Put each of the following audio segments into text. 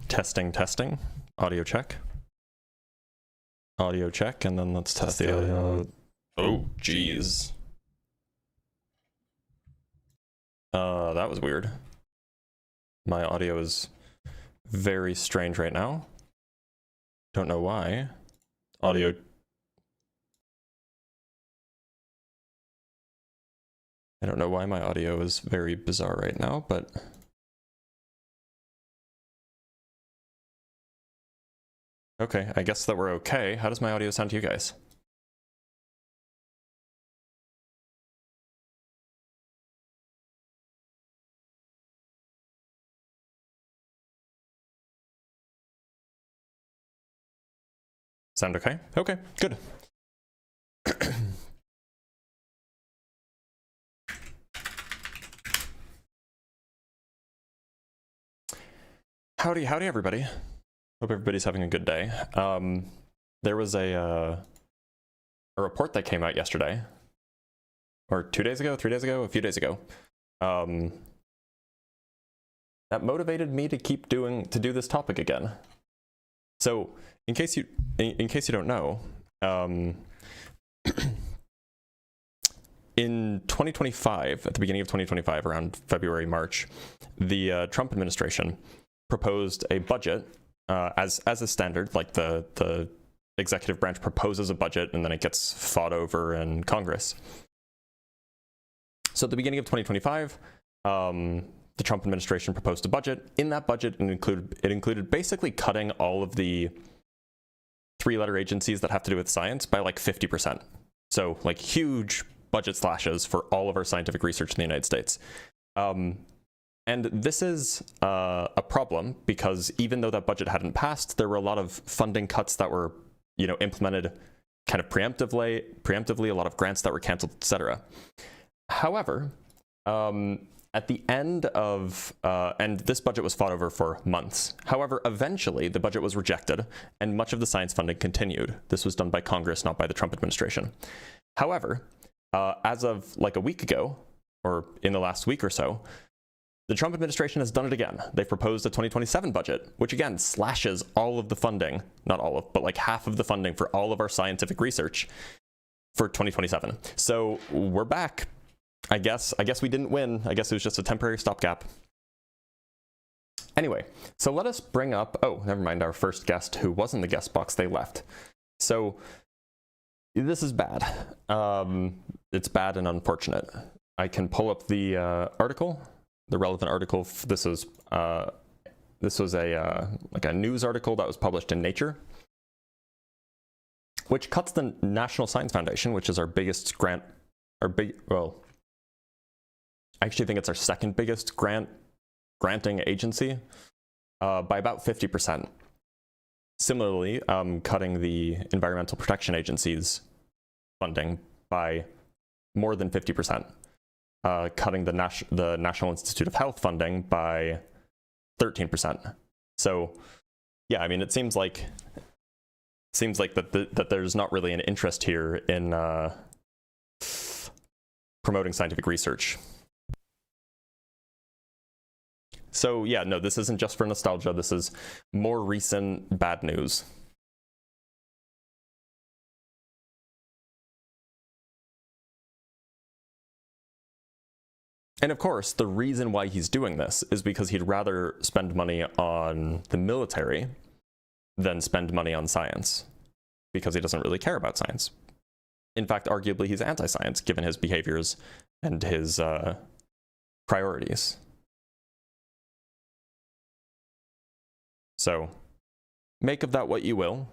Testing, testing. Audio check. Audio check, and then let's test the audio. Oh, jeez. That was weird. My audio is very strange right now. Don't know why. Audio. I don't know why my audio is very bizarre right now, but okay, I guess that we're okay. How does my audio sound to you guys? Sound okay? Okay, good. Howdy, howdy, everybody. Hope everybody's having a good day. There was a report that came out yesterday, or 2 days ago, 3 days ago, a few days ago, that motivated me to do this topic again. So, in case you don't know, in 2025, at the beginning of 2025, around February, March, the Trump administration proposed a budget, as a standard, like the executive branch proposes a budget and then it gets fought over in Congress. So at the beginning of 2025, the Trump administration proposed a budget. In that budget, it included basically cutting all of the three-letter agencies that have to do with science by like 50%. So like huge budget slashes for all of our scientific research in the United States. And this is a problem because even though that budget hadn't passed, there were a lot of funding cuts that were, implemented kind of preemptively, a lot of grants that were canceled, etc. However, at the end of, and this budget was fought over for months. However, eventually the budget was rejected and much of the science funding continued. This was done by Congress, not by the Trump administration. However, as of like a week ago, or in the last week or so, the Trump administration has done it again. They've proposed a 2027 budget, which again slashes all of the funding, not all of, but like half of the funding for all of our scientific research for 2027. So we're back. I guess we didn't win. I guess it was just a temporary stopgap. Anyway, so let us bring up, oh, never mind, our first guest who was in the guest box, they left. So this is bad. It's bad and unfortunate. I can pull up the article, the relevant article. This was a like a news article that was published in Nature, which cuts the National Science Foundation, which is our biggest grant, well, I actually think it's our second biggest granting agency, by about 50%. Similarly, cutting the Environmental Protection Agency's funding by more than 50%. Cutting the National Institute of Health funding by 13%. So, yeah, I mean, it seems like that there's not really an interest here in promoting scientific research. So, yeah, no, this isn't just for nostalgia. This is more recent bad news. And of course, the reason why he's doing this is because he'd rather spend money on the military than spend money on science, because he doesn't really care about science. In fact, arguably, he's anti-science, given his behaviors and his priorities. So, make of that what you will.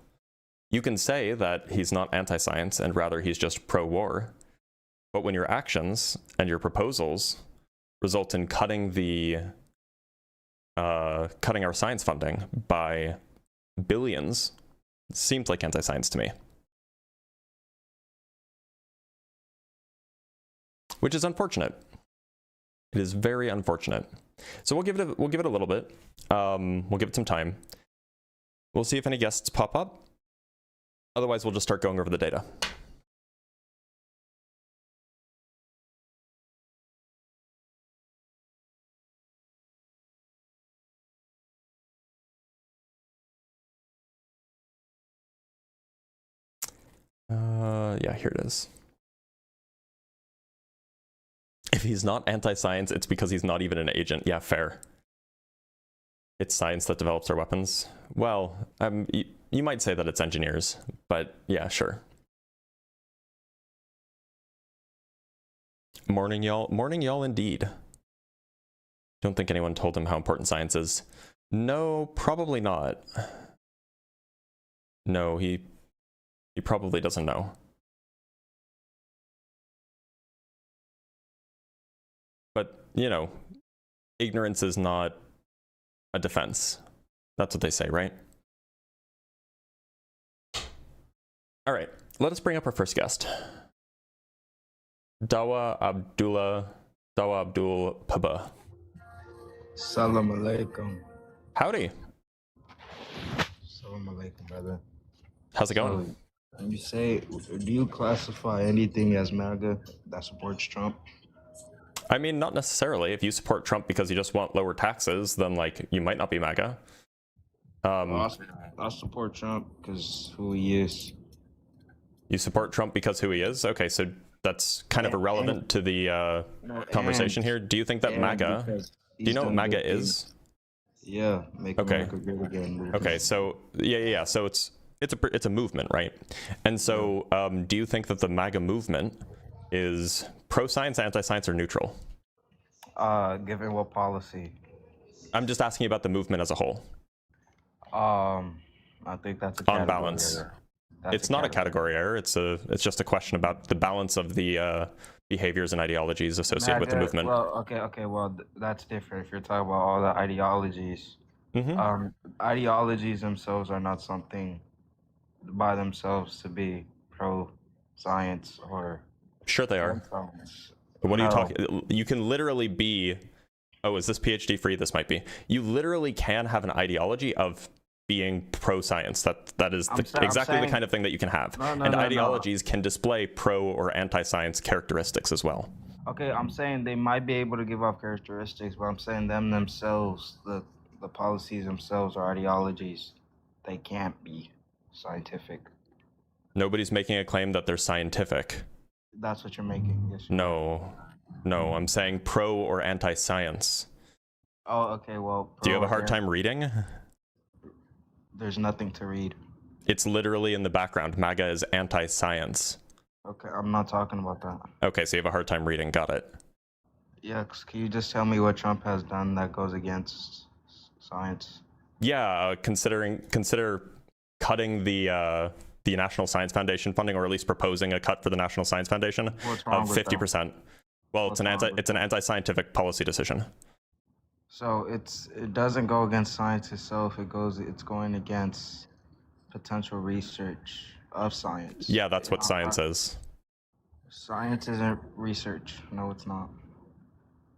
You can say that he's not anti-science and rather he's just pro-war, but when your actions and your proposals result in cutting our science funding by billions, it seems like anti-science to me. Which is unfortunate. It is very unfortunate. So we'll give it a little bit. We'll give it some time. We'll see if any guests pop up. Otherwise, we'll just start going over the data. Yeah, here it is. If he's not anti-science, it's because he's not even an agent. Yeah, fair. It's science that develops our weapons. Well, you might say that it's engineers, but yeah, sure. Morning, y'all. Morning, y'all, indeed. Don't think anyone told him how important science is. No, probably not. No, he probably doesn't know. But, you know, ignorance is not a defense. That's what they say, right? All right, let us bring up our first guest. Dawa Abdul Paba. Salam alaikum. Howdy. Salam alaikum, brother. How's it going? So, you say, do you classify anything as MAGA that supports Trump? I mean, not necessarily. If you support Trump because you just want lower taxes, then like you might not be MAGA. I support Trump because who he is. You support Trump because who he is? Okay, so that's kind of irrelevant to the conversation here. Do you think that MAGA, do you know what MAGA is? Yeah, make America great again. Okay, so yeah. So it's a movement, right? And so do you think that the MAGA movement is pro-science, anti-science, or neutral? Given what policy? I'm just asking about the movement as a whole. I think that's a category on balance. error. It's not a category error. It's just a question about the balance of the behaviors and ideologies associated with the movement. Well, okay. Well, that's different. If you're talking about all the ideologies, ideologies themselves are not something by themselves to be pro-science or. Sure, they are. What are you talking? You can literally be. Oh, is this PhD free? This might be. You literally can have an ideology of being pro-science. That is exactly the kind of thing that you can have. Ideologies can display pro or anti-science characteristics as well. Okay, I'm saying they might be able to give off characteristics, but I'm saying themselves, the policies themselves or ideologies, they can't be scientific. Nobody's making a claim that they're scientific. That's what you're making. Yes. No, I'm saying pro or anti-science. Oh, okay, well. Do you have a hard time reading? There's nothing to read. It's literally in the background. MAGA is anti-science. Okay, I'm not talking about that. Okay, so you have a hard time reading. Got it. Yeah, can you just tell me what Trump has done that goes against science? Yeah, consider cutting the National Science Foundation funding, or at least proposing a cut for the National Science Foundation of 50%. Well, it's an anti-scientific policy decision. So it doesn't go against science itself. It's going against potential research of science. Yeah, that's what science is. Science isn't research. No, it's not.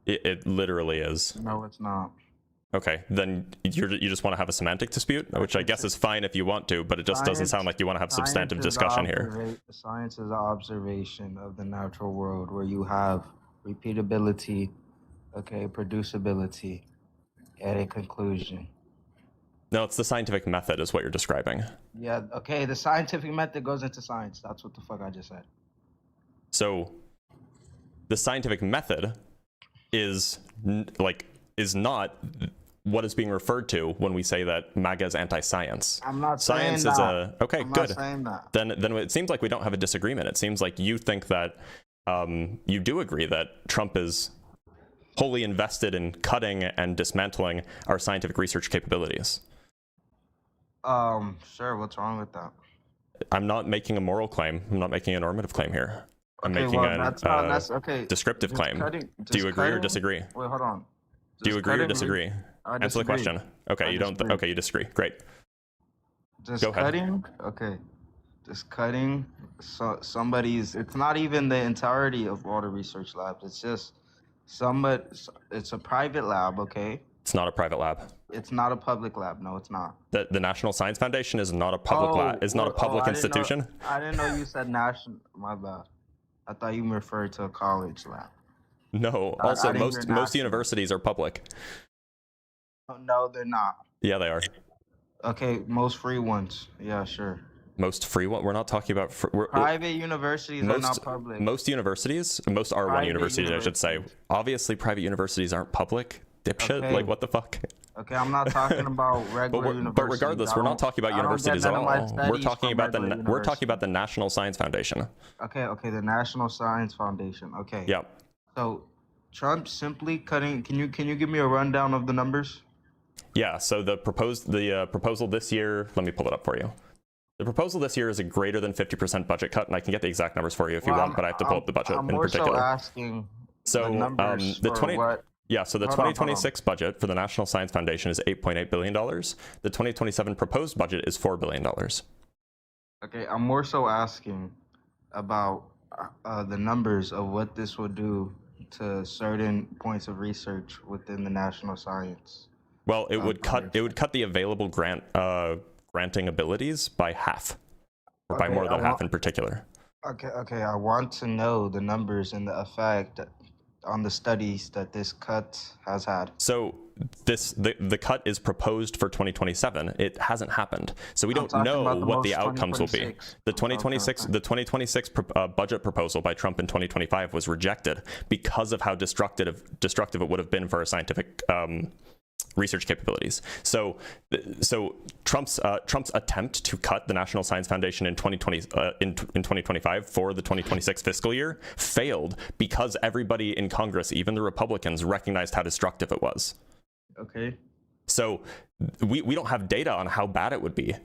It literally is. No, it's not. Okay, then you just want to have a semantic dispute, which I guess is fine if you want to, but it just doesn't sound like you want to have substantive discussion here. Science is an observation of the natural world where you have repeatability, producibility, at a conclusion. No, it's the scientific method is what you're describing. Yeah, okay, the scientific method goes into science. That's what the fuck I just said. So, the scientific method is not what is being referred to when we say that MAGA is anti-science. I'm not saying that. Science is okay, I'm good. not saying that. Then it seems like we don't have a disagreement. It seems like you think that you do agree that Trump is wholly invested in cutting and dismantling our scientific research capabilities. Sure, what's wrong with that? I'm not making a moral claim. I'm not making a normative claim here. I'm making a descriptive claim. Do you agree or disagree? Wait, hold on. Do you agree or disagree? Answer the question. Okay, you don't. Okay, you disagree. Great. Go ahead. Okay. Just cutting somebody's. It's not even the entirety of all the research labs. It's just somebody. It's a private lab. Okay. It's not a private lab. It's not a public lab. No, it's not. The National Science Foundation is not a public lab. Is not a public institution. I didn't know you said national. My bad. I thought you referred to a college lab. No. Also, most universities are public. No, they're not. Yeah, they are. Okay, most free ones. Yeah, sure. Most free one? We're not talking about private universities are not public. Most universities, most R1 Private universities, I should say. Obviously, private universities aren't public. Dipshit, Okay. like what the fuck? Okay, I'm not talking about regular universities. But regardless, we're not talking about universities at all. We're talking about the National Science Foundation. Okay, the National Science Foundation. Okay. Yeah. So Trump simply cutting. Can you give me a rundown of the numbers? Yeah. So the proposal this year. Let me pull it up for you. The proposal this year is a greater than 50% budget cut, and I can get the exact numbers for you if you want, but I have to pull up the budget in particular. I'm more so asking the numbers for what? Yeah, so the 2026 budget for the National Science Foundation is $8.8 billion. The 2027 proposed budget is $4 billion. Okay, I'm more so asking about the numbers of what this would do to certain points of research within the national science. Well, it would cut the available granting abilities by half, or by more than half in particular. Okay, I want to know the numbers and the effect on the studies that this cut has had. So the cut is proposed for 2027. It hasn't happened, so we don't know what the outcomes will be. The 2026 budget proposal by Trump in 2025 was rejected because of how destructive it would have been for our scientific research capabilities. So Trump's attempt to cut the National Science Foundation in 2025 for the 2026 fiscal year failed because everybody in Congress, even the Republicans, recognized how destructive it was. Okay. So we don't have data on how bad it would be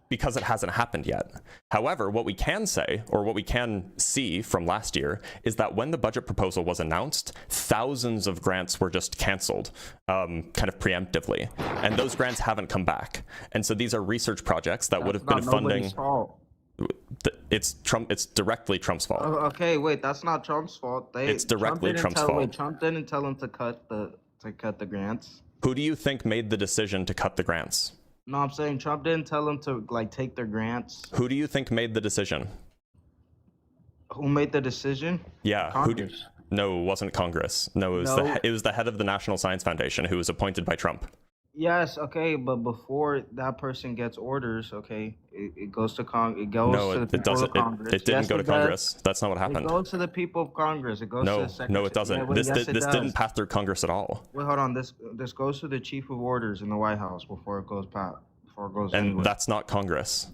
because it hasn't happened yet. However, what we can say, or what we can see from last year, is that when the budget proposal was announced, thousands of grants were just canceled, kind of preemptively, and those grants haven't come back. And so these are research projects that would have been funding. Fault. It's directly Trump's fault. Okay, wait, that's not Trump's fault. It's directly Trump's fault. Trump didn't tell him to cut the grants. Who do you think made the decision to cut the grants? No, I'm saying Trump didn't tell them to take their grants. Who do you think made the decision? Who made the decision? Yeah, Congress. No, it wasn't Congress. No, it was the head of the National Science Foundation who was appointed by Trump. Yes, okay, but before that person gets orders, okay, it goes to Congress. It goes to the people of Congress. It didn't go to Congress. That's not what happened. It goes to the people of Congress. It goes to the Secretary. No, it doesn't. Yeah, this didn't pass through Congress at all. Wait, hold on. This goes to the chief of orders in the White House before it goes And anywhere. that's not Congress.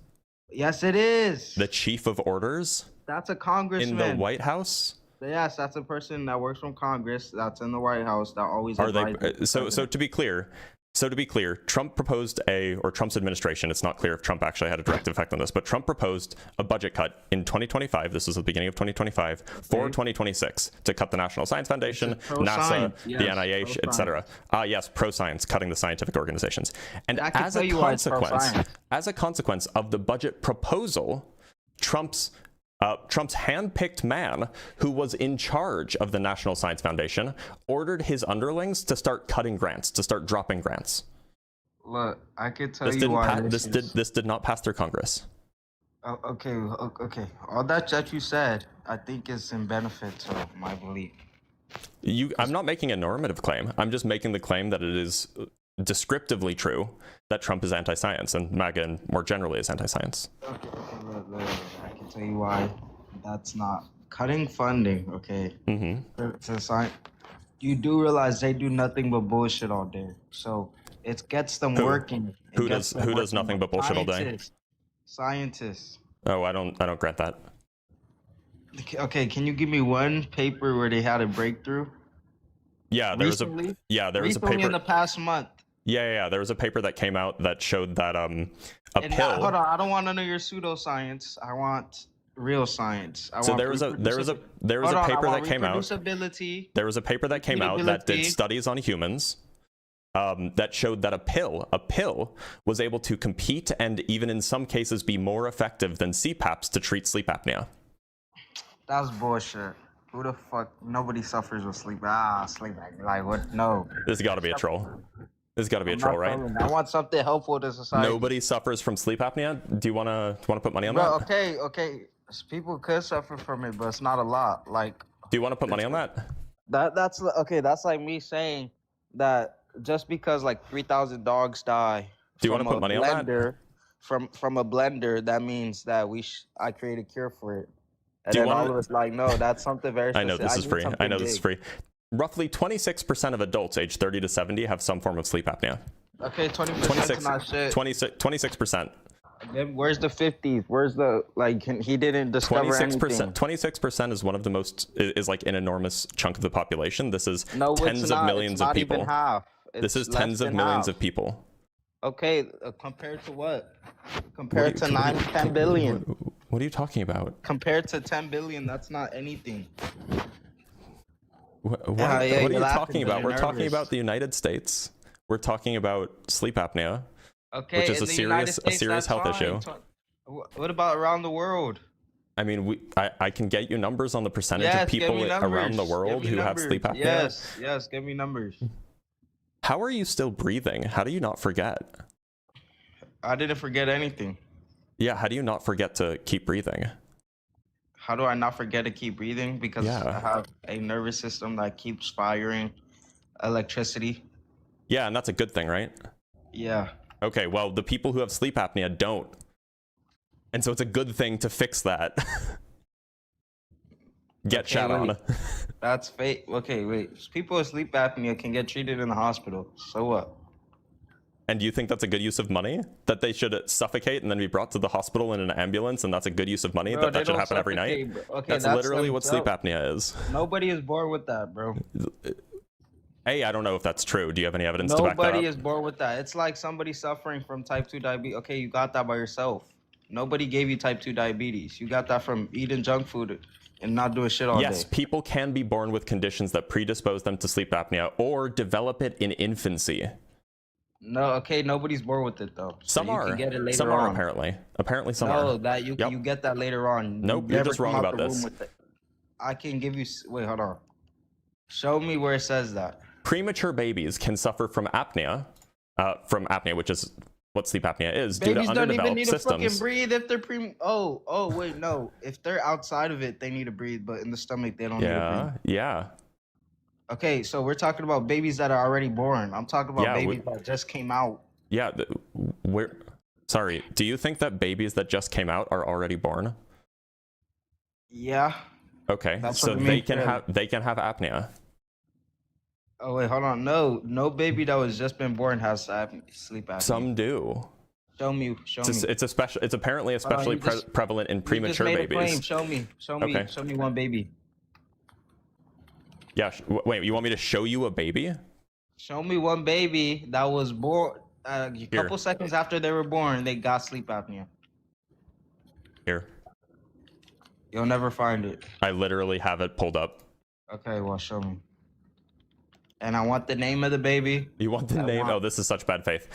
Yes, it is. The chief of orders? That's a congressman. In the White House? Yes, that's a person that works from Congress. That's in the White House. That always. Are they? So to be clear, Trump proposed Trump's administration, it's not clear if Trump actually had a direct effect on this, but Trump proposed a budget cut in 2025, this is the beginning of 2025, for 2026 to cut the National Science Foundation, NASA, the NIH, etc. Yes, pro-science, cutting the scientific organizations. And as a consequence of the budget proposal, Trump's hand-picked man, who was in charge of the National Science Foundation, ordered his underlings to start cutting grants, to start dropping grants. Look, I could tell you why this did not pass through Congress. Okay. All that you said, I think is in benefit to my belief. I'm not making a normative claim. I'm just making the claim that it is descriptively true that Trump is anti-science and MAGA more generally is anti-science. Okay, look, I can tell you why that's not cutting funding. Okay, to science. You do realize they do nothing but bullshit all day, so it gets them working. Who does nothing but bullshit all day? Scientists. Oh, I don't grant that. Okay, can you give me one paper where they had a breakthrough? Yeah, there was a paper in the past month. Yeah, there was a paper that came out that showed that a pill. Hold on, I don't want none of your pseudoscience. I want real science. There was a paper that came out. There was a paper that came out that did studies on humans that showed that a pill was able to compete and even in some cases be more effective than CPAPs to treat sleep apnea. That's bullshit. Who the fuck? Nobody suffers with sleep. Sleep apnea. Like what? No. This has got to be a troll. This has got to be a troll, right? I want something helpful to society. Nobody suffers from sleep apnea. Do you wanna put money on that? Okay. People could suffer from it, but it's not a lot. Like. Do you want to put money on that? That's okay. That's like me saying that just because like 3,000 dogs die. Do you want to put money on that? from a blender, that means that I create a cure for it. And Do you then all want of us like, no, that's something very I specific. know this is free. I know this is big. free. Roughly 26% of adults aged 30 to 70 have some form of sleep apnea. Okay, 20% is not shit. 26%. Then where's the 50s? Where's the, like, he didn't discover 26%. anything. 26% is one of the most, is like an enormous chunk of the population. This is No, tens of millions of people. Even half. This is tens of millions of people. Okay, compared to what? Compared to 10 billion. What are you talking about? Compared to 10 billion, that's not anything. What are you talking about? We're talking about the United States. We're talking about sleep apnea, okay, which is a serious health issue. What about around the world? I mean, I can get you numbers on the percentage of people around the world who have sleep apnea. Yes, give me numbers. How are you still breathing? How do you not forget? I didn't forget anything. Yeah, how do you not forget to keep breathing? How do I not forget to keep breathing? Because I have a nervous system that keeps firing electricity. Yeah, and that's a good thing, right? Yeah. Okay, well, the people who have sleep apnea don't. And so it's a good thing to fix that. Get chat on. That's fake. Okay, wait. People with sleep apnea can get treated in the hospital. So what? And do you think that's a good use of money? That they should suffocate and then be brought to the hospital in an ambulance, and that's a good use of money? Bro, that should happen every night? Okay, that's literally what sleep apnea is. Nobody is born with that, bro. Hey, I don't know if that's true. Do you have any evidence to back that up? Nobody is born with that. It's like somebody suffering from type 2 diabetes. Okay, you got that by yourself. Nobody gave you type 2 diabetes. You got that from eating junk food and not doing shit all day. Yes, people can be born with conditions that predispose them to sleep apnea or develop it in infancy. No, okay, nobody's born with it though. So some are. Some are apparently. Apparently some are. No, that you get that later on. Nope, you're just wrong about this. I can give you. Wait, hold on. Show me where it says that. Premature babies can suffer from apnea, which is what sleep apnea is, due to underdeveloped systems. Babies don't even need to fucking breathe if they're Oh, wait, no. If they're outside of it, they need to breathe, but in the stomach, they don't need to breathe. Yeah. Okay, so we're talking about babies that are already born. I'm talking about babies that just came out. Yeah, sorry, do you think that babies that just came out are already born? Yeah. Okay, so they can have apnea. Oh wait, hold on. No baby that was just been born has sleep apnea. Some do. Show me. It's apparently especially prevalent in premature babies. Show me. Okay. Show me one baby. Yeah, wait, you want me to show you a baby? Show me one baby that was born a couple seconds after they were born, they got sleep apnea. Here. You'll never find it. I literally have it pulled up. Okay, well, show me. And I want the name of the baby. You want the name? Oh, this is such bad faith.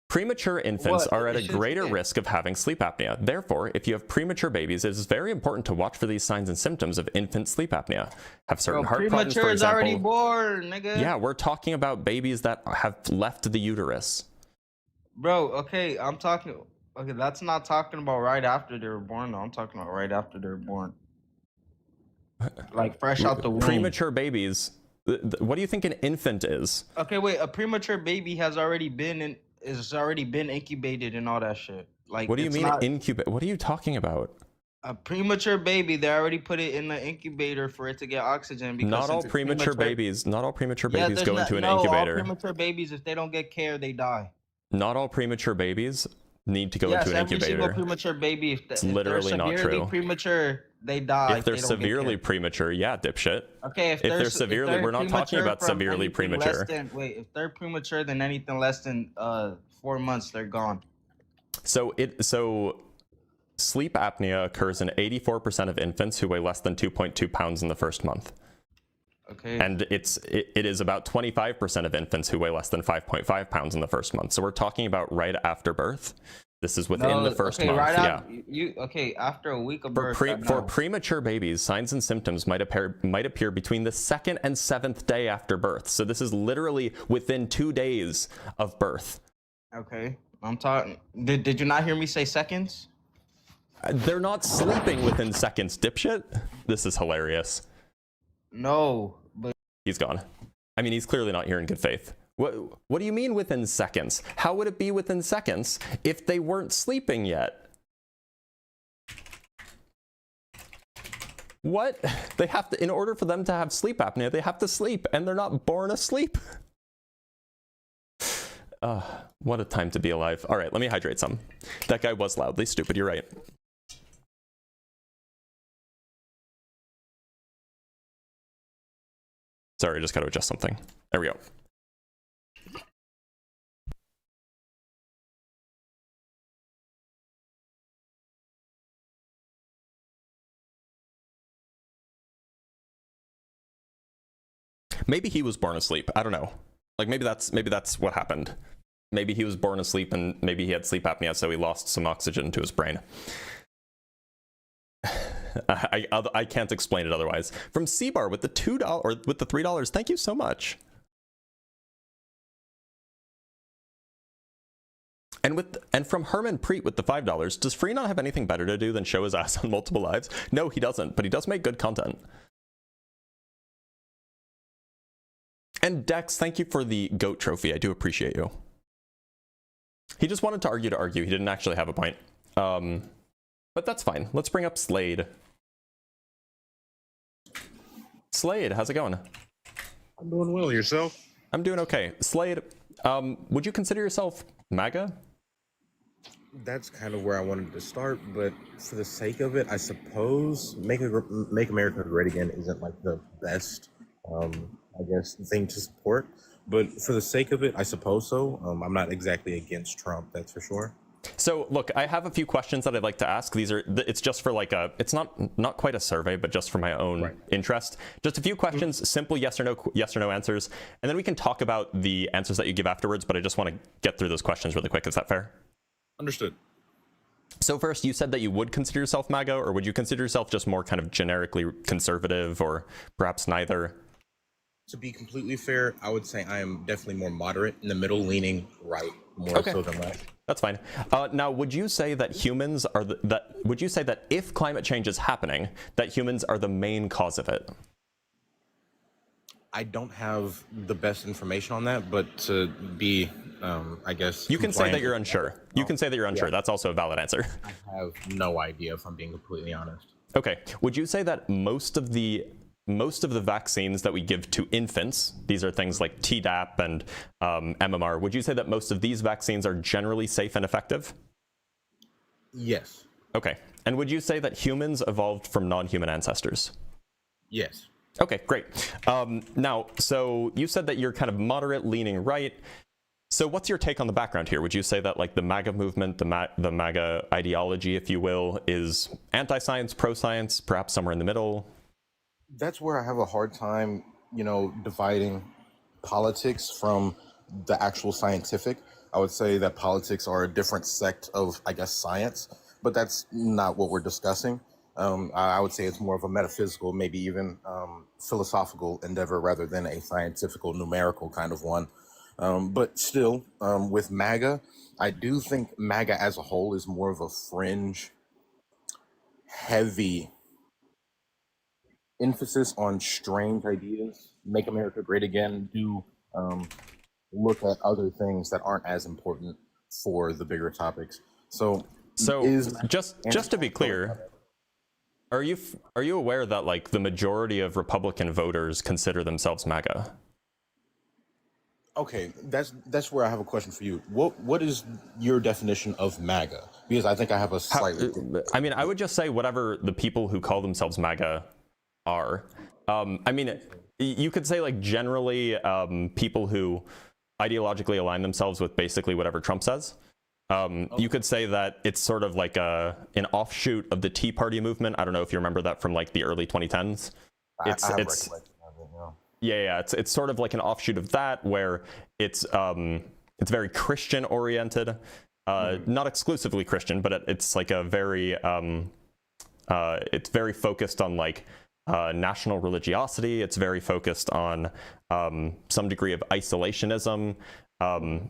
Premature infants are at a greater risk of having sleep apnea. Therefore, if you have premature babies, it is very important to watch for these signs and symptoms of infant sleep apnea. Have certain heart problems, for example. Premature is already born, nigga. Yeah, we're talking about babies that have left the uterus. Bro, okay, okay, that's not talking about right after they were born, though. I'm talking about right after they were born. Like fresh out the womb. Premature babies. What do you think an infant is? Okay, wait, a premature baby has already been incubated and all that shit. Like, what do you mean incubate? What are you talking about? A premature baby, they already put it in the incubator for it to get oxygen. Because not all premature babies go into an incubator. All premature babies, if they don't get care, they die. Not all premature babies need to go into an incubator. Every single premature baby, if literally not true. Premature, they die. If they're severely premature, yeah, dipshit. Okay, if they're severely, we're not talking about severely premature. If they're premature, then anything less than 4 months, they're gone. So sleep apnea occurs in 84% of infants who weigh less than 2.2 pounds in the first month. Okay. And it is about 25% of infants who weigh less than 5.5 pounds in the first month. So we're talking about right after birth. This is within the first month. Right after a week of birth. For premature babies, signs and symptoms might appear between the 2nd and 7th day after birth. So this is literally within 2 days of birth. Okay, I'm talking. Did you not hear me say seconds? They're not sleeping within seconds, dipshit. This is hilarious. No, but he's gone. I mean, he's clearly not here in good faith. What do you mean within seconds? How would it be within seconds if they weren't sleeping yet? What? They have to, in order for them to have sleep apnea, they have to sleep, and they're not born asleep. What a time to be alive. All right, let me hydrate some. That guy was loudly stupid, you're right. Sorry, I just got to adjust something. There we go. Maybe he was born asleep. I don't know. Like maybe that's what happened. Maybe he was born asleep and maybe he had sleep apnea, so he lost some oxygen to his brain. I can't explain it otherwise. From C-Bar with the $2 or with the $3, thank you so much. And from Herman Preet with the $5, does Free not have anything better to do than show his ass on multiple lives? No, he doesn't, but he does make good content. And Dex, thank you for the GOAT trophy. I do appreciate you. He just wanted to argue. He didn't actually have a point. But that's fine. Let's bring up Slade. Slade, how's it going? I'm doing well. Yourself? I'm doing okay. Slade, would you consider yourself MAGA? That's kind of where I wanted to start, but for the sake of it, I suppose Make America Great Again isn't like the best, I guess, thing to support. But for the sake of it, I suppose so. I'm not exactly against Trump, that's for sure. So look, I have a few questions that I'd like to ask. It's just for like it's not quite a survey, but just for my own interest. Just a few questions, simple yes or no answers, and then we can talk about the answers that you give afterwards. But I just want to get through those questions really quick. Is that fair? Understood. So first, you said that you would consider yourself MAGA, or would you consider yourself just more kind of generically conservative, or perhaps neither? To be completely fair, I would say I am definitely more moderate, in the middle, leaning right, more so than left. That's fine. Now, would you say that humans are would you say that if climate change is happening, that humans are the main cause of it? I don't have the best information on that, but to be, I guess... You can say that you're unsure. You can say that you're unsure. Yeah. That's also a valid answer. I have no idea, if I'm being completely honest. Okay. Would you say that most of the vaccines that we give to infants, these are things like Tdap and MMR, would you say that most of these vaccines are generally safe and effective? Yes. Okay. And would you say that humans evolved from non-human ancestors? Yes. Okay, great. Now, so you said that you're kind of moderate, leaning right. So what's your take on the background here? Would you say that like the MAGA movement, the MAGA ideology, if you will, is anti-science, pro-science, perhaps somewhere in the middle? That's where I have a hard time, dividing politics from the actual scientific. I would say that politics are a different sect of, I guess, science, but that's not what we're discussing. I would say it's more of a metaphysical, maybe even philosophical endeavor rather than a scientific, numerical kind of one. But still, with MAGA, I do think MAGA as a whole is more of a fringe, heavy emphasis on strange ideas. Make America Great Again. Do look at other things that aren't as important for the bigger topics. So just to be clear, are you aware that like the majority of Republican voters consider themselves MAGA? Okay, that's where I have a question for you. What is your definition of MAGA? Because I think I have a slightly... I mean, I would just say whatever the people who call themselves MAGA are. I mean, you could say like generally people who ideologically align themselves with basically whatever Trump says. You could say that it's sort of like an offshoot of the Tea Party movement. I don't know if you remember that from like the early 2010s. It's sort of like an offshoot of that, where it's very Christian oriented, not exclusively Christian, but it's like a very it's very focused on like national religiosity. It's very focused on some degree of isolationism,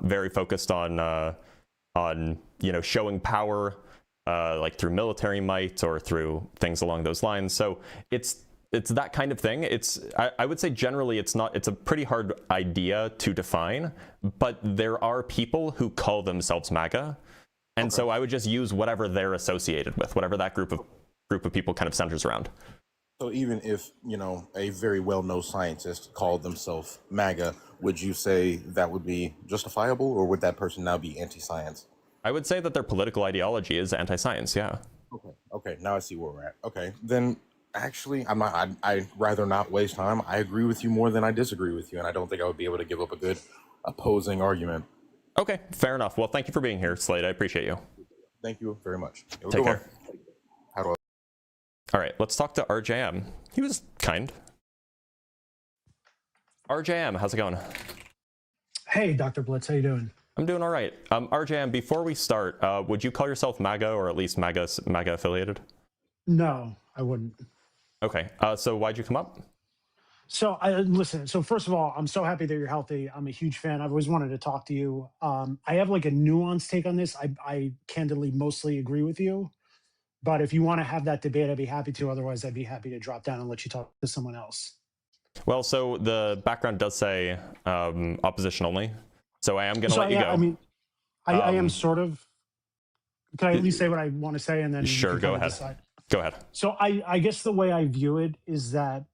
very focused on showing power like through military might or through things along those lines. So it's it's that kind of thing. I would say generally it's a pretty hard idea to define, but there are people who call themselves MAGA. And so I would just use whatever they're associated with, whatever that group of people kind of centers around. So even if, a very well-known scientist called themselves MAGA, would you say that would be justifiable, or would that person now be anti-science? I would say that their political ideology is anti-science, yeah. Okay, now I see where we're at. Okay, then actually, I'd rather not waste time. I agree with you more than I disagree with you, and I don't think I would be able to give up a good opposing argument. Okay, fair enough. Well, thank you for being here, Slade. I appreciate you. Thank you very much. Take care. How do I? All right, let's talk to RJM. He was kind. RJM, how's it going? Hey, Dr. Blitz, how you doing? I'm doing all right. RJM, before we start, would you call yourself MAGA, or at least MAGA affiliated? No, I wouldn't. Okay, so why'd you come up? So listen, so first of all, I'm so happy that you're healthy. I'm a huge fan. I've always wanted to talk to you. I have like a nuanced take on this. I candidly mostly agree with you. But if you want to have that debate, I'd be happy to. Otherwise, I'd be happy to drop down and let you talk to someone else. Well, so the background does say opposition only. So I am going to let you go. I mean, I am sort of. Can I at least say what I want to say, and then sure, go ahead. Decide? Go ahead. So I guess the way I view it is that.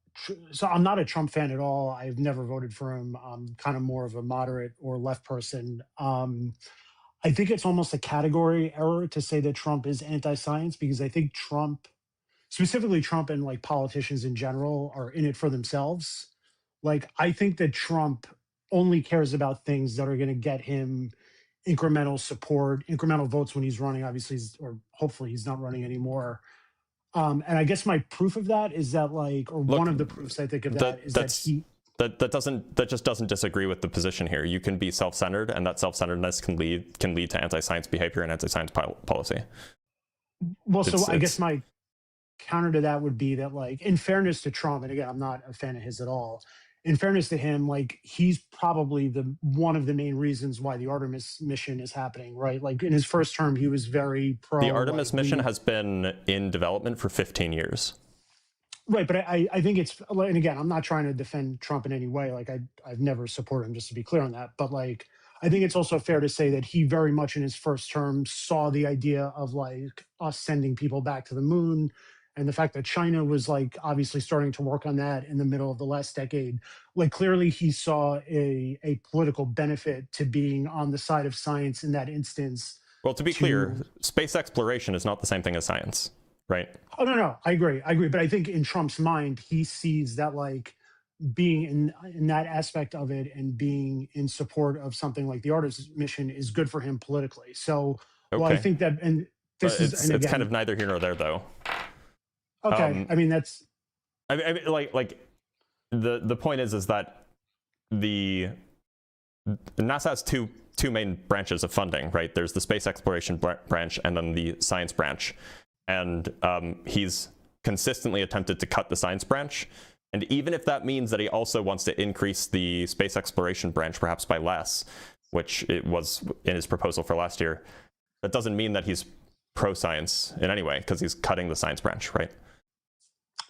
So I'm not a Trump fan at all. I've never voted for him. I'm kind of more of a moderate or left person. I think it's almost a category error to say that Trump is anti-science, because I think Trump, specifically Trump and like politicians in general, are in it for themselves. Like, I think that Trump only cares about things that are going to get him incremental support, incremental votes when he's running. Obviously, or hopefully he's not running anymore. And I guess my proof of that is that, like, or one of the proofs I think of that is that just doesn't disagree with the position here. You can be self-centered, and that self-centeredness can lead to anti-science behavior and anti-science policy. Well, so I guess my counter to that would be that, like, in fairness to Trump, and again, I'm not a fan of his at all. In fairness to him, like, he's probably one of the main reasons why the Artemis mission is happening, right? Like, in his first term, he was very pro. The Artemis mission has been in development for 15 years. Right, but I think it's, and again, I'm not trying to defend Trump in any way. Like, I've never supported him, just to be clear on that. But, like, I think it's also fair to say that he very much in his first term saw the idea of, like, us sending people back to the moon, and the fact that China was, like, obviously starting to work on that in the middle of the last decade. Like, clearly he saw a political benefit to being on the side of science in that instance. Well, to be clear, space exploration is not the same thing as science, right? Oh, no, I agree. But I think in Trump's mind, he sees that, like, being in that aspect of it and being in support of something like the Artemis mission is good for him politically. So, well, I think that, and this it's kind of neither here nor there, though. Okay, I mean, that's. I mean, like the point is that the NASA has two main branches of funding, right? There's the space exploration branch and then the science branch, and he's consistently attempted to cut the science branch. And even if that means that he also wants to increase the space exploration branch perhaps by less, which it was in his proposal for last year, that doesn't mean that he's pro-science in any way, because he's cutting the science branch, right?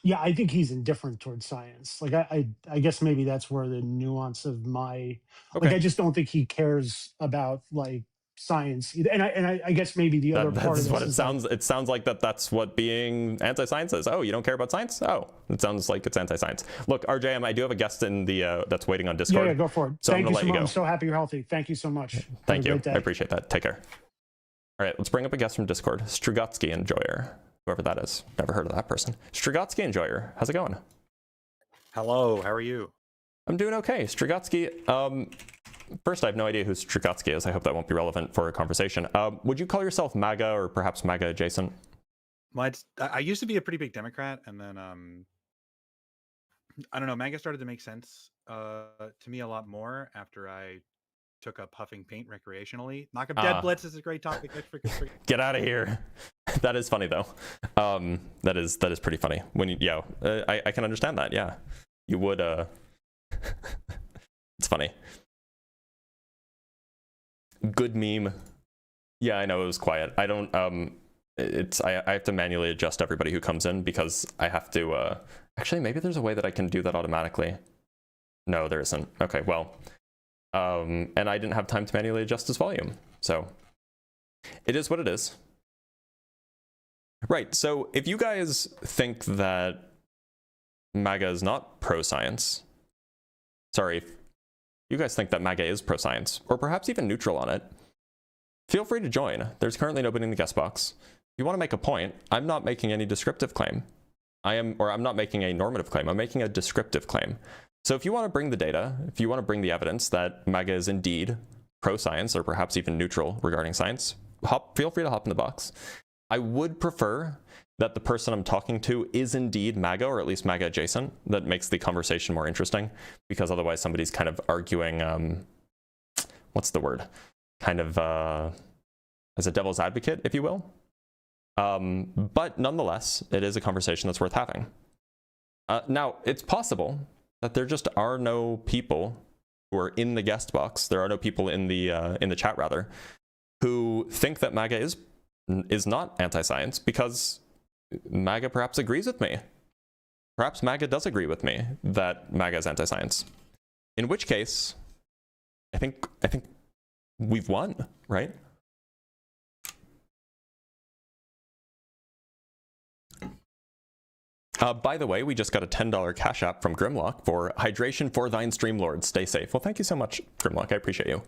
Yeah, I think he's indifferent towards science. Like, I guess maybe that's where the nuance of my, like, I just don't think he cares about, like, science either. And I guess maybe the other part of this what it is sounds. It sounds like that's what being anti-science is. Oh, you don't care about science? Oh, it sounds like it's anti-science. Look, RJM, I do have a guest in the that's waiting on Discord. Yeah, go for it. So Thank you so much. go. I'm so happy you're healthy. Thank you so much. Thank you. I appreciate that. Take care. All right, let's bring up a guest from Discord, Strugatsky Enjoyer. Whoever that is. Never heard of that person. Strugatsky Enjoyer, how's it going? Hello, how are you? I'm doing okay. Strugatsky, first, I have no idea who Strugatsky is. I hope that won't be relevant for a conversation. Would you call yourself MAGA or perhaps MAGA adjacent? I used to be a pretty big Democrat, and then I don't know, MAGA started to make sense to me a lot more after I took up huffing paint recreationally. Knock up Dead Blitz is a great topic. Get out of here. That is funny though. That is pretty funny. When you, I can understand that. Yeah, you would. It's funny. Good meme. Yeah, I know it was quiet. I don't. I have to manually adjust everybody who comes in because I have to, actually, maybe there's a way that I can do that automatically. No, there isn't. Okay, well, and I didn't have time to manually adjust his volume. So it is what it is. Right, so if you guys think that MAGA is not pro-science, sorry, if you guys think that MAGA is pro-science, or perhaps even neutral on it, feel free to join. There's currently nobody in the guest box. If you want to make a point, I'm not making any descriptive claim. I'm not making a normative claim, I'm making a descriptive claim. So if you want to bring the data, if you want to bring the evidence that MAGA is indeed pro-science, or perhaps even neutral regarding science, feel free to hop in the box. I would prefer that the person I'm talking to is indeed MAGA, or at least MAGA adjacent. That makes the conversation more interesting, because otherwise somebody's kind of arguing, what's the word? Kind of as a devil's advocate, if you will. But nonetheless, it is a conversation that's worth having. Now, it's possible that there just are no people who are in the guest box. There are no people in the chat, rather, who think that MAGA is not anti-science, because MAGA perhaps agrees with me. Perhaps MAGA does agree with me that MAGA is anti-science. In which case, I think we've won, right? By the way, we just got a $10 Cash App from Grimlock for hydration for thine streamlord. Stay safe. Well, thank you so much, Grimlock. I appreciate you.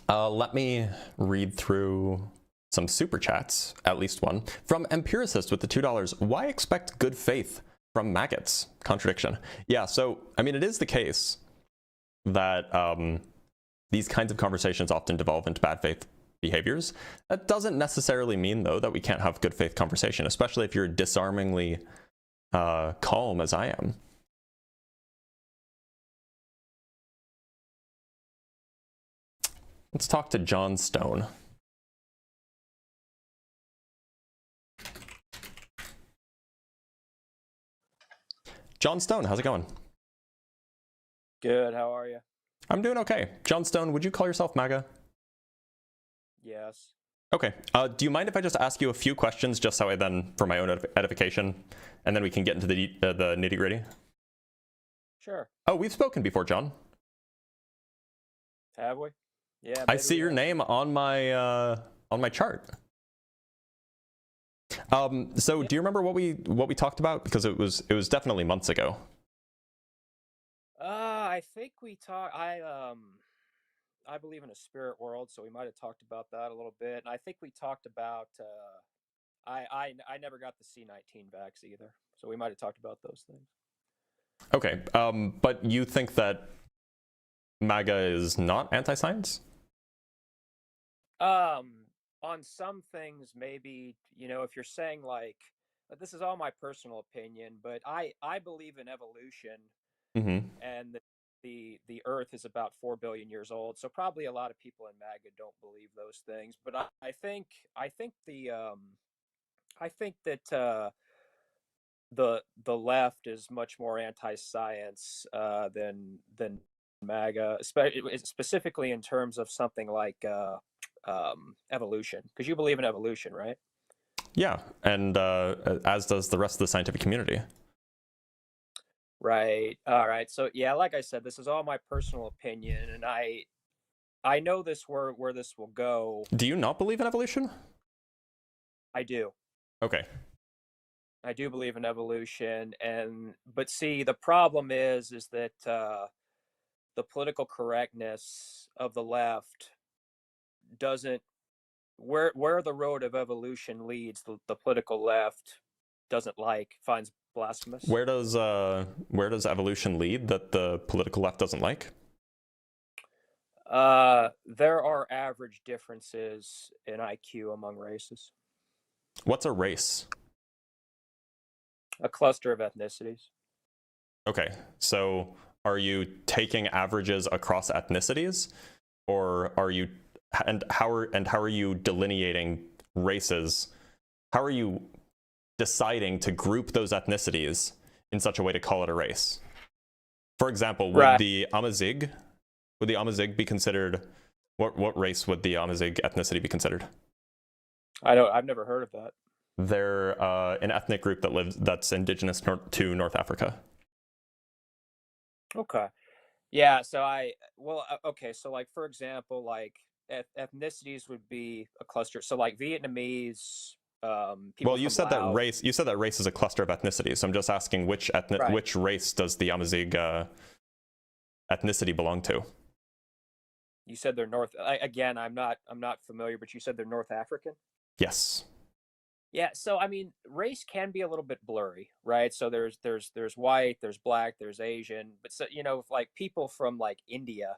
Let me read through some super chats, at least one. From Empiricist with the $2. Why expect good faith from maggots? Contradiction. Yeah, so, I mean, it is the case that these kinds of conversations often devolve into bad faith behaviors. That doesn't necessarily mean, though, that we can't have good faith conversation, especially if you're disarmingly calm as I am. Let's talk to John Stone. John Stone, how's it going? Good, how are you? I'm doing okay. John Stone, would you call yourself MAGA? Yes. Okay. Do you mind if I just ask you a few questions, just so I then, for my own edification, and then we can get into the nitty-gritty? Sure. Oh, we've spoken before, John. Have we? Yeah. I see your name on my chart. So Yeah. do you remember what we talked about? Because it was definitely months ago. I think we talked. I believe in a spirit world, so we might have talked about that a little bit. And I think we talked about. I never got the C-19 vax either, so we might have talked about those things. Okay. But you think that MAGA is not anti-science? On some things, maybe, if you're saying like, this is all my personal opinion, but I believe in evolution, and the Earth is about 4 billion years old. So probably a lot of people in MAGA don't believe those things. But I think that the left is much more anti-science than MAGA, specifically in terms of something like evolution, because you believe in evolution, right? Yeah, and as does the rest of the scientific community. Right. All right. So yeah, like I said, this is all my personal opinion, and I know this where this will go. Do you not believe in evolution? I do. Okay. I do believe in evolution, but see, the problem is that the political correctness of the left doesn't, where the road of evolution leads, the political left finds blasphemous. Where does evolution lead that the political left doesn't like? There are average differences in IQ among races. What's a race? A cluster of ethnicities. Okay, so are you taking averages across ethnicities, or are you, and how are you delineating races? How are you deciding to group those ethnicities in such a way to call it a race? For example, would the Amazigh be considered, what race would the Amazigh ethnicity be considered? I've never heard of that. They're an ethnic group that's indigenous to North Africa. Okay. Yeah. So okay. So like, for example, like ethnicities would be a cluster. So like Vietnamese, people Well, you from said that Laos. race is a cluster of ethnicities. So I'm just asking which race does the Amazigh ethnicity belong to? You said they're again, I'm not familiar, but you said they're North African. Yes. Yeah, so I mean, race can be a little bit blurry, right? So there's white, there's black, there's Asian, but so like people from like India,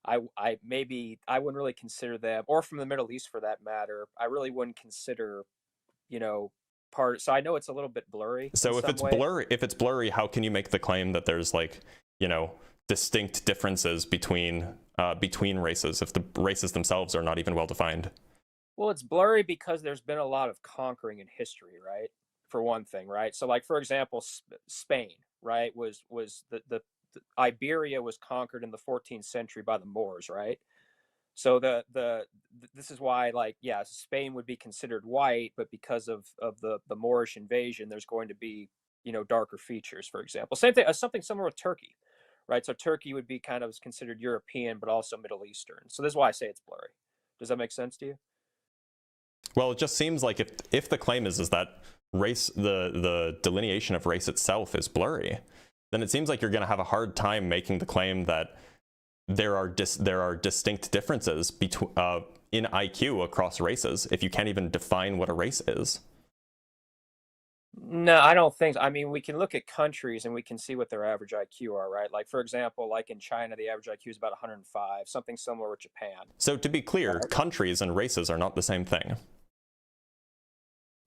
I maybe I wouldn't really consider them, or from the Middle East for that matter. I really wouldn't consider, part. So I know it's a little bit blurry. So if it's blurry, how can you make the claim that there's like, distinct differences between races if the races themselves are not even well defined? Well, it's blurry because there's been a lot of conquering in history, right? For one thing, right? So, like for example, Spain, right, was the Iberia was conquered in the 14th century by the Moors, right? So this is why, like, yeah, Spain would be considered white, but because of the Moorish invasion, there's going to be darker features. For example, same thing, something similar with Turkey, right? So Turkey would be kind of considered European, but also Middle Eastern. So this is why I say it's blurry. Does that make sense to you? Well, it just seems like if the claim is that race, the delineation of race itself is blurry, then it seems like you're going to have a hard time making the claim that there are distinct differences between in IQ across races if you can't even define what a race is. No, I don't think so. I mean, we can look at countries and we can see what their average IQ are, right? Like, for example, like in China, the average IQ is about 105, something similar with Japan. So to be clear, countries and races are not the same thing.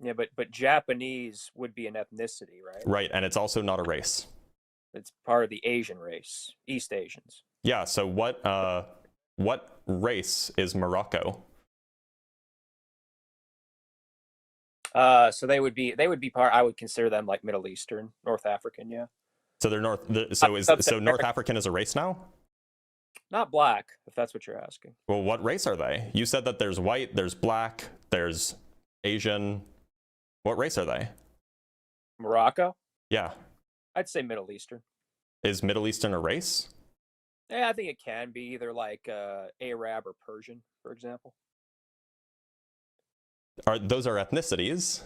Yeah, but Japanese would be an ethnicity, right? Right, and it's also not a race. It's part of the Asian race, East Asians. Yeah, so what race is Morocco? So they would be part. I would consider them like Middle Eastern, North African. Yeah. So they're North African is a race now? Not black, if that's what you're asking. Well, what race are they? You said that there's white, there's black, there's Asian. What race are they? Morocco? Yeah. I'd say Middle Eastern. Is Middle Eastern a race? Yeah, I think it can be either like Arab or Persian, for example. Those are ethnicities.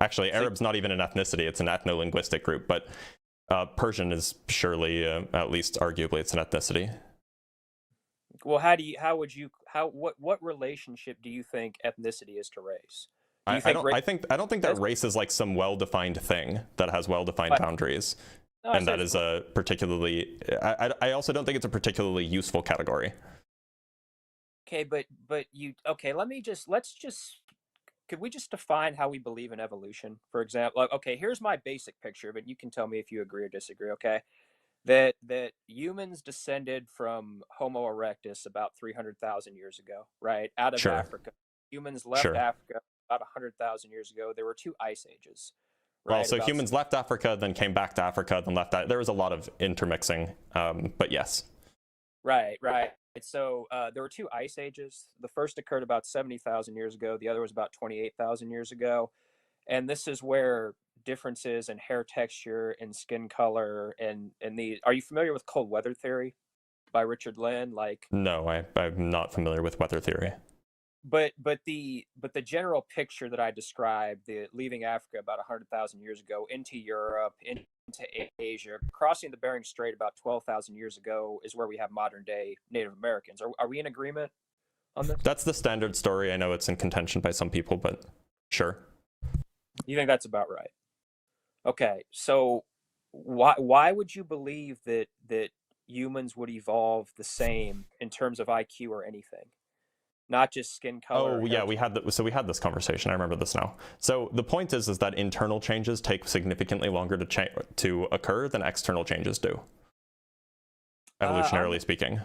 Actually, Arab's not even an ethnicity, it's an ethno-linguistic group, but Persian is surely, at least arguably, it's an ethnicity. Well, what relationship do you think ethnicity is to race? I don't think that race is like some well-defined thing that has well-defined boundaries. No, and that is a particularly, I also don't think it's a particularly useful category. Okay, but could we just define how we believe in evolution? For example, okay, here's my basic picture, but you can tell me if you agree or disagree, okay? That humans descended from Homo erectus about 300,000 years ago, right? Out of Africa. Humans left Africa about 100,000 years ago. There were 2 ice ages. Right? Well, so humans left Africa, then came back to Africa, then left that. There was a lot of intermixing, but yes. Right. So there were 2 ice ages. The first occurred about 70,000 years ago. The other was about 28,000 years ago. And this is where differences in hair texture and skin color and are you familiar with cold weather theory by Richard Lynn? No, I'm not familiar with weather theory. But the general picture that I described, the leaving Africa about 100,000 years ago into Europe, into Asia, crossing the Bering Strait about 12,000 years ago is where we have modern day Native Americans. Are we in agreement on this? That's the standard story. I know it's in contention by some people, but sure. You think that's about right? Okay, so why would you believe that humans would evolve the same in terms of IQ or anything? Not just skin color. Oh yeah, we had this conversation. I remember this now. So the point is that internal changes take significantly longer to occur than external changes do, evolutionarily speaking.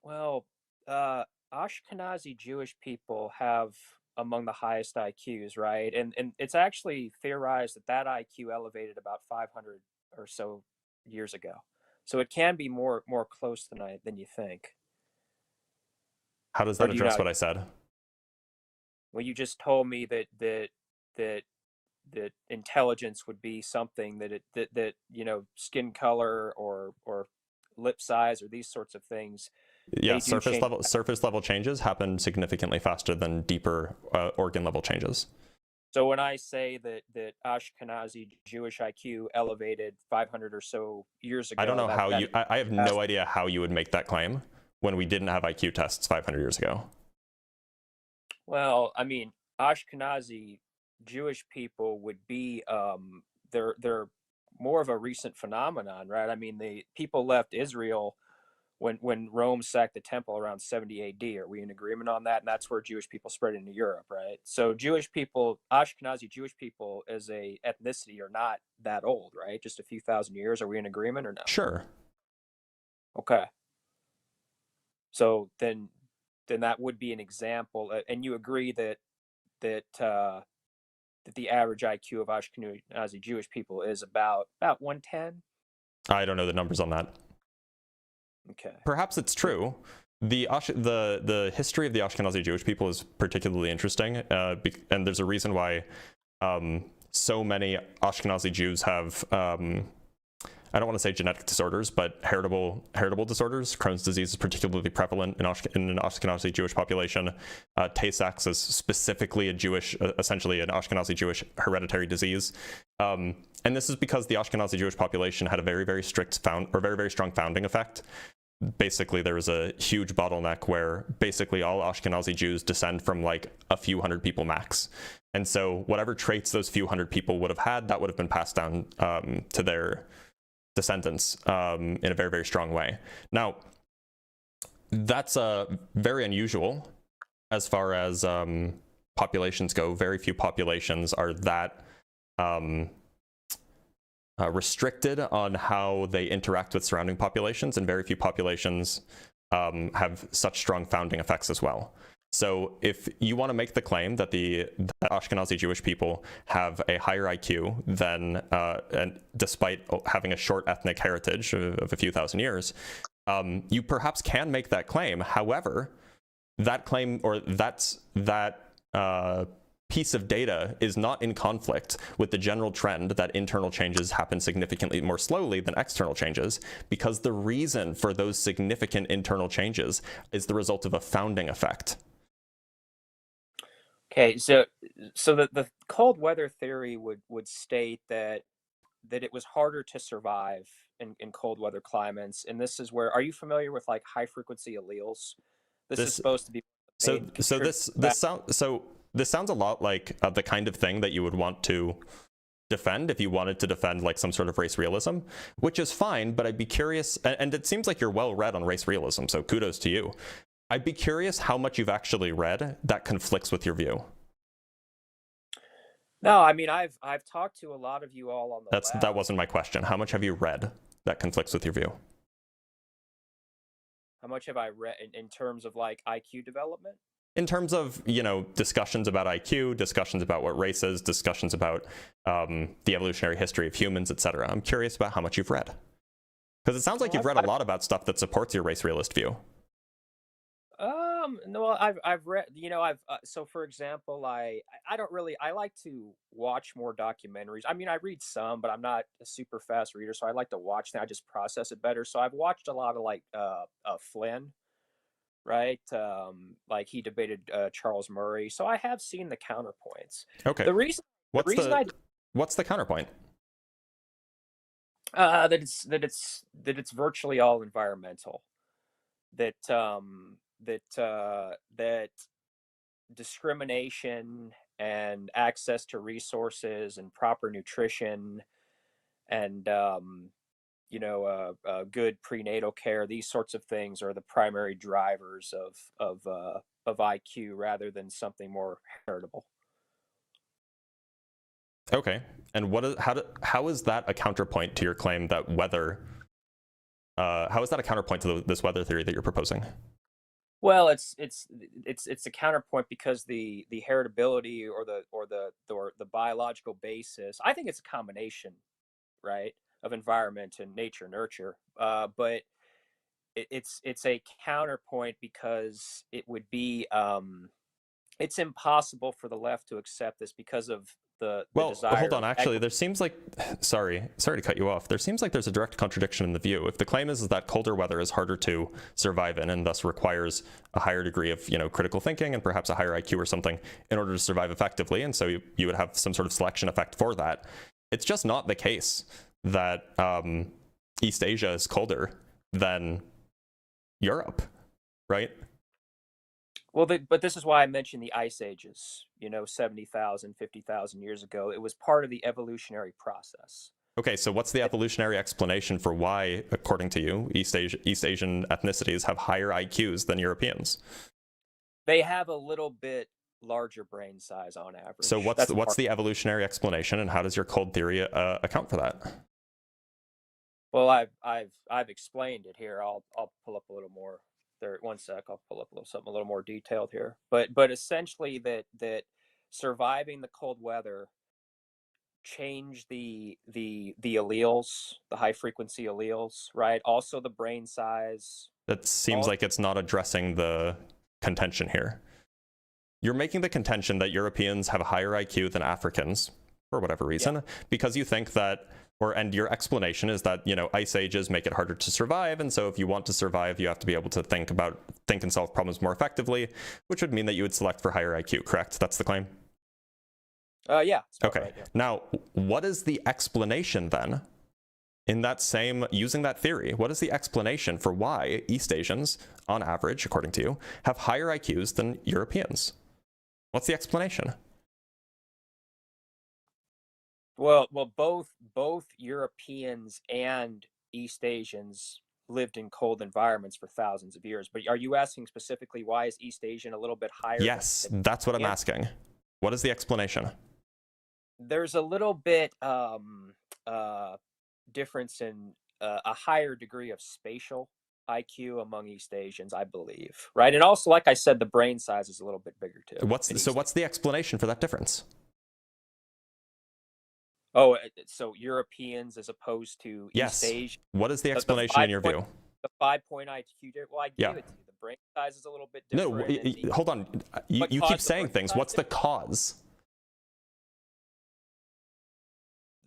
Well, Ashkenazi Jewish people have among the highest IQs, right? And it's actually theorized that IQ elevated about 500 or so years ago. So it can be more close than you think. How does that address what I said? Well, you just told me that that intelligence would be something that skin color or lip size or these sorts of things, Yeah, they do change. surface level changes happen significantly faster than deeper organ level changes. So when I say that Ashkenazi Jewish IQ elevated 500 or so years ago, I don't know how you. I have no idea how you would make that claim when we didn't have IQ tests 500 years ago. Well, I mean, Ashkenazi Jewish people would be they're more of a recent phenomenon, right? I mean, the people left Israel when Rome sacked the temple around 70 AD. Are we in agreement on that? And that's where Jewish people spread into Europe, right? So Jewish people, Ashkenazi Jewish people as a ethnicity are not that old, right? Just a few thousand years. Are we in agreement or no? Sure. Okay. So then that would be an example, and you agree that that the average IQ of Ashkenazi Jewish people is about 110. I don't know the numbers on that. Okay. Perhaps it's true. The history of the Ashkenazi Jewish people is particularly interesting, and there's a reason why so many Ashkenazi Jews have I don't want to say genetic disorders, but heritable disorders. Crohn's disease is particularly prevalent in an Ashkenazi Jewish population. Tay-Sachs is specifically essentially an Ashkenazi Jewish hereditary disease. And this is because the Ashkenazi Jewish population had a very, very very strong founding effect. Basically, there was a huge bottleneck where basically all Ashkenazi Jews descend from like a few hundred people max. And so whatever traits those few hundred people would have had, that would have been passed down to their descendants in a very, very strong way. Now, that's very unusual as far as populations go. Very few populations are that restricted on how they interact with surrounding populations, and very few populations have such strong founding effects as well. So if you want to make the claim that that Ashkenazi Jewish people have a higher IQ than, and despite having a short ethnic heritage of a few thousand years, you perhaps can make that claim. However, that claim or that piece of data is not in conflict with the general trend that internal changes happen significantly more slowly than external changes, because the reason for those significant internal changes is the result of a founding effect. Okay, so the cold weather theory would state that it was harder to survive in cold weather climates, and this is where, are you familiar with like high frequency alleles? This is supposed to be this sounds a lot like the kind of thing that you would want to defend if you wanted to defend like some sort of race realism, which is fine, but I'd be curious, and it seems like you're well read on race realism, so kudos to you. I'd be curious how much you've actually read that conflicts with your view. No, I mean, I've talked to a lot of you all on the left. That wasn't my question. How much have you read that conflicts with your view? How much have I read in terms of like IQ development? In terms of, discussions about IQ, discussions about what race is, discussions about the evolutionary history of humans, etc. I'm curious about how much you've read. Because it sounds like you've read a lot about stuff that supports your race realist view. No, I've read, so for example, I like to watch more documentaries. I mean, I read some, but I'm not a super fast reader, so I like to watch them. I just process it better. So I've watched a lot of like Flynn, right? Like he debated Charles Murray. So I have seen the counterpoints. Okay. What's the counterpoint? That it's virtually all environmental. That discrimination and access to resources and proper nutrition and good prenatal care, these sorts of things are the primary drivers of IQ rather than something more heritable. Okay, and how is that a counterpoint to your claim that weather? How is that a counterpoint to this weather theory that you're proposing? Well, it's a counterpoint because the heritability or the biological basis, I think it's a combination, right, of environment and nature nurture. But it's a counterpoint because it would be it's impossible for the left to accept this because of the well, desire. hold on. Actually, there seems like, sorry to cut you off. There seems like there's a direct contradiction in the view. If the claim is that colder weather is harder to survive in and thus requires a higher degree of, critical thinking and perhaps a higher IQ or something in order to survive effectively, and so you would have some sort of selection effect for that. It's just not the case that East Asia is colder than Europe, right? Well, but this is why I mentioned the ice ages, 70,000, 50,000 years ago. It was part of the evolutionary process. Okay, so what's the evolutionary explanation for why, according to you, East Asian ethnicities have higher IQs than Europeans? They have a little bit larger brain size on average. So what's the evolutionary explanation, and how does your cold theory account for that? Well, I've explained it here. I'll pull up a little more. There, 1 sec. I'll pull up something a little more detailed here. But essentially that surviving the cold weather changed the alleles, the high frequency alleles, right? Also the brain size. That seems like it's not addressing the contention here. You're making the contention that Europeans have a higher IQ than Africans for whatever reason, because you think that, and your explanation is that, ice ages make it harder to survive, and so if you want to survive, you have to be able to think and solve problems more effectively, which would mean that you would select for higher IQ, correct? That's the claim? Yeah. Okay. Right, yeah. Now, what is the explanation then? In that same, using that theory, what is the explanation for why East Asians, on average, according to you, have higher IQs than Europeans? What's the explanation? Well, both Europeans and East Asians lived in cold environments for thousands of years. But are you asking specifically why is East Asian a little bit higher? Yes, that's what I'm asking. What is the explanation? There's a little bit difference in a higher degree of spatial IQ among East Asians, I believe, right? And also, like I said, the brain size is a little bit bigger too. What's the explanation for that difference? Oh, so Europeans as opposed to East Asia. What is the explanation in your view? The 5-point IQ. Well, I give it to you. The brain size is a little bit different. No, hold on. You keep saying things. What's the cause?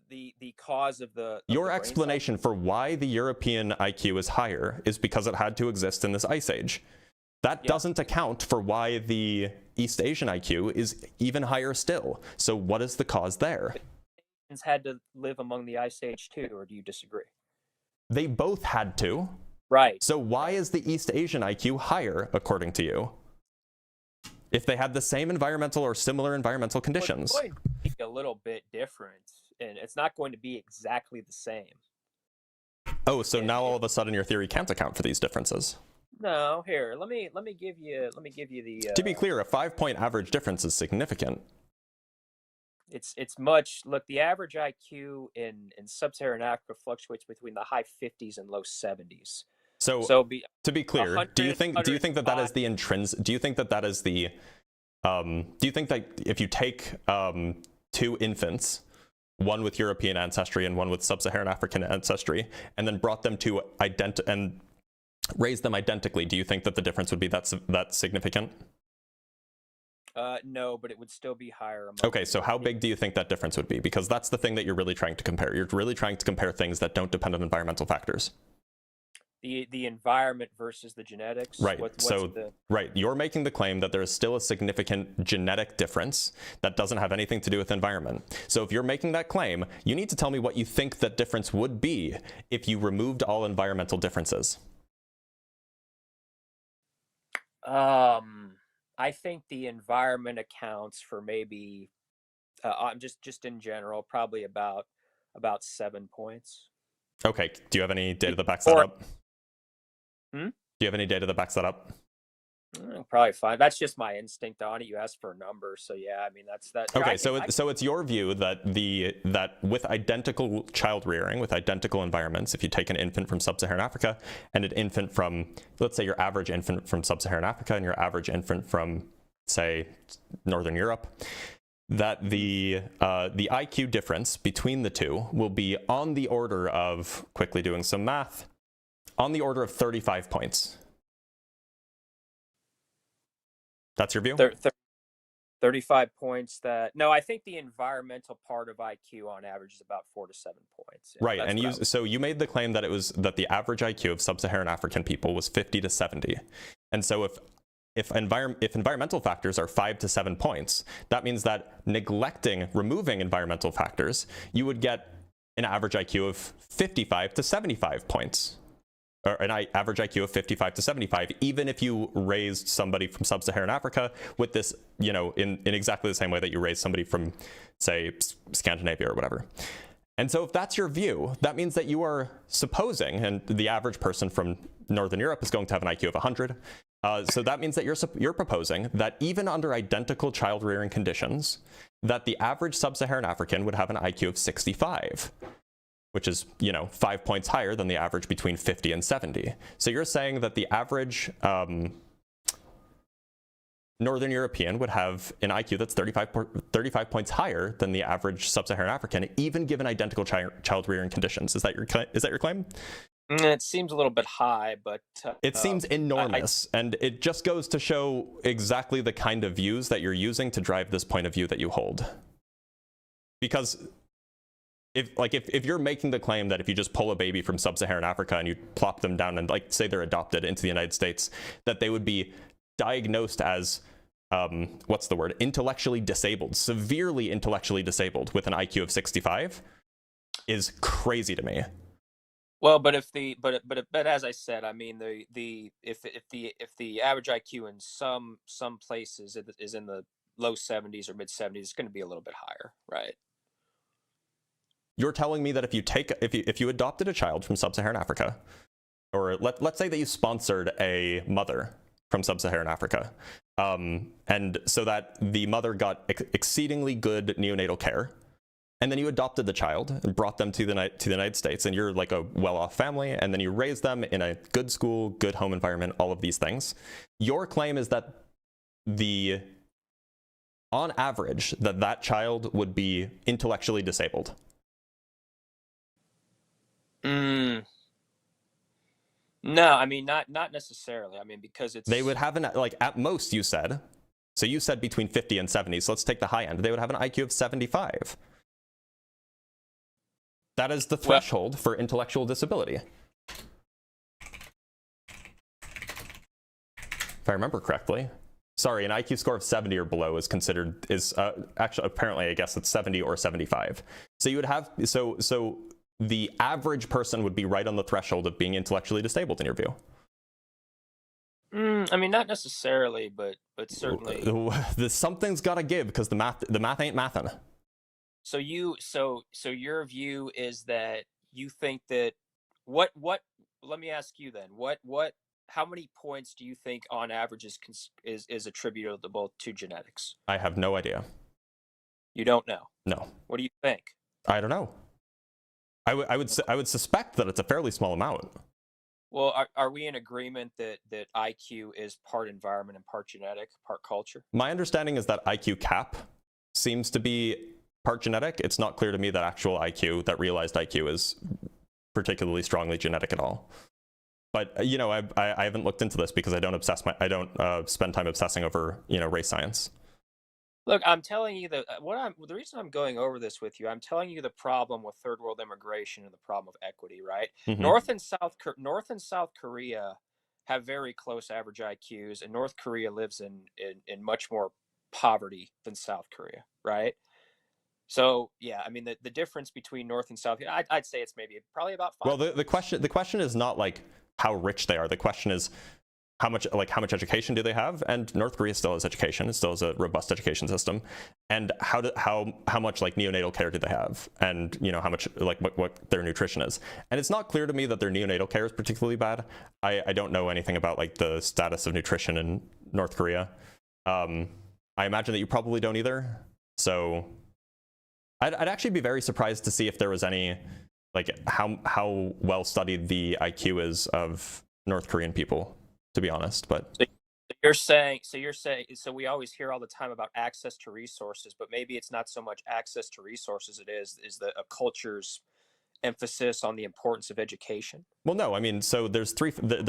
The cause of your explanation for why the European IQ is higher is because it had to exist in this ice age. That doesn't account for why the East Asian IQ is even higher still. So what is the cause there? Had to live among the ice age too, or do you disagree? They both had to. Right. So why is the East Asian IQ higher, according to you, if they had the same environmental or similar environmental conditions? Well, it's going to be a little bit different, and it's not going to be exactly the same. Oh, so now all of a sudden your theory can't account for these differences? No. Here, let me give you the. To be clear, a 5-point average difference is significant. It's much. Look, the average IQ in sub-Saharan Africa fluctuates between the high 50s and low 70s. So to be clear, do you think that that is the intrinsic? Do you think that that is the? Do you think that if you take 2 infants, one with European ancestry and one with sub-Saharan African ancestry, and then brought them to and raised them identically, do you think that the difference would be that significant? No, but it would still be higher. Okay, so how big do you think that difference would be? Because that's the thing that you're really trying to compare. You're really trying to compare things that don't depend on environmental factors. The environment versus the genetics. Right. Right. You're making the claim that there is still a significant genetic difference that doesn't have anything to do with environment. So if you're making that claim, you need to tell me what you think that difference would be if you removed all environmental differences. I think the environment accounts for maybe, just in general, probably about 7 points. Okay. Do you have any data that backs that up? Do you have any data that backs that up? Probably fine. That's just my instinct on it. You asked for a number, so yeah. I mean, that's. Okay, so it's your view that that with identical child rearing, with identical environments, if you take an infant from sub-Saharan Africa and an infant from, let's say, your average infant from sub-Saharan Africa and your average infant from, say, Northern Europe, that the IQ difference between the two will be on the order of, quickly doing some math, on the order of 35 points. That's your view? 35 points that no, I think the environmental part of IQ on average is about 4 to 7 points. Right, and you made the claim that that the average IQ of sub-Saharan African people was 50 to 70. And so if environmental factors are 5 to 7 points, that means that removing environmental factors, you would get an average IQ of 55 to 75 points. Or an average IQ of 55 to 75, even if you raised somebody from sub-Saharan Africa with this, in exactly the same way that you raised somebody from, say, Scandinavia or whatever. And so if that's your view, that means that you are supposing, and the average person from Northern Europe is going to have an IQ of 100. So that means that you're proposing that even under identical child rearing conditions, that the average sub-Saharan African would have an IQ of 65. Which is, 5 points higher than the average between 50 and 70. So you're saying that the average Northern European would have an IQ that's 35 points higher than the average sub-Saharan African, even given identical child rearing conditions. Is that your claim? It seems a little bit high, but it seems enormous, and it just goes to show exactly the kind of views that you're using to drive this point of view that you hold. Because if you're making the claim that if you just pull a baby from sub-Saharan Africa and you plop them down and say they're adopted into the United States, that they would be diagnosed as intellectually disabled, severely intellectually disabled with an IQ of 65 is crazy to me. Well, but as I said, I mean if the average IQ in some places is in the low 70s or mid 70s, it's going to be a little bit higher, right? You're telling me that if you adopted a child from sub-Saharan Africa, or let's say that you sponsored a mother from sub-Saharan Africa, and so that the mother got exceedingly good neonatal care, and then you adopted the child and brought them to the United States, and you're like a well-off family, and then you raise them in a good school, good home environment, all of these things. Your claim is that on average, that child would be intellectually disabled. No, I mean not necessarily. I mean because they would have at most you said. So you said between 50 and 70. So let's take the high end. They would have an IQ of 75. That is the threshold for intellectual disability. If I remember correctly. Sorry, an IQ score of 70 or below is actually apparently I guess it's 70 or 75. So you would have so the average person would be right on the threshold of being intellectually disabled in your view. I mean, not necessarily, but certainly. Something's got to give because the math ain't mathin'. So your view is that you think that what? Let me ask you then. How many points do you think on average is attributable to genetics? I have no idea. You don't know? No. What do you think? I don't know. I would suspect that it's a fairly small amount. Well, are we in agreement that IQ is part environment and part genetic, part culture? My understanding is that IQ cap seems to be part genetic. It's not clear to me that actual IQ, that realized IQ, is particularly strongly genetic at all. But I haven't looked into this because I don't spend time obsessing over race science. Look, I'm telling you that the reason I'm going over this with you, I'm telling you the problem with third world immigration and the problem of equity, right? Mm-hmm. North and South Korea have very close average IQs, and North Korea lives in much more poverty than South Korea, right? So yeah, I mean the difference between North and South, I'd say it's probably about 5. Well, the question is not like how rich they are. The question is how much education do they have? And North Korea still has education. It still has a robust education system. And how much neonatal care do they have? And how much what their nutrition is. And it's not clear to me that their neonatal care is particularly bad. I don't know anything about the status of nutrition in North Korea. I imagine that you probably don't either. So I'd actually be very surprised to see if there was any how well studied the IQ is of North Korean people, to be honest. But so we always hear all the time about access to resources, but maybe it's not so much access to resources, it is a culture's emphasis on the importance of education. Well, no, I mean, so there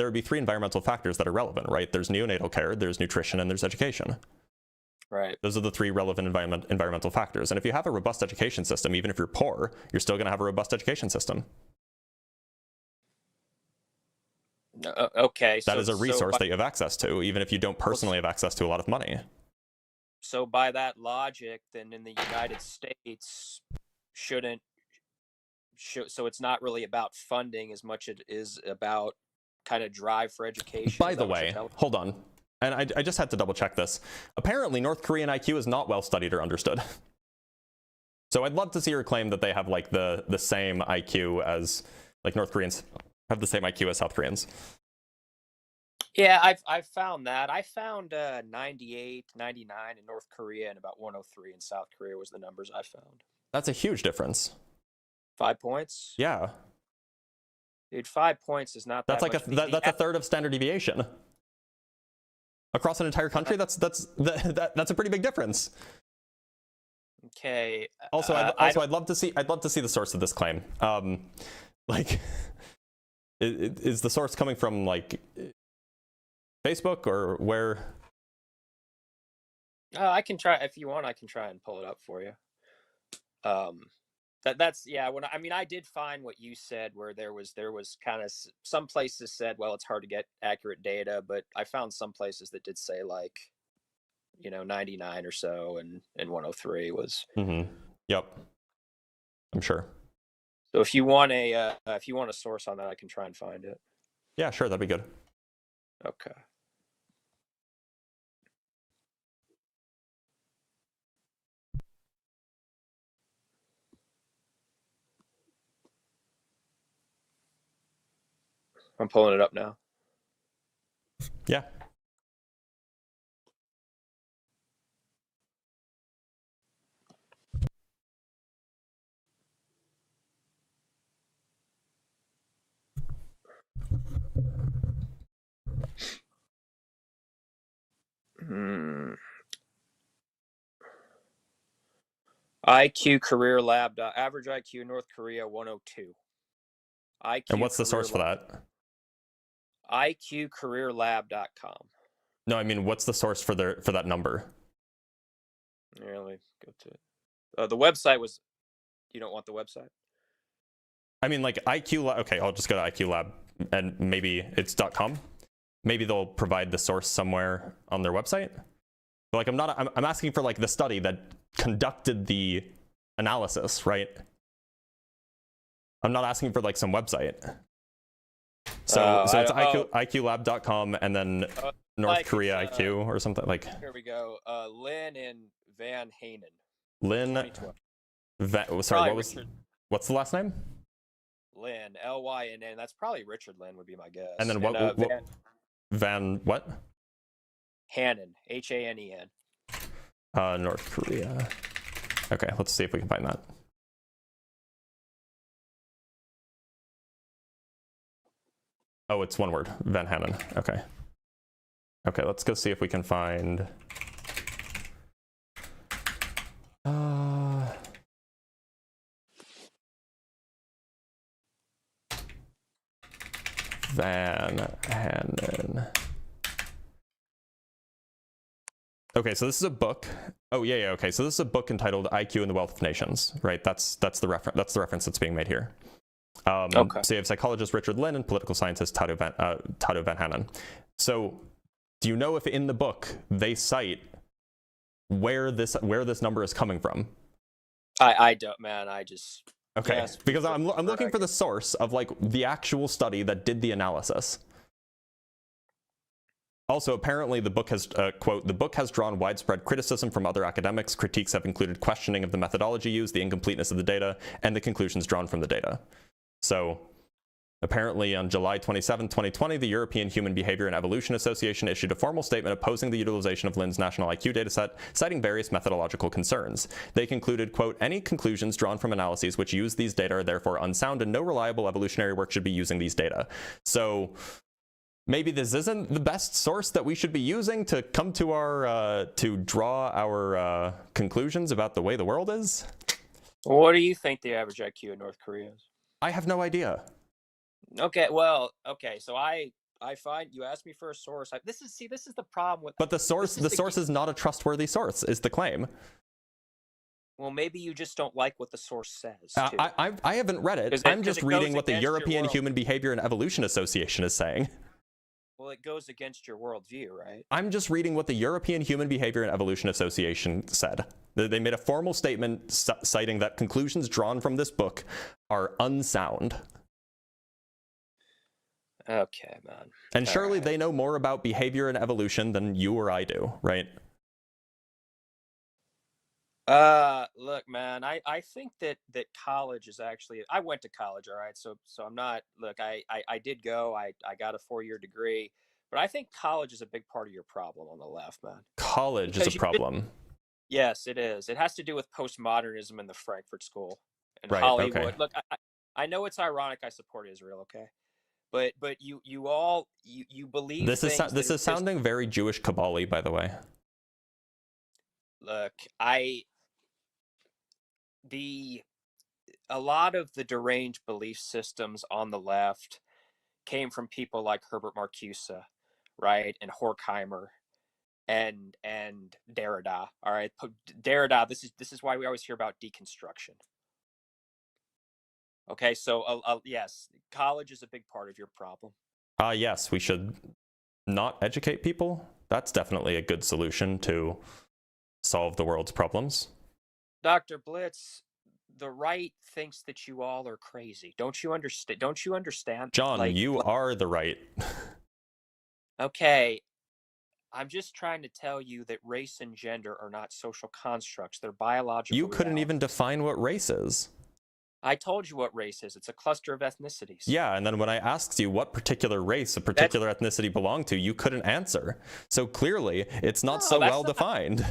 would be 3 environmental factors that are relevant, right? There's neonatal care, there's nutrition, and there's education. Right. Those are the 3 relevant environmental factors. And if you have a robust education system, even if you're poor, you're still going to have a robust education system. Okay. That is a resource that you have access to, even if you don't personally have access to a lot of money. So by that logic, then in the United States, so it's not really about funding as much as it is about kind of drive for education. By the way, hold on. And I just had to double check this. Apparently, North Korean IQ is not well studied or understood. So I'd love to see her claim that they have like the same IQ as, like, North Koreans have the same IQ as South Koreans. Yeah, I've found that. I found 98, 99 in North Korea and about 103 in South Korea was the numbers I found. That's a huge difference. 5 points? Yeah. Dude, 5 points is not that much. That's a third of standard deviation. Across an entire country, that's a pretty big difference. Okay. Also, I'd love to see the source of this claim. Like, is the source coming from like Facebook or where? I can try if you want. I can try and pull it up for you. That's yeah. I did find what you said, where there was kind of some places said, well, it's hard to get accurate data, but I found some places that did say like, 99 or so, and 103 was. Mm-hmm. Yep. I'm sure. So if you want a source on that, I can try and find it. Yeah, sure, that'd be good. Okay. I'm pulling it up now. Yeah. IQ Career Lab. Average IQ in North Korea 102. IQ. And what's the source for that? IQCareerLab.com. No, I mean, what's the source for that number? Here, let me go to it. The website was. You don't want the website? I mean, like IQ Lab. Okay, I'll just go to IQ Lab, and maybe it's .com. Maybe they'll provide the source somewhere on their website. But like, I'm asking for like the study that conducted the analysis, right? I'm not asking for like some website. So it's IQLab.com and then North Korea IQ or something like. Here we go. Lynn and Van Hanen. Lynn. Sorry, what's the last name? Lynn, Lynn. That's probably Richard Lynn would be my guess. And then Van what? Hanen, Hanen. North Korea. Okay, let's see if we can find that. Oh, it's one word. Van Hanen. Okay. Okay, let's go see if we can find. Van Hanen. Okay, so this is a book. Oh yeah. Okay, so this is a book entitled "IQ and the Wealth of Nations." Right. That's the reference. That's the reference that's being made here. Okay. So you have psychologist Richard Lynn and political scientist Tato Van Hanen. So, do you know if in the book they cite where this number is coming from? I don't, man. I just. Okay, yes, because I'm looking for the source of like the actual study that did the analysis. Also, apparently the book has, quote, the book has drawn widespread criticism from other academics. Critiques have included questioning of the methodology used, the incompleteness of the data, and the conclusions drawn from the data. So, apparently on July 27, 2020, the European Human Behavior and Evolution Association issued a formal statement opposing the utilization of Lynn's national IQ dataset, citing various methodological concerns. They concluded, quote, any conclusions drawn from analyses which use these data are therefore unsound and no reliable evolutionary work should be using these data. So, maybe this isn't the best source that we should be using to come to our, to draw our conclusions about the way the world is? What do you think the average IQ in North Korea is? I have no idea. Okay, well, okay, so I I find you asked me for a source. This is the problem with. But the source is not a trustworthy source, is the claim. Well, maybe you just don't like what the source says. I haven't read it. I'm just reading what the European Human Behavior and Evolution Association is saying. Well, it goes against your worldview, right? I'm just reading what the European Human Behavior and Evolution Association said. They made a formal statement citing that conclusions drawn from this book are unsound. Okay, man. And surely they know more about behavior and evolution than you or I do, right? Look, man, I think that college is actually, I went to college, all right, so I'm not, look, I did go, I got a 4-year degree, but I think college is a big part of your problem on the left, man. College is a problem. Yes, it is. It has to do with postmodernism in the Frankfurt School and right, Hollywood. Okay. Look, I know it's ironic I support Israel, okay? But you believe this is sounding very Jewish Kabbalah, by the way. Look, a lot of the deranged belief systems on the left came from people like Herbert Marcuse, right, and Horkheimer, and Derrida. All right, Derrida. This is why we always hear about deconstruction. Okay, so yes, college is a big part of your problem. Yes, we should not educate people. That's definitely a good solution to solve the world's problems. Dr. Blitz, the right thinks that you all are crazy. Don't you understand? John, you are the right. Okay, I'm just trying to tell you that race and gender are not social constructs. They're biological. You couldn't even define what race is. I told you what race is. It's a cluster of ethnicities. Yeah, and then when I asked you what particular race a particular ethnicity belonged to, you couldn't answer. So clearly, it's not so well defined.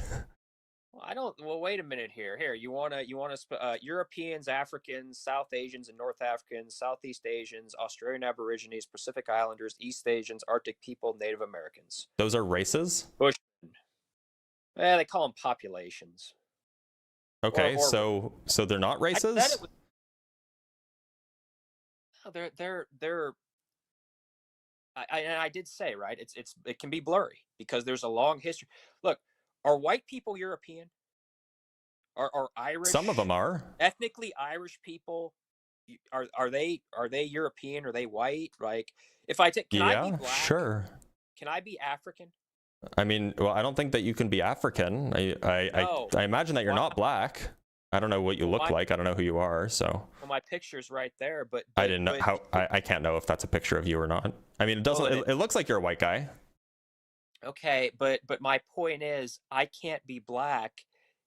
Well, wait a minute here. You want to Europeans, Africans, South Asians and North Africans, Southeast Asians, Australian Aborigines, Pacific Islanders, East Asians, Arctic people, Native Americans. Those are races? Bushmen. They call them populations. Okay, so they're not races? I did say, right, it can be blurry because there's a long history. Look, are white people European? Are Irish? Some of them are. Ethnically Irish people, are they European? Are they white? Like, if I take, can I be black? Sure. Can I be African? I mean, well, I don't think that you can be African. I imagine that you're not black. I don't know what you look like. I don't know who you are. So. Well, my picture's right there, but I didn't know how. I can't know if that's a picture of you or not. I mean, it doesn't. Well, it looks like you're a white guy. Okay, but my point is, I can't be black.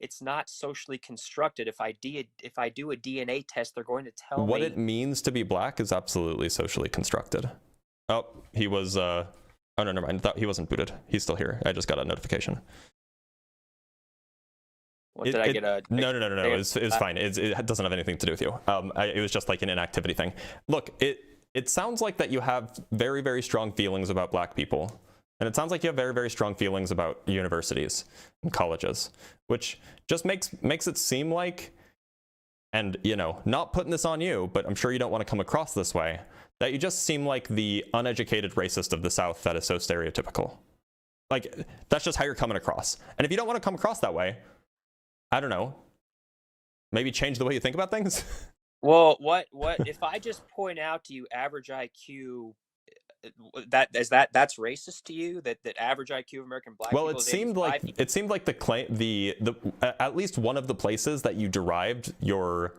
It's not socially constructed. If I do a DNA test, they're going to tell me what it means to be black is absolutely socially constructed. Oh, he was. Oh no, never mind. I thought he wasn't booted. He's still here. I just got a notification. Did I get a? No. It's fine. It doesn't have anything to do with you. It was just like an inactivity thing. Look, it sounds like that you have very, very strong feelings about black people. And it sounds like you have very, very strong feelings about universities and colleges, which just makes it seem like, and, you know, not putting this on you, but I'm sure you don't want to come across this way, that you just seem like the uneducated racist of the South that is so stereotypical. Like, that's just how you're coming across. And if you don't want to come across that way, I don't know, maybe change the way you think about things? Well, what if I just point out to you average IQ, that's racist to you, that average IQ of American black people? Well, it seemed like the claim, the at least one of the places that you derived your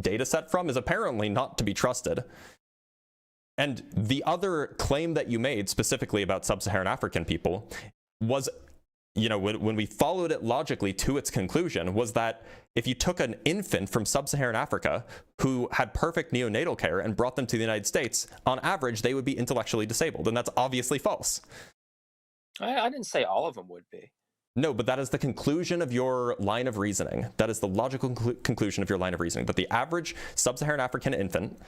data set from is apparently not to be trusted. And the other claim that you made specifically about sub-Saharan African people was, you know, when we followed it logically to its conclusion, was that if you took an infant from sub-Saharan Africa who had perfect neonatal care and brought them to the United States, on average, they would be intellectually disabled. And that's obviously false. I didn't say all of them would be. No, but that is the conclusion of your line of reasoning. That is the logical conclusion of your line of reasoning. That the average sub-Saharan African infant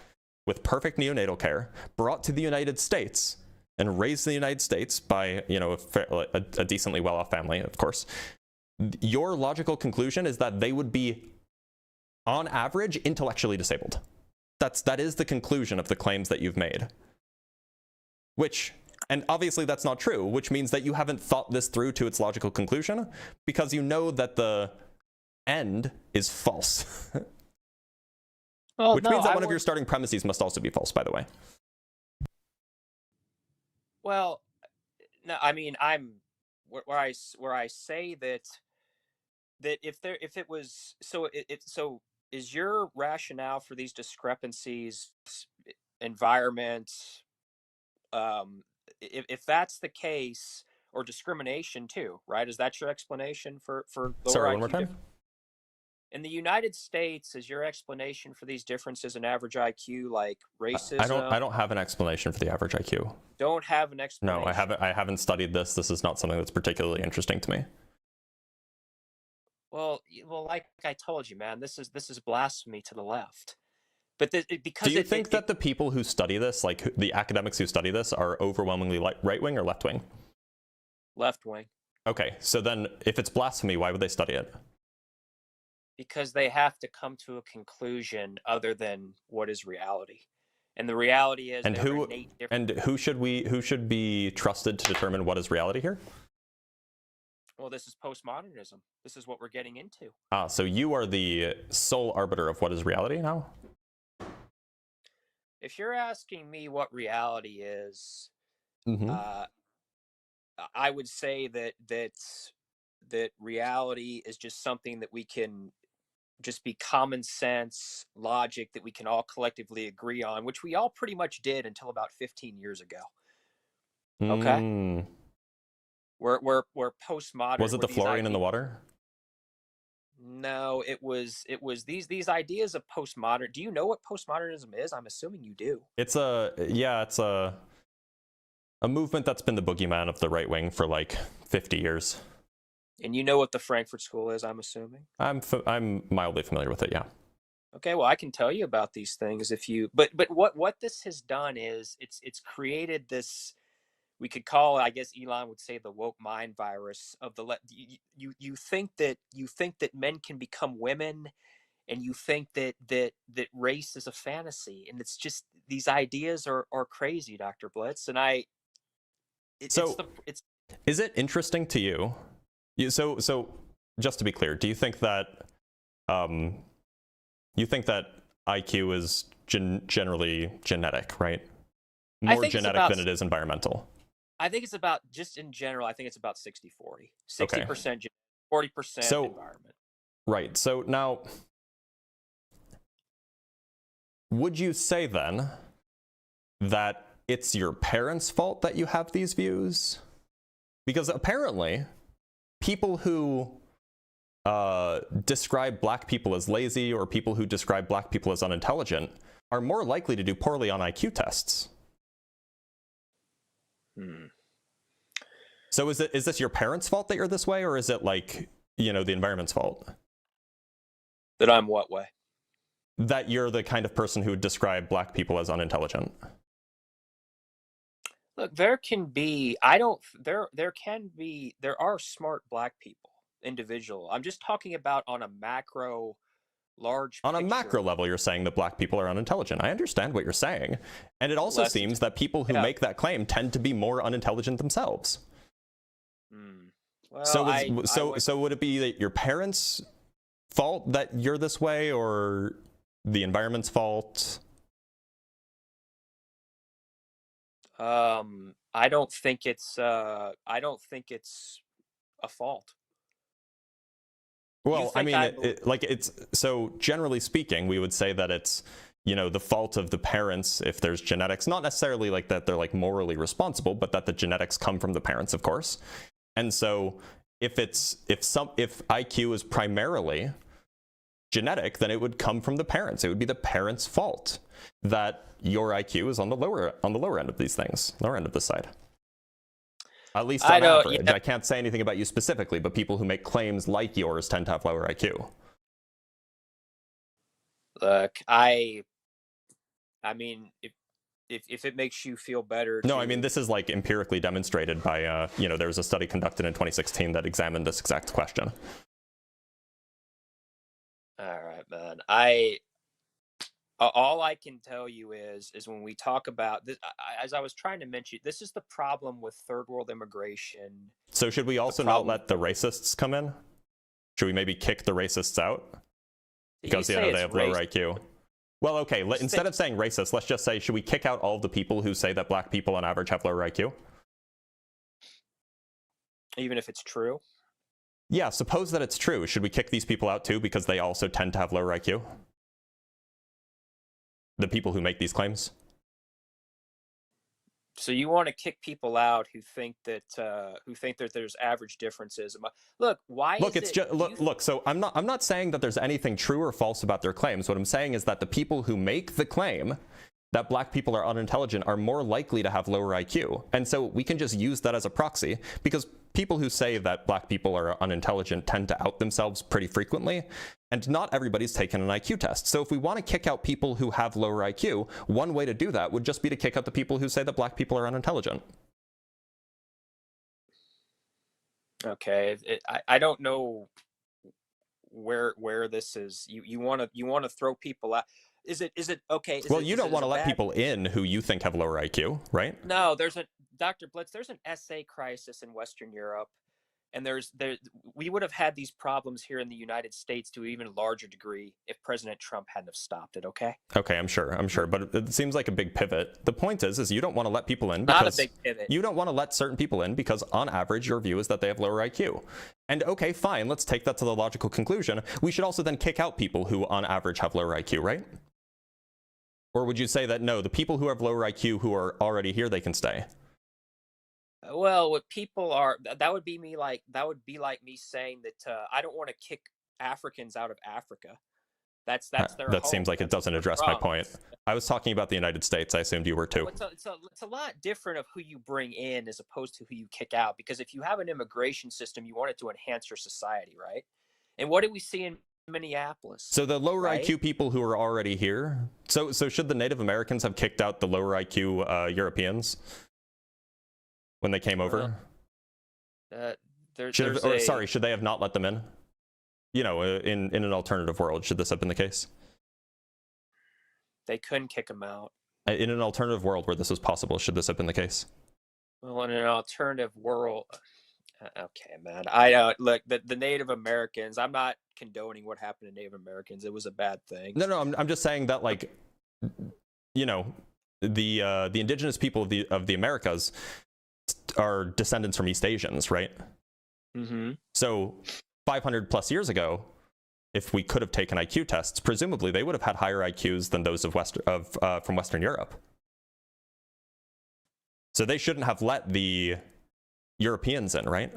with perfect neonatal care brought to the United States and raised in the United States by, you know, a decently well-off family, of course, your logical conclusion is that they would be, on average, intellectually disabled. That is the conclusion of the claims that you've made. And obviously that's not true, which means that you haven't thought this through to its logical conclusion, because you know that the end is false. Well, which no, means that I one of would- your starting premises must also be false, by the way. Well, no, I mean, I'm where I say that if it was so is your rationale for these discrepancies environment, if that's the case, or discrimination too, right? Is that your explanation for lower Sorry, IQ one more time? in the United States? Is your explanation for these differences in average IQ like racism? I don't have an explanation for the average IQ. Don't have an explanation. No, I haven't studied this. This is not something that's particularly interesting to me. Well, like I told you, man, this is blasphemy to the left. But because do you think that the people who study this, like the academics who study this, are overwhelmingly right wing or left wing? Left wing. Okay, so then if it's blasphemy, why would they study it? Because they have to come to a conclusion other than what is reality, and the reality is. And who should be trusted to determine what is reality here? Well, this is postmodernism. This is what we're getting into. So you are the sole arbiter of what is reality now? If you're asking me what reality is, I would say that reality is just something that we can just be common sense logic that we can all collectively agree on, which we all pretty much did until about 15 years ago. Okay. We're postmodern. Was it the fluorine in the water? No, it was these ideas of postmodern. Do you know what postmodernism is? I'm assuming you do. It's a movement that's been the boogeyman of the right wing for like 50 years. And you know what the Frankfurt School is, I'm assuming? I'm mildly familiar with it, yeah. Okay, well, I can tell you about these things if you but what this has done is it's created this, we could call it, I guess Elon would say, the woke mind virus of the you think that men can become women, and you think that race is a fantasy, and it's just, these ideas are crazy, Dr. Blitz, and is it interesting to you? So just to be clear, do you think that IQ is generally genetic, right? More genetic than it is environmental. I think it's about, just in general, I think it's about 60-40. 60% 40% environment. Right. So now, would you say then that it's your parents' fault that you have these views? Because apparently, people who describe black people as lazy, or people who describe black people as unintelligent, are more likely to do poorly on IQ tests. So is this your parents' fault that you're this way, or is it like, the environment's fault? That I'm what way? That you're the kind of person who would describe black people as unintelligent. Look, there are smart black people, individual. I'm just talking about on a macro, large On picture. a macro level, you're saying that black people are unintelligent. I understand what you're saying. And it also seems that people who make that claim tend to be more unintelligent themselves. Well, so would it be that your parents' fault that you're this way, or the environment's fault? I don't think it's a fault. Well, I mean, so generally speaking, we would say that it's, the fault of the parents if there's genetics, not necessarily like that they're like morally responsible, but that the genetics come from the parents, of course. And so if IQ is primarily genetic, then it would come from the parents. It would be the parents' fault that your IQ is on the lower end of these things, lower end of the side. At least on average. Yeah. I can't say anything about you specifically, but people who make claims like yours tend to have lower IQ. Look, I mean, if it makes you feel better. No, I mean, this is like empirically demonstrated by, there was a study conducted in 2016 that examined this exact question. All right, man. All I can tell you is when we talk about this, as I was trying to mention, this is the problem with third world immigration. So should we also not let the racists come in? Should we maybe kick the racists out? Because, you know, they have lower IQ. Well, okay, instead of saying racist, let's just say, should we kick out all of the people who say that black people on average have lower IQ? Even if it's true? Yeah, suppose that it's true. Should we kick these people out too because they also tend to have lower IQ? The people who make these claims? So you want to kick people out who think that there's average differences? Look, why? Look, it's just look. So I'm not saying that there's anything true or false about their claims. What I'm saying is that the people who make the claim that black people are unintelligent are more likely to have lower IQ, and so we can just use that as a proxy because people who say that black people are unintelligent tend to out themselves pretty frequently, and not everybody's taken an IQ test. So if we want to kick out people who have lower IQ, one way to do that would just be to kick out the people who say that black people are unintelligent. Okay, I don't know where this is. You want to throw people out. Is it okay? Well, you don't want to let people in who you think have lower IQ, right? No, Dr. Blitz, there's an essay crisis in Western Europe, and we would have had these problems here in the United States to an even larger degree if President Trump hadn't have stopped it. Okay. Okay, I'm sure, but it seems like a big pivot. The point is you don't want to let people in because not a big pivot. You don't want to let certain people in because on average your view is that they have lower IQ. And okay, fine, let's take that to the logical conclusion. We should also then kick out people who on average have lower IQ, right? Or would you say that no, the people who have lower IQ who are already here, they can stay? Well, what people are, that would be like me saying that I don't want to kick Africans out of Africa. That's their That home. seems like it doesn't address my point. I was talking about the United States. I assumed you were too. Well, it's a lot different of who you bring in as opposed to who you kick out. Because if you have an immigration system, you want it to enhance your society, right? And what do we see in Minneapolis? So the lower IQ people who are already here. So should the Native Americans have kicked out the lower IQ Europeans when they came over? Should they have not let them in? You know, in an alternative world, should this have been the case? They couldn't kick them out. In an alternative world where this was possible, should this have been the case? Well, in an alternative world, okay, man. I don't look the Native Americans. I'm not condoning what happened to Native Americans. It was a bad thing. No, I'm just saying that, like, you know, the indigenous people of the Americas are descendants from East Asians, right? Mm-hmm. So 500 plus years ago, if we could have taken IQ tests, presumably they would have had higher IQs than those from Western Europe. So they shouldn't have let the Europeans in, right?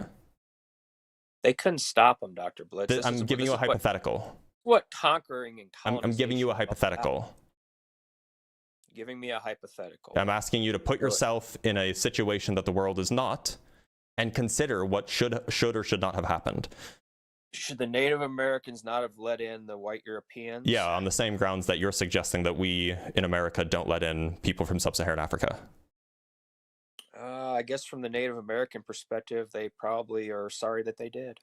They couldn't stop them, Dr. Blitz. I'm giving you a hypothetical. What conquering and colonization? I'm giving you a hypothetical. Giving me a hypothetical. I'm asking you to put yourself in a situation that the world is not, and consider what should or should not have happened. Should the Native Americans not have let in the white Europeans? Yeah, on the same grounds that you're suggesting that we in America don't let in people from sub-Saharan Africa. I guess from the Native American perspective, they probably are sorry that they did.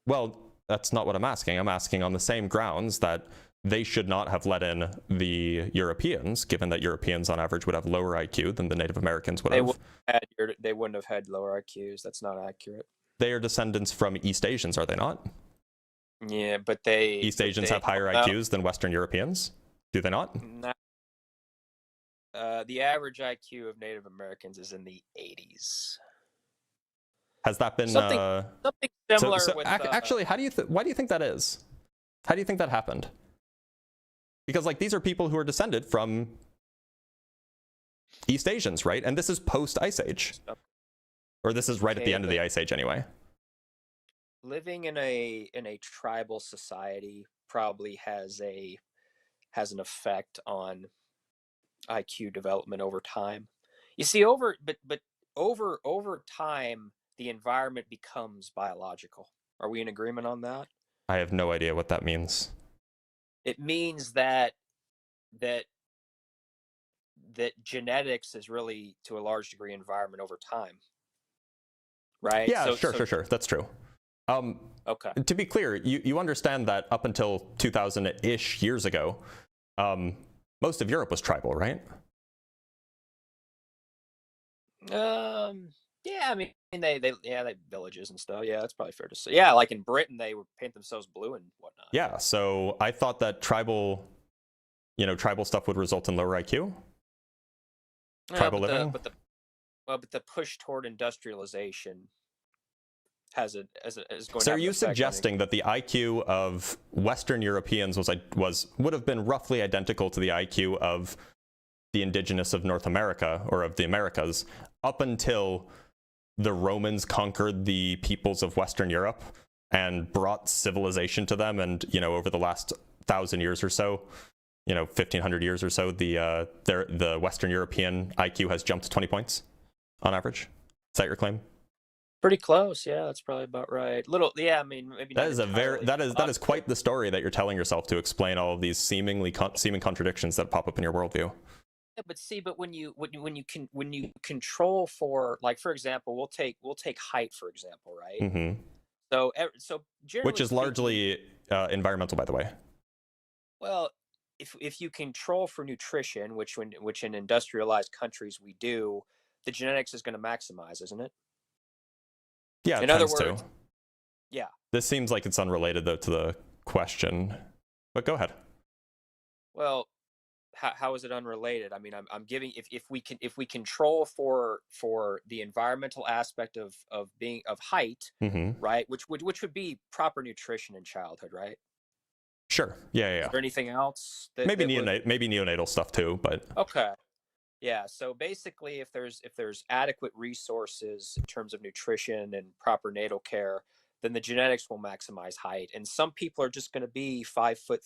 Well, that's not what I'm asking. I'm asking on the same grounds that they should not have let in the Europeans, given that Europeans on average would have lower IQ than the Native Americans would have. They wouldn't have had lower IQs. That's not accurate. They are descendants from East Asians, are they not? Yeah, but East Asians have higher IQs than Western Europeans, do they not? The average IQ of Native Americans is in the 80s. Has that been something similar? Actually, why do you think that is? How do you think that happened? Because, like, these are people who are descended from East Asians, right? And this is post Ice Age, or this is right at the end of the Ice Age, anyway. Living in a tribal society probably has an effect on IQ development over time. You see, over time, the environment becomes biological. Are we in agreement on that? I have no idea what that means. It means that genetics is really, to a large degree, environment over time. Right? Yeah, sure. That's true. Okay. To be clear, you understand that up until 2000-ish years ago, Most of Europe was tribal, right? Yeah, I mean they villages and stuff. Yeah, that's probably fair to say. Yeah, like in Britain, they would paint themselves blue and whatnot. Yeah, so I thought that tribal stuff would result in lower IQ. Tribal living. But the push toward industrialization is going. So are you suggesting that the IQ of Western Europeans would have been roughly identical to the IQ of the indigenous of North America or of the Americas up until the Romans conquered the peoples of Western Europe and brought civilization to them, and over the last 1,000 years or so, 1,500 years or so, the Western European IQ has jumped 20 points on average? Is that your claim? Pretty close, yeah. That's probably about right. I mean, maybe that is that is quite the story that you're telling yourself to explain all of these seeming contradictions that pop up in your worldview. Yeah, but when you control for, like, for example, we'll take height for example, right? Mm-hmm. So generally, which is largely environmental, by the way. Well, if you control for nutrition, which in industrialized countries we do, the genetics is going to maximize, isn't it? Yeah, in other words, yeah. This seems like it's unrelated though to the question, but go ahead. Well, how is it unrelated? I mean, I'm giving if we control for the environmental aspect of height, mm-hmm. right? Which would be proper nutrition in childhood, right? Sure. Yeah. Is there anything else? Maybe neonatal stuff too, but okay. Yeah. So basically, if there's adequate resources in terms of nutrition and proper natal care, then the genetics will maximize height. And some people are just going to be 5'5",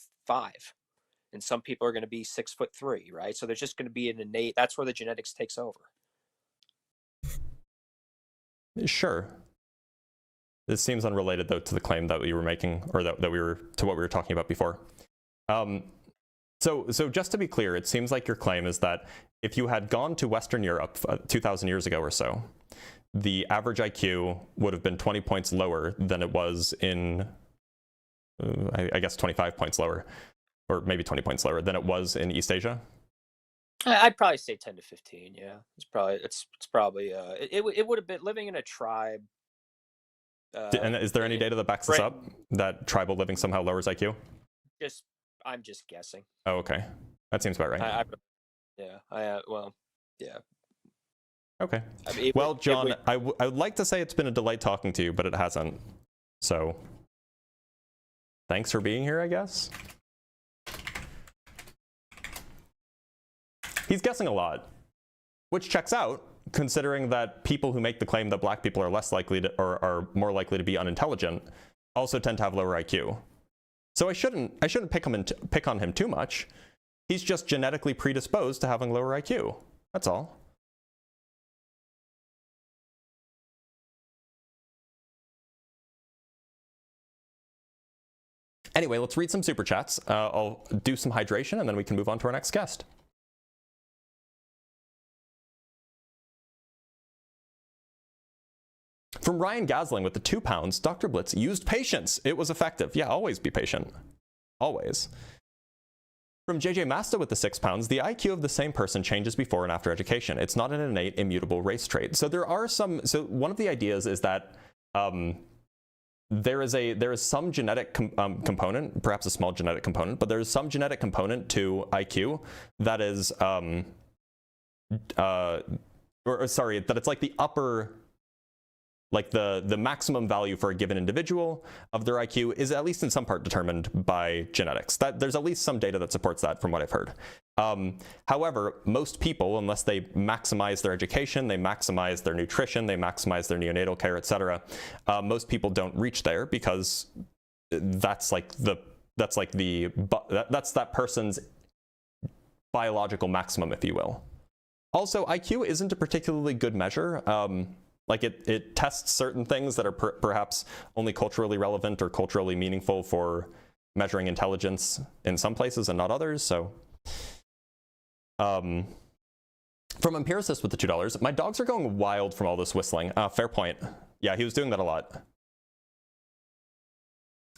and some people are going to be 6'3", right? So there's just going to be an innate. That's where the genetics takes over. Sure. This seems unrelated though to the claim that we were making, or to what we were talking about before. So just to be clear, it seems like your claim is that if you had gone to Western Europe 2,000 years ago or so, the average IQ would have been 20 points lower than it was in, I guess 25 points lower, or maybe 20 points lower than it was in East Asia? I'd probably say 10 to 15. Yeah, it's probably it would have been living in a tribe. And is there any data that backs this up, that tribal living somehow lowers IQ? I'm just guessing. Oh, okay. That seems about right. Yeah. Okay. I mean, well, John, I would like to say it's been a delight talking to you, but it hasn't. So thanks for being here, I guess. He's guessing a lot, which checks out, considering that people who make the claim that black people are less likely to, or are more likely to be unintelligent, also tend to have lower IQ. So I shouldn't pick on him too much. He's just genetically predisposed to having lower IQ. That's all. Anyway, let's read some super chats. I'll do some hydration and then we can move on to our next guest. From Ryan Gasling with the £2, Dr. Blitz used patience. It was effective. Yeah, always be patient. Always. From JJ Masta with the £6, the IQ of the same person changes before and after education. It's not an innate, immutable race trait. So there are some, so one of the ideas is that there is some genetic component, perhaps a small genetic component, but there's some genetic component to IQ that is, that it's like the upper, like the maximum value for a given individual of their IQ is at least in some part determined by genetics. That there's at least some data that supports that from what I've heard. However, most people, unless they maximize their education, they maximize their nutrition, they maximize their neonatal care, etc., most people don't reach there because that's that person's biological maximum, if you will. Also, IQ isn't a particularly good measure. Like it tests certain things that are perhaps only culturally relevant or culturally meaningful for measuring intelligence in some places and not others. So from Empiricist with the $2, my dogs are going wild from all this whistling. Fair point. Yeah, he was doing that a lot.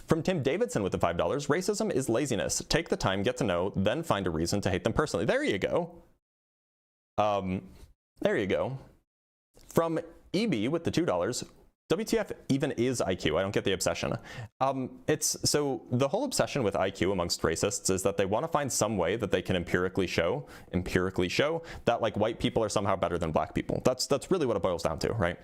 From Tim Davidson with the $5, racism is laziness. Take the time, get to know, then find a reason to hate them personally. There you go. There you go. From EB with the $2, WTF even is IQ? I don't get the obsession. So the whole obsession with IQ amongst racists is that they want to find some way that they can empirically show that like white people are somehow better than black people. That's really what it boils down to, right?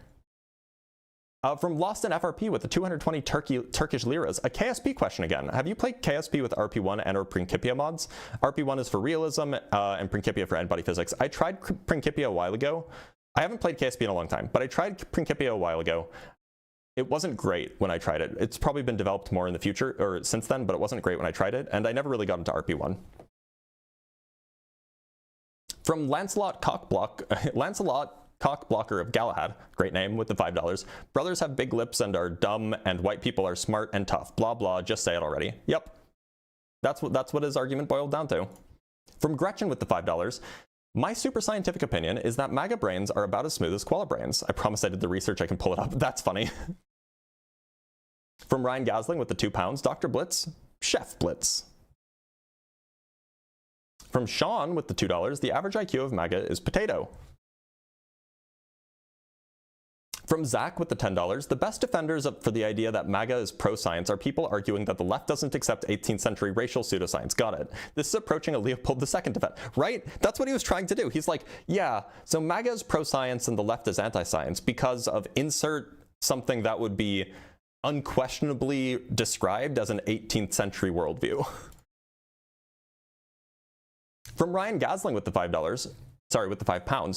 From Lost in FRP with the 220 Turkish liras, a KSP question again. Have you played KSP with RP1 and or Principia mods? RP1 is for realism and Principia for n-body physics. I tried Principia a while ago. I haven't played KSP in a long time, but I tried Principia a while ago. It wasn't great when I tried it. It's probably been developed more in the future or since then, but it wasn't great when I tried it, and I never really got into RP1. From Lancelot Cockblocker of Galahad, great name, with the $5. Brothers have big lips and are dumb, and white people are smart and tough. Blah blah. Just say it already. Yep, that's what his argument boiled down to. From Gretchen with the $5. My super scientific opinion is that MAGA brains are about as smooth as koala brains. I promise I did the research. I can pull it up. That's funny. From Ryan Gasling with the £2, Dr. Blitz, Chef Blitz. From Sean with the $2, the average IQ of MAGA is potato. From Zach with the $10, the best defenders for the idea that MAGA is pro-science are people arguing that the left doesn't accept 18th century racial pseudoscience. Got it. This is approaching a Leopold II defense, right? That's what he was trying to do. He's like, yeah, so MAGA is pro-science and the left is anti-science because of insert something that would be unquestionably described as an 18th century worldview. From Ryan Gasling with the £5,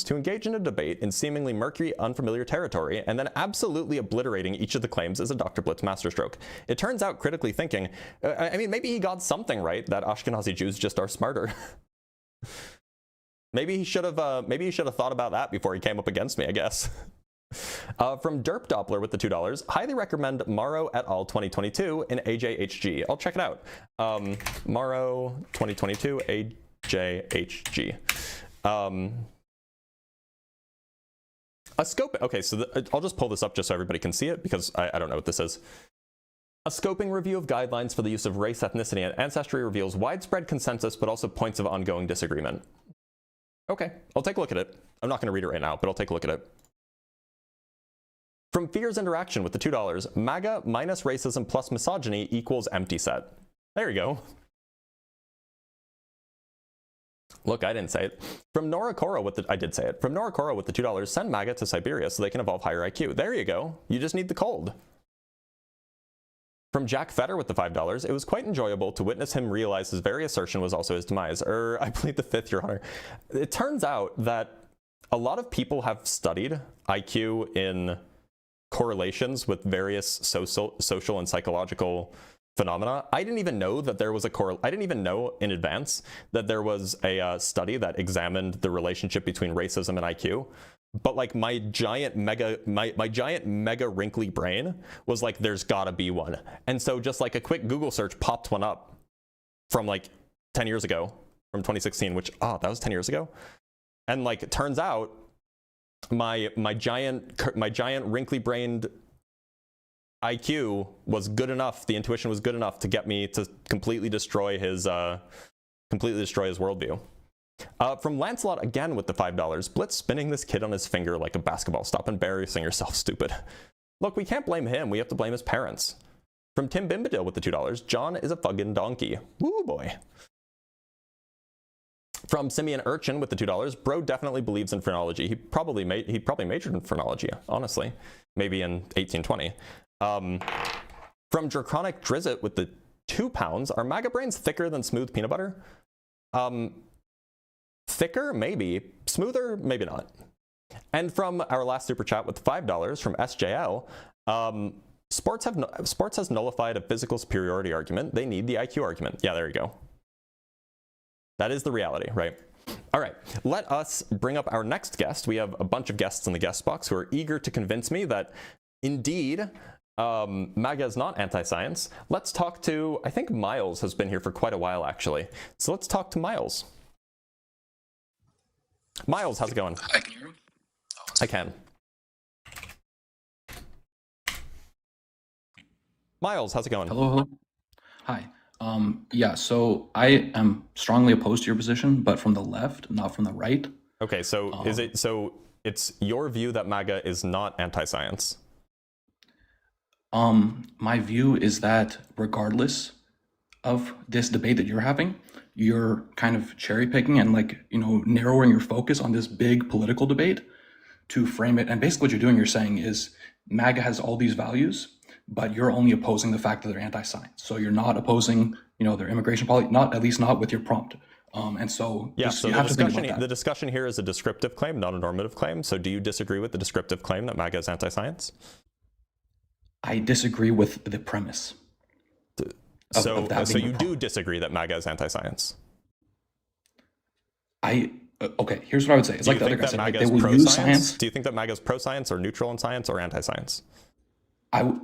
to engage in a debate in seemingly murky, unfamiliar territory, and then absolutely obliterating each of the claims is a Dr. Blitz masterstroke. It turns out, critically thinking, I mean, maybe he got something right, that Ashkenazi Jews just are smarter. Maybe he should have thought about that before he came up against me, I guess. From Derp Doppler with the $2, highly recommend Morrow et al. 2022 in AJHG. I'll check it out. Morrow 2022 AJHG. A scoping, okay, so I'll just pull this up just so everybody can see it because I don't know what this is. A scoping review of guidelines for the use of race, ethnicity, and ancestry reveals widespread consensus, but also points of ongoing disagreement. Okay, I'll take a look at it. I'm not going to read it right now, but I'll take a look at it. From Fears Interaction with the $2, MAGA minus racism plus misogyny equals empty set. There you go. Look, I didn't say it. From Nora Cora with the, I did say it. From Nora Cora with the $2, send MAGA to Siberia so they can evolve higher IQ. There you go. You just need the cold. From Jack Fetter with the $5, it was quite enjoyable to witness him realize his very assertion was also his demise. I plead the fifth, Your Honor. It turns out that a lot of people have studied IQ in correlations with various social and psychological phenomena. I didn't even know that there was I didn't even know in advance that there was a study that examined the relationship between racism and IQ. But like my giant mega wrinkly brain was like, there's gotta be one. And so just like a quick Google search popped one up from like 10 years ago, from 2016, which, that was 10 years ago. And like, it turns out my giant wrinkly brained IQ was good enough, the intuition was good enough to get me to completely destroy his worldview. From Lancelot again with the $5, Blitz spinning this kid on his finger like a basketball. Stop embarrassing yourself, stupid. Look, we can't blame him, we have to blame his parents. From Tim Bimbadil with the $2, John is a fucking donkey. Woo boy. From Simeon Urchin with the $2, bro definitely believes in phrenology. He probably majored in phrenology, honestly. Maybe in 1820. From Draconic Drizzt with the £2, are MAGA brains thicker than smooth peanut butter? Thicker, maybe. Smoother, maybe not. And from our last super chat with $5 from SJL, sports has nullified a physical superiority argument. They need the IQ argument. Yeah, there you go. That is the reality, right? All right, let us bring up our next guest. We have a bunch of guests in the guest box who are eager to convince me that indeed MAGA is not anti-science. Let's talk to, I think Miles has been here for quite a while actually. So let's talk to Miles. Miles, how's it going? I can hear you. I can. Miles, how's it going? Hello, hello. Hi. Yeah, so I am strongly opposed to your position, but from the left, not from the right. Okay, so it's your view that MAGA is not anti-science? My view is that regardless of this debate that you're having, you're kind of cherry picking and narrowing your focus on this big political debate to frame it. And basically what you're doing, you're saying is MAGA has all these values, but you're only opposing the fact that they're anti-science. So you're not opposing, their immigration policy, at least not with your prompt. And so yeah, just, so you have to think about that. the discussion here is a descriptive claim, not a normative claim. So do you disagree with the descriptive claim that MAGA is anti-science? I disagree with the premise. So you do disagree that MAGA is anti-science? Okay, here's what I would say. It's like the other guy said, MAGA they is will use science. Do you think that MAGA is pro-science or neutral in science or anti-science?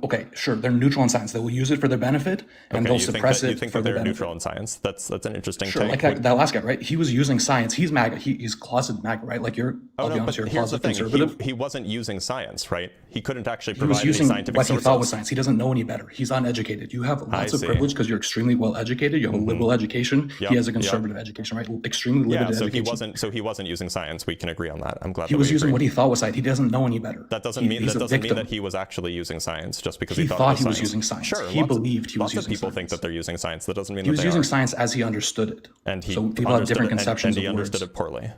Okay, sure, they're neutral in science. They will use it for their benefit, and they'll suppress it. You think that they're neutral in science? That's an interesting take. Like that last guy, right? He was using science. He's MAGA. He's closet MAGA, right? Like you're. Oh no, but you're here's the thing. Conservative. He wasn't using science, right? He couldn't actually He provide was using any scientific what sources. He thought was science. He doesn't know any better. He's uneducated. You have lots of privilege because you're extremely well educated. You have a liberal education. Yep. He has a conservative education, right? Extremely limited education. So he wasn't using science. We can agree on that. I'm glad he was using what he thought was science. He doesn't know any better. That doesn't mean that he was actually using science just because he thought he was using science. Sure, he believed he was using science. Lots of people think that they're using science. That doesn't mean he was using science as he understood it. And he so people have different conceptions and he of words. understood it poorly.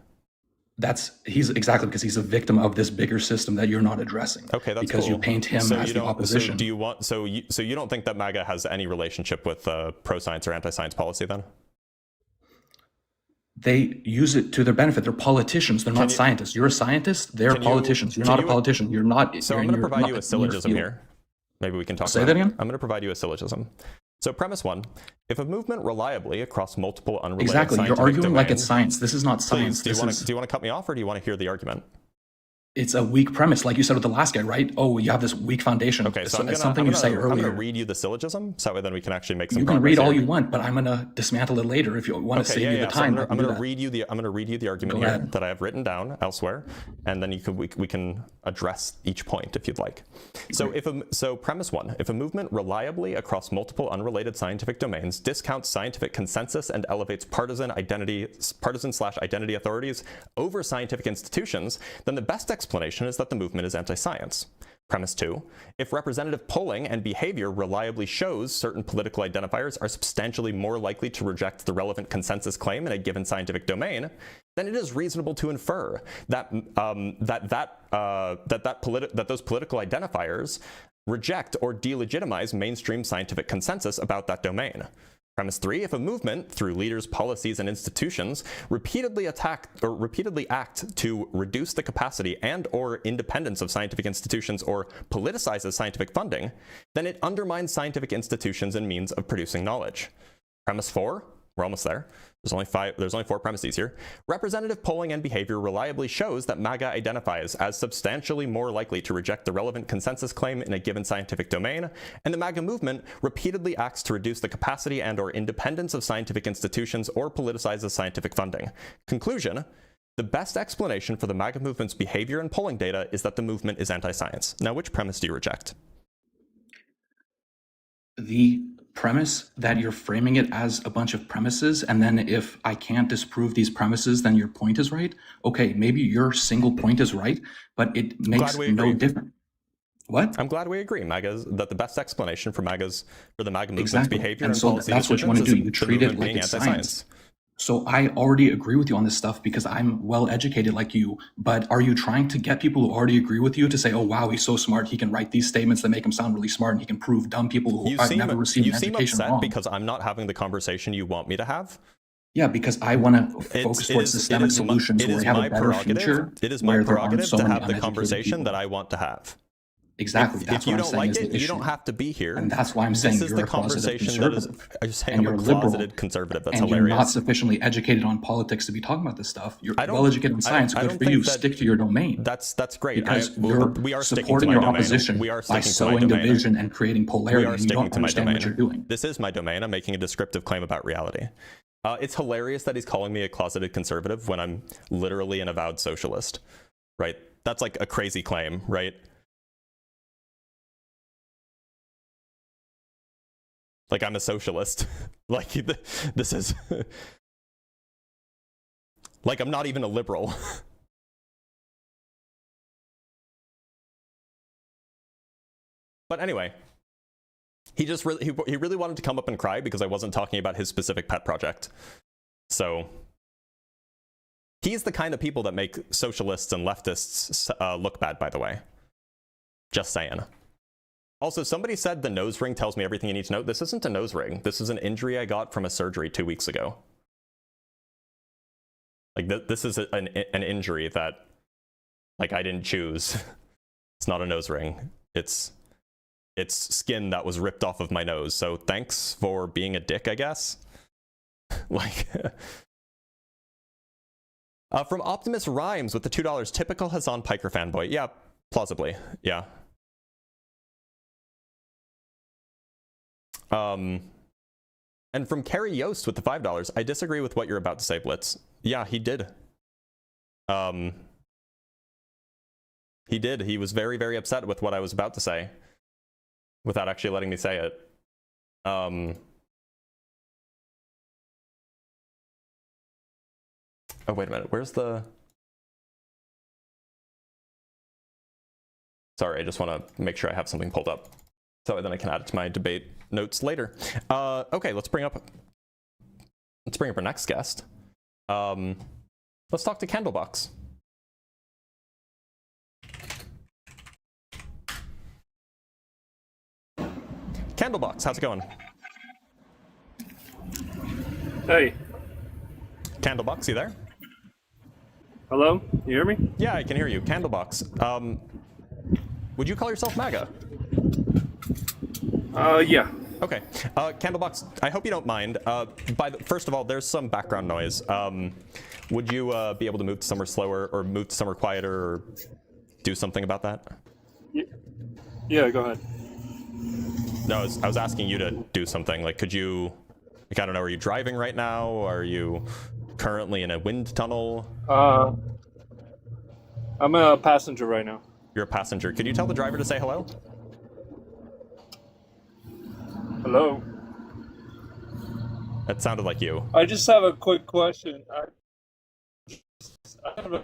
He's exactly because he's a victim of this bigger system that you're not addressing. Okay, that's because cool. you paint him as the opposition. So you don't think that MAGA has any relationship with pro-science or anti-science policy then? They use it to their benefit. They're politicians. They're not scientists. You're a scientist. They're politicians. You're not a politician. You're not. So I'm going to provide you a syllogism here. Maybe we can talk. Say that again. I'm going to provide you a syllogism. So premise one: if a movement reliably across multiple unrelated scientific you're arguing domains, like it's science. This is not science. Do you want to cut me off, or do you want to hear the argument? It's a weak premise, like you said with the last guy, right? Oh, you have this weak foundation. Okay, so I'm going to read you the syllogism, so that then we can actually make some. You can read all you want, but I'm going to dismantle it later if you want to save you the time. So I'm going to read you the argument here that I have written down elsewhere, and then we can address each point if you'd like. So premise one: if a movement reliably across multiple unrelated scientific domains discounts scientific consensus and elevates partisan/identity authorities over scientific institutions, then the best explanation is that the movement is anti-science. Premise two: if representative polling and behavior reliably shows certain political identifiers are substantially more likely to reject the relevant consensus claim in a given scientific domain, then it is reasonable to infer that those political identifiers reject or delegitimize mainstream scientific consensus about that domain. Premise three: if a movement, through leaders, policies, and institutions, repeatedly act to reduce the capacity and/or independence of scientific institutions or politicizes scientific funding, then it undermines scientific institutions and means of producing knowledge. Premise four: we're almost there. There's only four premises here. Representative polling and behavior reliably shows that MAGA identifies as substantially more likely to reject the relevant consensus claim in a given scientific domain, and the MAGA movement repeatedly acts to reduce the capacity and/or independence of scientific institutions or politicizes scientific funding. Conclusion: the best explanation for the MAGA movement's behavior and polling data is that the movement is anti-science. Now, which premise do you reject? The premise that you're framing it as a bunch of premises, and then if I can't disprove these premises, then your point is right. Okay, maybe your single point is right, but it makes no difference. What? I'm glad we agree. That the best explanation for the MAGA movement's behavior and so policy that's what you want to do. You treat it like it's science. So I already agree with you on this stuff because I'm well educated like you, but are you trying to get people who already agree with you to say, oh, wow, he's so smart, he can write these statements that make him sound really smart, and he can prove dumb people who have never received an education wrong? You seem upset because I'm not having the conversation you want me to have? Yeah, because I want to focus towards systemic solutions where we have a better future. It is my prerogative to have the conversation that I want to have. Exactly. If you don't like it, you don't have to be here. And that's why I'm saying this is the conversation that is. You're saying I'm a closeted conservative. That's and hilarious. You're not sufficiently educated on politics to be talking about this stuff. You're well educated in science. Good for you. Stick to your domain. That's great. Because we are supporting your opposition by sowing division and creating polarity. We are sticking to my domain. What you're doing. This is my domain. I'm making a descriptive claim about reality. It's hilarious that he's calling me a closeted conservative when I'm literally an avowed socialist. Right? That's like a crazy claim, right? Like, I'm a socialist. Like, this is... like, I'm not even a liberal. But anyway, he just really he really wanted to come up and cry because I wasn't talking about his specific pet project. So he's the kind of people that make socialists and leftists look bad, by the way. Just saying. Also, somebody said the nose ring tells me everything you need to know. This isn't a nose ring. This is an injury I got from a surgery 2 weeks ago. Like, this is an injury that, like, I didn't choose. It's not a nose ring. It's skin that was ripped off of my nose. So thanks for being a dick, I guess. Like, from Optimus Rhymes with the $2. Typical Hassan Piker fanboy. Yeah, plausibly. Yeah. And from Kerry Yost with the $5. I disagree with what you're about to say, Blitz. Yeah, he did. He did. He was very, very upset with what I was about to say, without actually letting me say it. Oh, wait a minute. Where's the... Sorry, I just want to make sure I have something pulled up, so then I can add it to my debate notes later. Okay, let's bring up our next guest. Let's talk to Candlebox. Candlebox, how's it going? Hey. Candlebox, you there? Hello? You hear me? Yeah, I can hear you. Candlebox. Would you call yourself MAGA? Yeah. Okay. Candlebox, I hope you don't mind. First of all, there's some background noise. Would you be able to move to somewhere slower or move to somewhere quieter or do something about that? Yeah, go ahead. No, I was asking you to do something. Like, could you, like, I don't know, are you driving right now? Are you currently in a wind tunnel? I'm a passenger right now. You're a passenger. Could you tell the driver to say hello? Hello? That sounded like you. I just have a quick question. I have a...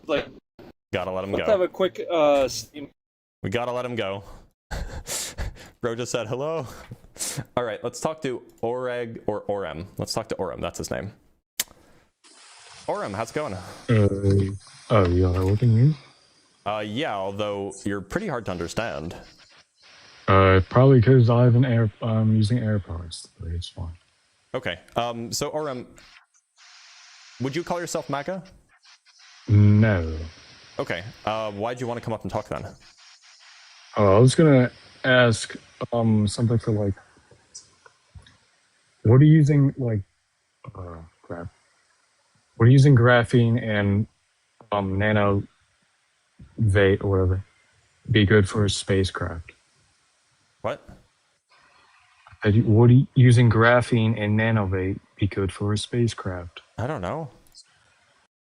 Like, gotta let him go. Let's have a quick Steam. We gotta let him go. Bro just said hello. All right, let's talk to Oreg or Orem. Let's talk to Orem. That's his name. Orem, how's it going? Oh, yeah, what do you mean? Yeah, although you're pretty hard to understand. Probably because I'm using AirPods, but it's fine. Okay. So Orem, would you call yourself MAGA? No. Okay. Why'd you want to come up and talk then? I was gonna ask something for like, what are you using like, crap. What are you using graphene and nano vate or whatever be good for a spacecraft? What? What are you using graphene and nanovate be good for a spacecraft? I don't know.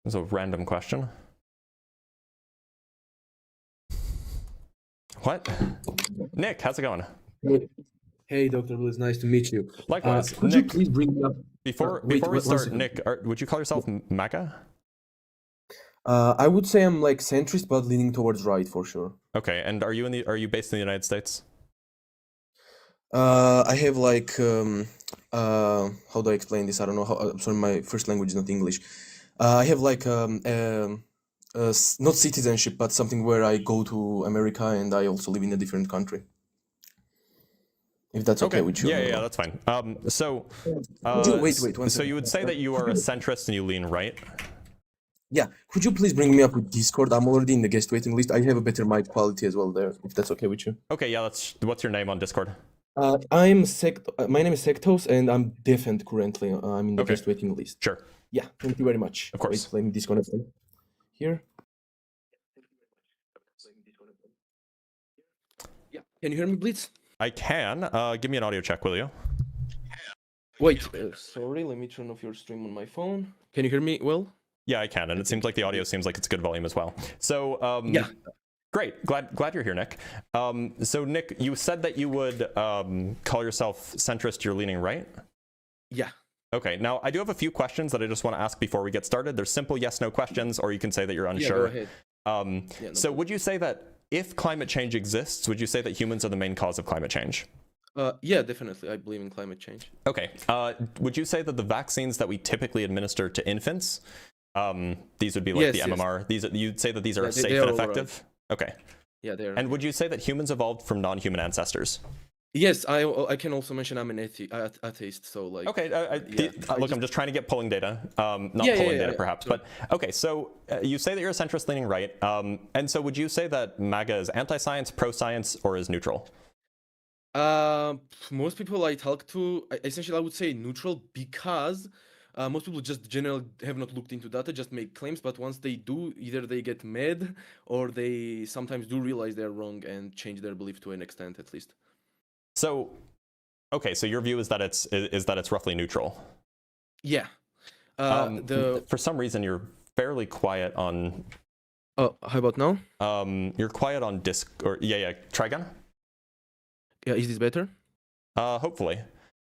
It's a random question. What? Nick, how's it going? Hey, Dr. Blitz, nice to meet you. Likewise. Could Nick, you please bring me up? Before we start, Nick, would you call yourself MAGA? I would say I'm like centrist, but leaning towards right for sure. Okay, and are you based in the United States? I have like how do I explain this? I don't know how. I'm sorry, my first language is not English. I have like not citizenship, but something where I go to America and I also live in a different country. If that's okay with you. Yeah, that's fine. So wait. So you would say that you are a centrist and you lean right? Yeah. Could you please bring me up with Discord? I'm already in the guest waiting list. I have a better mic quality as well there, if that's okay with you. Okay, yeah, what's your name on Discord? My name is Sectos, and I'm deafened currently. I'm in the guest waiting list. Sure. Yeah, thank you very much. Of course. Wait, let me disconnect here. Yeah, can you hear me, Blitz? I can. Give me an audio check, will you? Wait, sorry, let me turn off your stream on my phone. Can you hear me well? Yeah, I can, and it seems like the audio seems like it's good volume as well. So, yeah. Great. Glad you're here, Nick. So Nick, you said that you would call yourself centrist. You're leaning right? Yeah. Okay. Now, I do have a few questions that I just want to ask before we get started. They're simple yes/no questions, or you can say that you're unsure. Yeah, go ahead. So would you say that if climate change exists, would you say that humans are the main cause of climate change? Yeah, definitely. I believe in climate change. Okay. Would you say that the vaccines that we typically administer to infants, these would be like the MMR, you'd say that these are safe and effective? Right. Okay. Yeah, they are. And would you say that humans evolved from non-human ancestors? Yes, I can also mention I'm an atheist, so like. Okay, look, I'm just trying to get polling data, not polling data perhaps, but okay. So you say that you're a centrist leaning right, and so would you say that MAGA is anti-science, pro-science, or is neutral? Most people I talk to, essentially, I would say neutral because most people just generally have not looked into data, just make claims. But once they do, either they get mad or they sometimes do realize they're wrong and change their belief to an extent, at least. So, okay, so your view is that it's roughly neutral. Yeah. For some reason, you're fairly quiet on. Oh, how about now? You're quiet on Discord. Yeah. Try again. Yeah, is this better? Hopefully.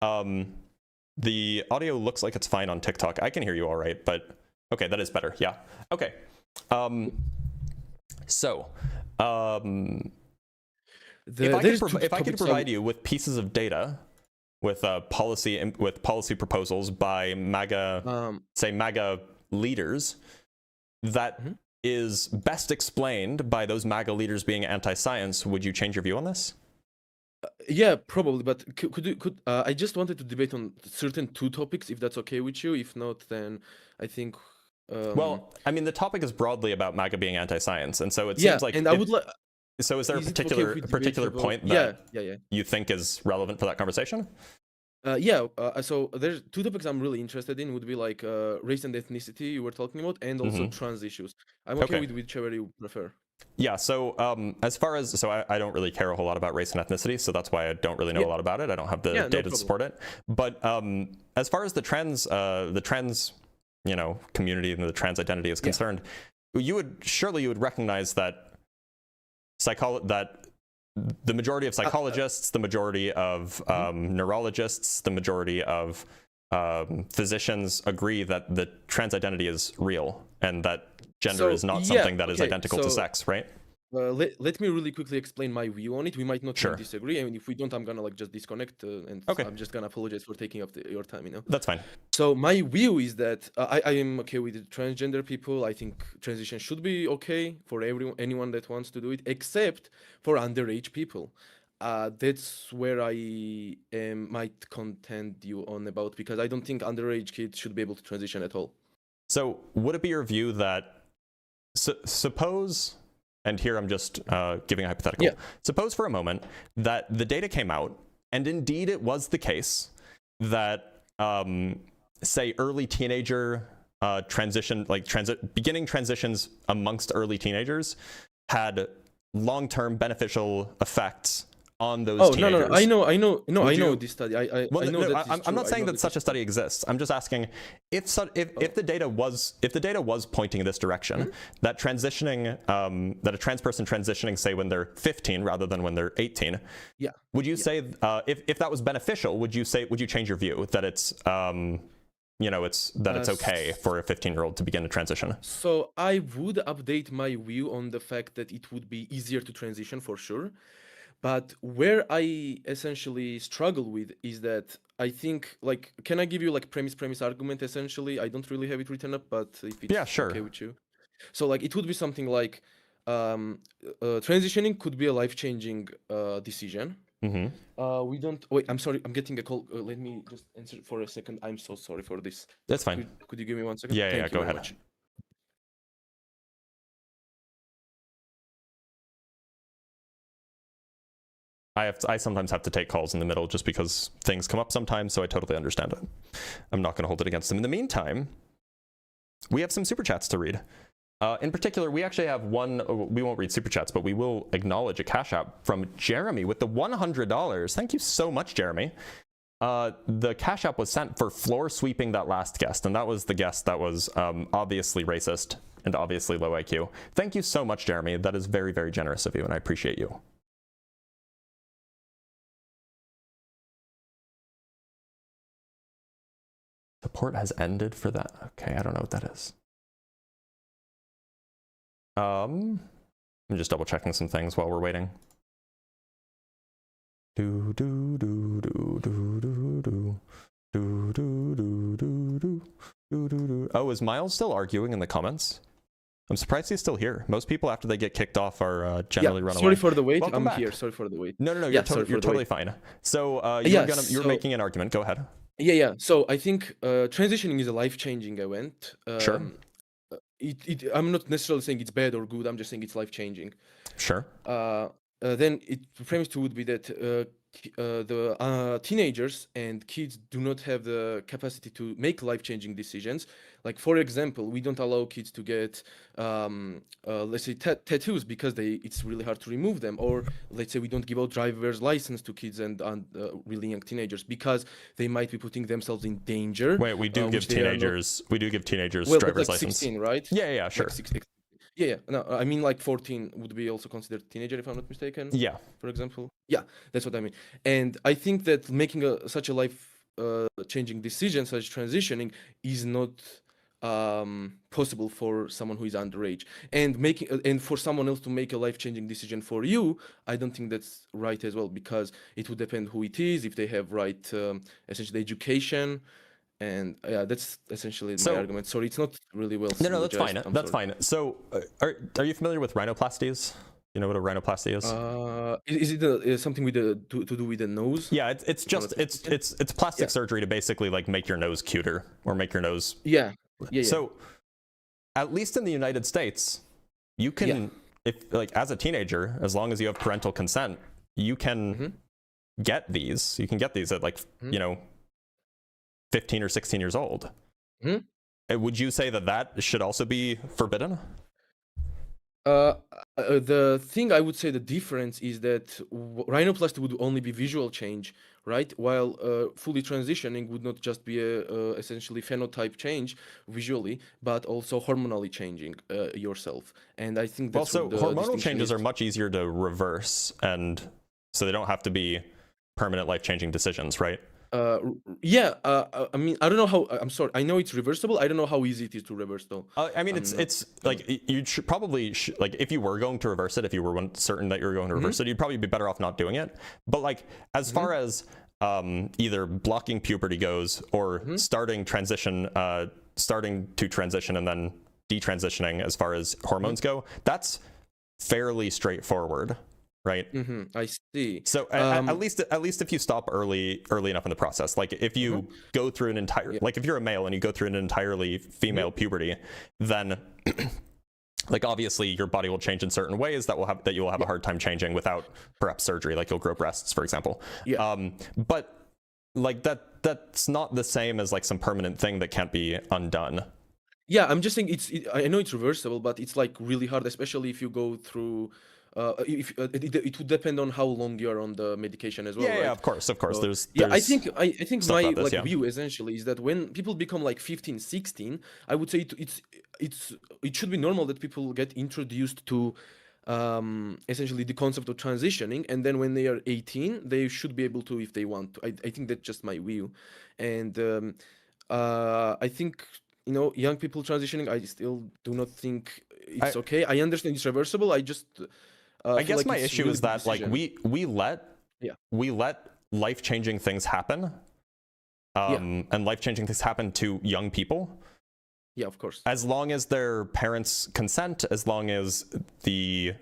The audio looks like it's fine on TikTok. I can hear you all right, but okay, that is better. Yeah. Okay. If I could provide you with pieces of data, with policy proposals by MAGA, say MAGA leaders, that is best explained by those MAGA leaders being anti-science, would you change your view on this? Yeah, probably. But I just wanted to debate on certain two topics, if that's okay with you. If not, then I think. Well, I mean, the topic is broadly about MAGA being anti-science, and so it seems like. And I would like. So, is there a particular point that you think is relevant for that conversation? So there's two topics I'm really interested in. Would be like race and ethnicity you were talking about, and also trans issues. I'm okay with whichever you prefer. Yeah, so as far as, I don't really care a whole lot about race and ethnicity, so that's why I don't really know a lot about it. I don't have the data to support it. But as far as the trans community and the trans identity is concerned, you would recognize that that the majority of psychologists, the majority of neurologists, the majority of physicians agree that the trans identity is real and that gender is not something that is identical to sex, right? Let me really quickly explain my view on it. We might not disagree. I mean, if we don't, I'm gonna just disconnect and I'm just gonna apologize for taking up your time. That's fine. So my view is that I am okay with transgender people. I think transition should be okay for anyone that wants to do it, except for underage people. That's where I might contend you on about, because I don't think underage kids should be able to transition at all. So would it be your view that suppose, and here I'm just giving a hypothetical, suppose for a moment that the data came out, and indeed it was the case that, say, early teenager beginning transitions amongst early teenagers had long-term beneficial effects on those teenagers. No, I know this study. I know that I'm not saying that such a study exists. I'm just asking if the data was pointing in this direction, that transitioning, that a trans person transitioning, say, when they're 15 rather than when they're 18, would you say if that was beneficial, would you change your view that it's it's okay for a 15-year-old to begin a transition? So I would update my view on the fact that it would be easier to transition for sure. But where I essentially struggle with is that I think, can I give you premise argument essentially? I don't really have it written up, but if it's okay with you. So it would be something like transitioning could be a life-changing decision. We don't wait. I'm sorry. I'm getting a call. Let me just answer for a second. I'm so sorry for this. That's fine. Could you give me 1 second? Yeah, go ahead. Much. I sometimes have to take calls in the middle just because things come up sometimes, so I totally understand it. I'm not going to hold it against them. In the meantime, we have some super chats to read. In particular, we actually have one. We won't read super chats, but we will acknowledge a Cash App from Jeremy with the $100. Thank you so much, Jeremy. The Cash App was sent for floor sweeping that last guest, and that was the guest that was obviously racist and obviously low IQ. Thank you so much, Jeremy. That is very, very generous of you, and I appreciate you. Support has ended for that. Okay, I don't know what that is. I'm just double checking some things while we're waiting. Do do do do do do do do do do do do do. Oh, is Miles still arguing in the comments? I'm surprised he's still here. Most people after they get kicked off are generally run away. Sorry for the wait. Welcome I'm back. here. Sorry for the wait. No, Yeah, you're totally fine. So you were making an argument. Go ahead. Yeah. So I think transitioning is a life-changing event. Sure. I'm not necessarily saying it's bad or good. I'm just saying it's life-changing. Sure. Then the premise two would be that the teenagers and kids do not have the capacity to make life-changing decisions. Like, for example, we don't allow kids to get, let's say, tattoos because it's really hard to remove them. Or let's say we don't give out driver's license to kids and really young teenagers because they might be putting themselves in danger. Wait, we do give teenagers driver's like license. 16, right? Yeah, sure. Like 16. Yeah. No, I mean, like 14 would be also considered teenager, if I'm not mistaken. Yeah. For example. Yeah, that's what I mean. And I think that making such a life-changing decision, such transitioning, is not possible for someone who is underage. And for someone else to make a life-changing decision for you, I don't think that's right as well, because it would depend who it is, if they have right, essentially, education. And yeah, that's essentially my argument. Sorry, it's not really well. No, that's fine. That's fine. So, are you familiar with rhinoplasties? You know what a rhinoplasty is? Is it something with to do with the nose? Yeah, it's plastic surgery to basically like make your nose cuter or make your nose. Yeah. So, at least in the United States, you can, if like as a teenager, as long as you have parental consent, you can get these. You can get these at like 15 or 16 years old. Would you say that should also be forbidden? The thing I would say the difference is that rhinoplasty would only be visual change, right? While fully transitioning would not just be essentially phenotype change visually, but also hormonally changing yourself. And I think that's hormonal changes are much easier to reverse, and so they don't have to be permanent life-changing decisions, right? I mean, I don't know how. I'm sorry. I know it's reversible. I don't know how easy it is to reverse, though. I mean, it's like you should probably like if you were going to reverse it, if you were certain that you were going to reverse it, you'd probably be better off not doing it. But like as far as either blocking puberty goes or starting to transition and then detransitioning as far as hormones go, that's fairly straightforward. Right. I see. So at least if you stop early enough in the process, like if you go through an entire, like if you're a male and you go through an entirely female puberty, then like obviously your body will change in certain ways that you will have a hard time changing without perhaps surgery, like you'll grow breasts, for example. But like that's not the same as like some permanent thing that can't be undone. Yeah, I'm just saying I know it's reversible, but it's like really hard, especially if you go through. It would depend on how long you're on the medication as well. Yeah, right? of course. There's I think my view essentially is that when people become like 15, 16, I would say it should be normal that people get introduced to essentially the concept of transitioning, and then when they are 18, they should be able to if they want to. I think that's just my view, and I think young people transitioning, I still do not think it's okay. I understand it's reversible. I just I guess my issue is that like we let life-changing things happen, and life-changing things happen to young people. Yeah, of course. As long as their parents consent, as long as if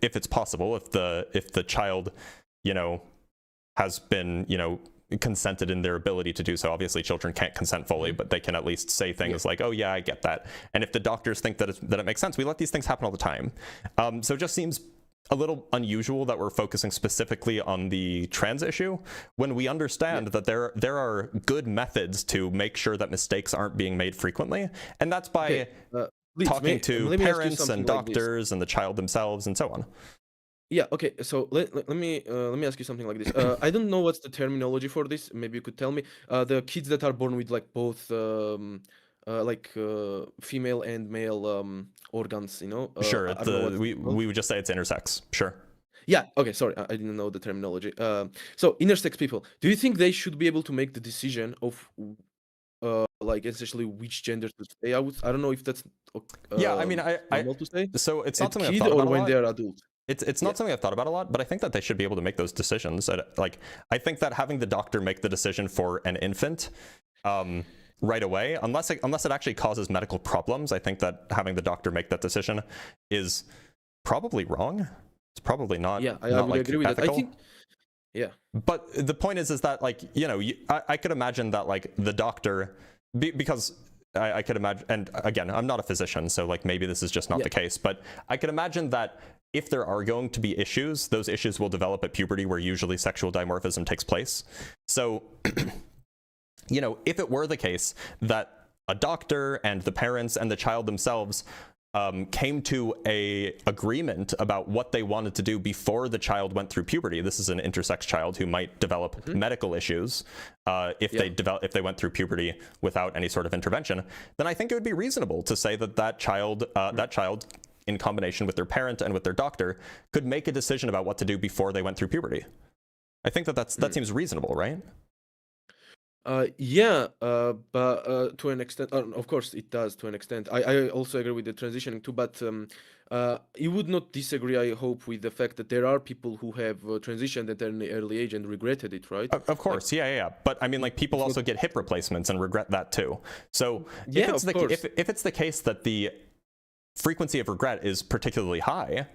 it's possible, if the child has been consented in their ability to do so. Obviously children can't consent fully, but they can at least say things like, oh yeah, I get that. And if the doctors think that it makes sense, we let these things happen all the time. So it just seems a little unusual that we're focusing specifically on the trans issue when we understand that there are good methods to make sure that mistakes aren't being made frequently. And that's by talking to parents and doctors and the child themselves and so on. Yeah, okay, so let me ask you something like this. I don't know what's the terminology for this. Maybe you could tell me. The kids that are born with like both female and male organs, you know? Sure, I don't know what it's we called. would just say it's intersex. Sure. Yeah, okay, sorry, I didn't know the terminology. So intersex people, do you think they should be able to make the decision of like essentially which gender to stay? I don't know if that's Yeah, I mean, normal to say. so it's not As something I've kid thought or about a when lot. they're adult. It's not something I've thought about a lot, but I think that they should be able to make those decisions. Like, I think that having the doctor make the decision for an infant right away, unless it actually causes medical problems, I think that having the doctor make that decision is probably wrong. It's probably not. Yeah, I not would like agree with that. I ethical. think, yeah. But the point is that, like, you know, I could imagine that, like, the doctor, because I could imagine, and again, I'm not a physician, so like maybe this is just not the case, but I could imagine that if there are going to be issues, those issues will develop at puberty, where usually sexual dimorphism takes place. So, you know, if it were the case that a doctor and the parents and the child themselves came to a agreement about what they wanted to do before the child went through puberty. This is an intersex child who might develop medical issues if they went through puberty without any sort of intervention. Then I think it would be reasonable to say that that child in combination with their parent and with their doctor could make a decision about what to do before they went through puberty. I think that seems reasonable, right? But to an extent, of course it does to an extent. I also agree with the transitioning too, but you would not disagree, I hope, with the fact that there are people who have transitioned at an early age and regretted it, right? Of course, like, yeah. But I mean, like, people also get hip replacements and regret that too. So if it's the case that the frequency of regret is particularly high,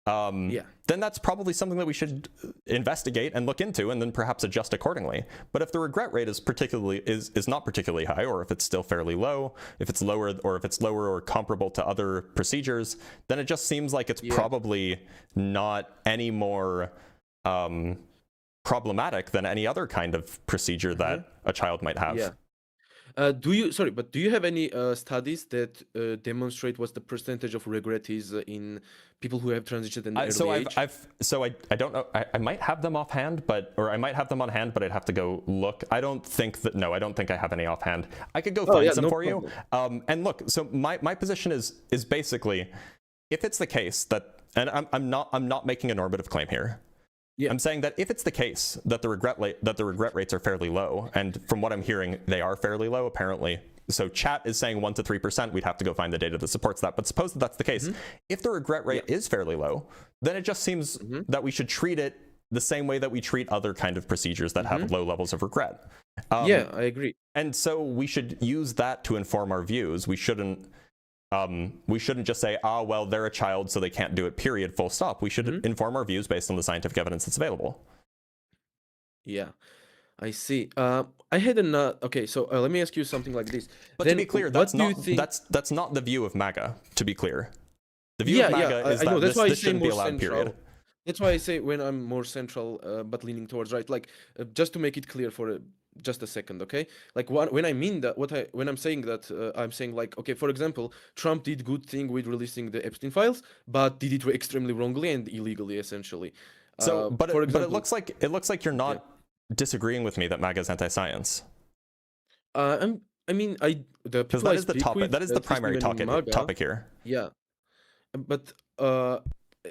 then that's probably something that we should investigate and look into, and then perhaps adjust accordingly. But if the regret rate is not particularly high, or if it's still fairly low, if it's lower or comparable to other procedures, then it just seems like it's probably not any more problematic than any other kind of procedure that a child might have. Do you have any studies that demonstrate what the percentage of regret is in people who have transitioned in early age? I don't know. I might have them offhand, I might have them on hand, but I'd have to go look. I don't think I have any offhand. I could go find some for you. And look, so my position is basically, if it's the case that, and I'm not making a normative claim here. I'm saying that if it's the case that the regret rates are fairly low, and from what I'm hearing, they are fairly low, apparently. So chat is saying 1 to 3%. We'd have to go find the data that supports that. But suppose that that's the case. If the regret rate is fairly low, then it just seems that we should treat it the same way that we treat other kind of procedures that have low levels of regret. I agree. And so we should use that to inform our views. We shouldn't just say, well, they're a child, so they can't do it, period, full stop. We should inform our views based on the scientific evidence that's available. Yeah, I see. I had okay, so let me ask you something like this. But then, to be clear, that's not the view of MAGA, to be clear. The view of MAGA is that this shouldn't be allowed, period. That's why I say when I'm more central, but leaning towards right. Like, just to make it clear for just a second, okay? Like, when I mean that, when I'm saying that, I'm saying, like, okay, for example, Trump did good thing with releasing the Epstein files, but did it extremely wrongly and illegally, essentially. So, but it looks like you're not disagreeing with me that MAGA is anti-science. Because that is the topic. That is the primary topic here. Yeah, but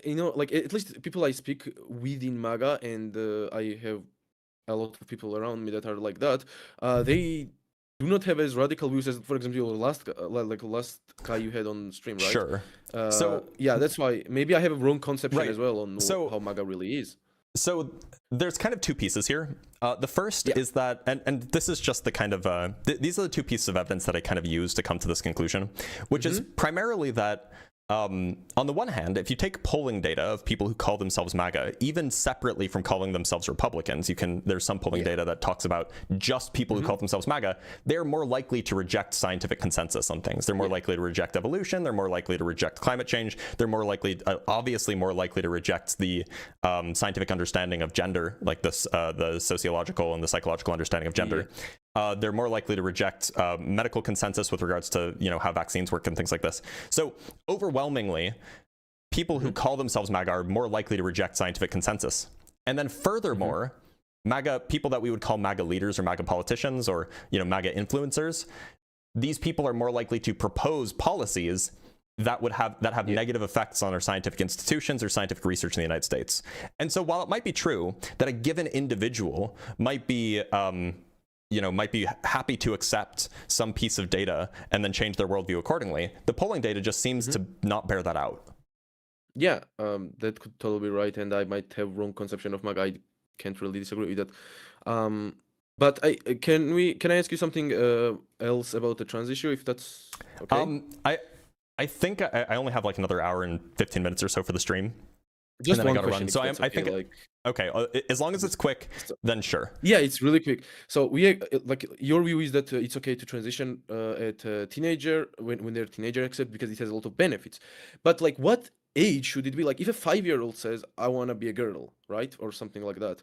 you know, like, at least people I speak within MAGA, and I have a lot of people around me that are like that. They do not have as radical views as, for example, your last guy you had on stream, right? Sure. So yeah, that's why maybe I have a wrong conception as well on how MAGA really is. So there's kind of two pieces here. The first is that, and this is just the kind of, these are the two pieces of evidence that I kind of use to come to this conclusion, which is primarily that, on the one hand, if you take polling data of people who call themselves MAGA, even separately from calling themselves Republicans, there's some polling data that talks about just people who call themselves MAGA, they're more likely to reject scientific consensus on things. They're more likely to reject evolution. They're more likely to reject climate change. They're more likely, obviously more likely to reject the scientific understanding of gender, like this, the sociological and the psychological understanding of gender. They're more likely to reject medical consensus with regards to, how vaccines work and things like this. So overwhelmingly, people who call themselves MAGA are more likely to reject scientific consensus. And then furthermore, MAGA, people that we would call MAGA leaders or MAGA politicians or, MAGA influencers, these people are more likely to propose policies that have negative effects on our scientific institutions or scientific research in the United States. And so while it might be true that a given individual might be might be happy to accept some piece of data and then change their worldview accordingly, the polling data just seems to not bear that out. Yeah, that could totally be right, and I might have wrong conception of MAGA. I can't really disagree with that. But can I ask you something else about the trans issue, if that's okay? I think I only have like another hour and 15 minutes or so for the stream. Just and then one I gotta question. run. So I Okay, think okay, as long as it's quick, then sure. Yeah, it's really quick. So we like your view is that it's okay to transition at a teenager when they're a teenager, except because it has a lot of benefits. But like, what age should it be? Like, if a 5-year-old says, "I want to be a girl," right, or something like that,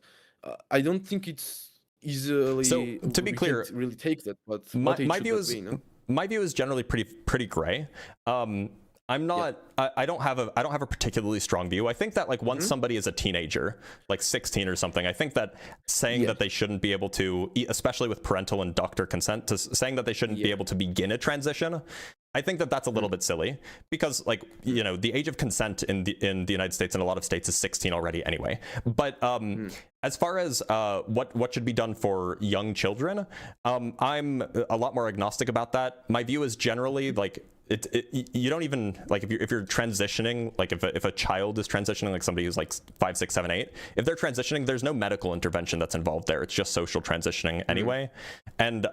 I don't think it's easily. So to be clear, can't really take that. But my what age should view that is be, no? my view is generally pretty gray. I'm not. I don't have a particularly strong view. I think that like once somebody is a teenager, like 16 or something, I think that saying that they shouldn't be able to, especially with parental and doctor consent, saying that they shouldn't be able to begin a transition, I think that that's a little bit silly, because like the age of consent in the United States and a lot of states is 16 already anyway. But as far as what should be done for young children, I'm a lot more agnostic about that. My view is generally like you don't even like if you're transitioning, like if a child is transitioning, like somebody who's like 5, 6, 7, 8, if they're transitioning, there's no medical intervention that's involved there. It's just social transitioning anyway. And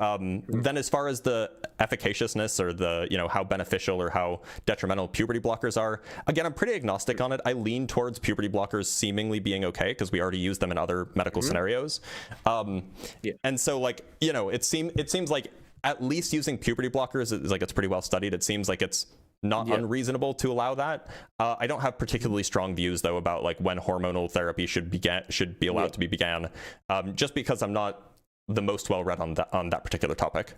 then as far as the efficaciousness or the how beneficial or how detrimental puberty blockers are, again, I'm pretty agnostic on it. I lean towards puberty blockers seemingly being okay because we already use them in other medical scenarios. And so like it seems like at least using puberty blockers is like, it's pretty well studied. It seems like it's not unreasonable to allow that. I don't have particularly strong views though about like when hormonal therapy should be allowed to be began, just because I'm not the most well read on that particular topic.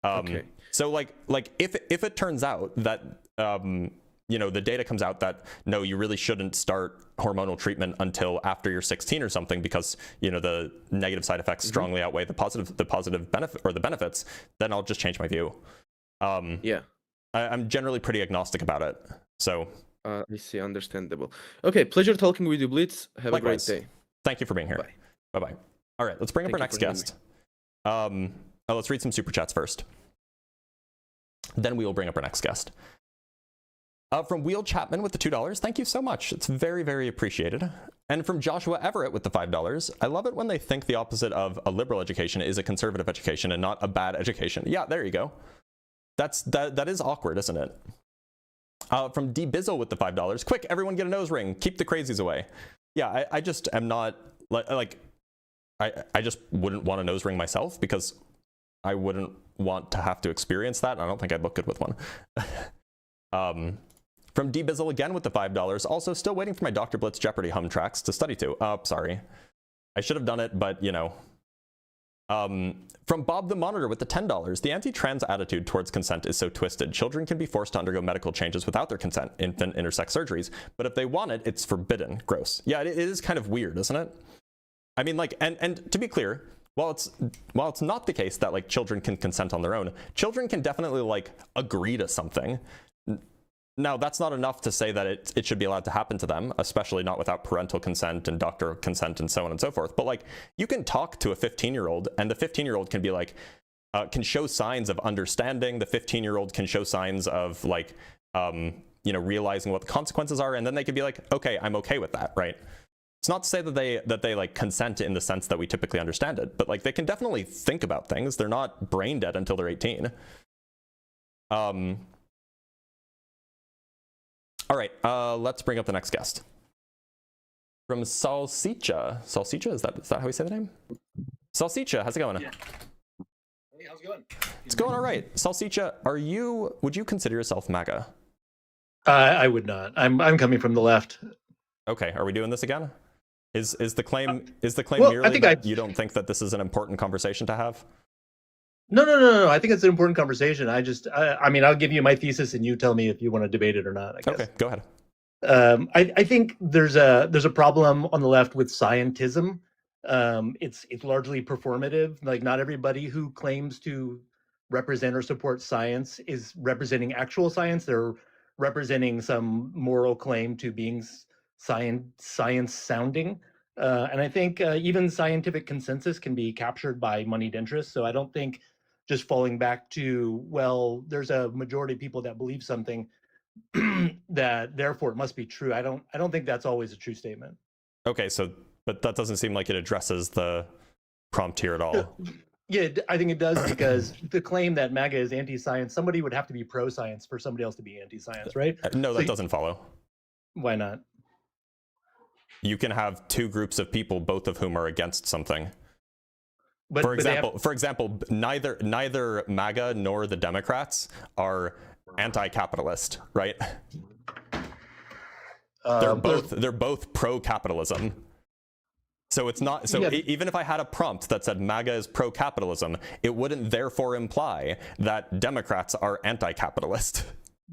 Okay. So like if it turns out that the data comes out that no, you really shouldn't start hormonal treatment until after you're 16 or something because the negative side effects strongly outweigh the positive benefit or the benefits, then I'll just change my view. I'm generally pretty agnostic about it. So I see, understandable. Okay, pleasure talking with you, Blitz. Have likewise. a great day. Thank you for being here. Bye bye. All right, let's bring up our next guest. Let's read some super chats first. Then we will bring up our next guest. From Wheel Chapman with the $2, thank you so much. It's very, very appreciated. And from Joshua Everett with the $5, I love it when they think the opposite of a liberal education is a conservative education and not a bad education. Yeah, there you go. That is awkward, isn't it? From D Bizzle with the $5, quick, everyone get a nose ring. Keep the crazies away. Yeah, I just am not like I just wouldn't want a nose ring myself because I wouldn't want to have to experience that. And I don't think I'd look good with one. From D Bizzle again with the $5, also still waiting for my Dr. Blitz Jeopardy hum tracks to study to. Sorry. I should have done it, but From Bob the Monitor with the $10, the anti-trans attitude towards consent is so twisted. Children can be forced to undergo medical changes without their consent, infant intersex surgeries, but if they want it, it's forbidden. Gross. Yeah, it is kind of weird, isn't it? I mean, like, and to be clear, while it's not the case that like children can consent on their own, children can definitely like agree to something. Now, that's not enough to say that it should be allowed to happen to them, especially not without parental consent and doctor consent and so on and so forth. But like, you can talk to a 15-year-old and the 15-year-old can be like, can show signs of understanding. The 15-year-old can show signs of like, realizing what the consequences are. And then they can be like, okay, I'm okay with that, right? It's not to say that they like consent in the sense that we typically understand it, but like they can definitely think about things. They're not brain dead until they're 18. All right, let's bring up the next guest. From Salsicha. Salsicha, is that how we say the name? Salsicha, how's it going? Yeah. Hey, how's it going? It's going all right. Salsicha, would you consider yourself MAGA? I would not. I'm coming from the left. Okay, are we doing this again? Is the claim well, merely that you don't think that this is an important conversation to have? No. I think it's an important conversation. I mean, I'll give you my thesis and you tell me if you want to debate it or not, I guess. Okay, go ahead. I think there's a problem on the left with scientism. It's largely performative. Like not everybody who claims to represent or support science is representing actual science. They're representing some moral claim to being science sounding. And I think even scientific consensus can be captured by moneyed interests. So I don't think just falling back to, well, there's a majority of people that believe something that therefore it must be true. I don't think that's always a true statement. Okay, so but that doesn't seem like it addresses the prompt here at all. Yeah, I think it does, because the claim that MAGA is anti-science, somebody would have to be pro-science for somebody else to be anti-science, right? No, that doesn't follow. Why not? You can have two groups of people, both of whom are against something. But, for example, neither MAGA nor the Democrats are anti-capitalist, right? They're both pro-capitalism. So it's not even if I had a prompt that said MAGA is pro-capitalism, it wouldn't therefore imply that Democrats are anti-capitalist.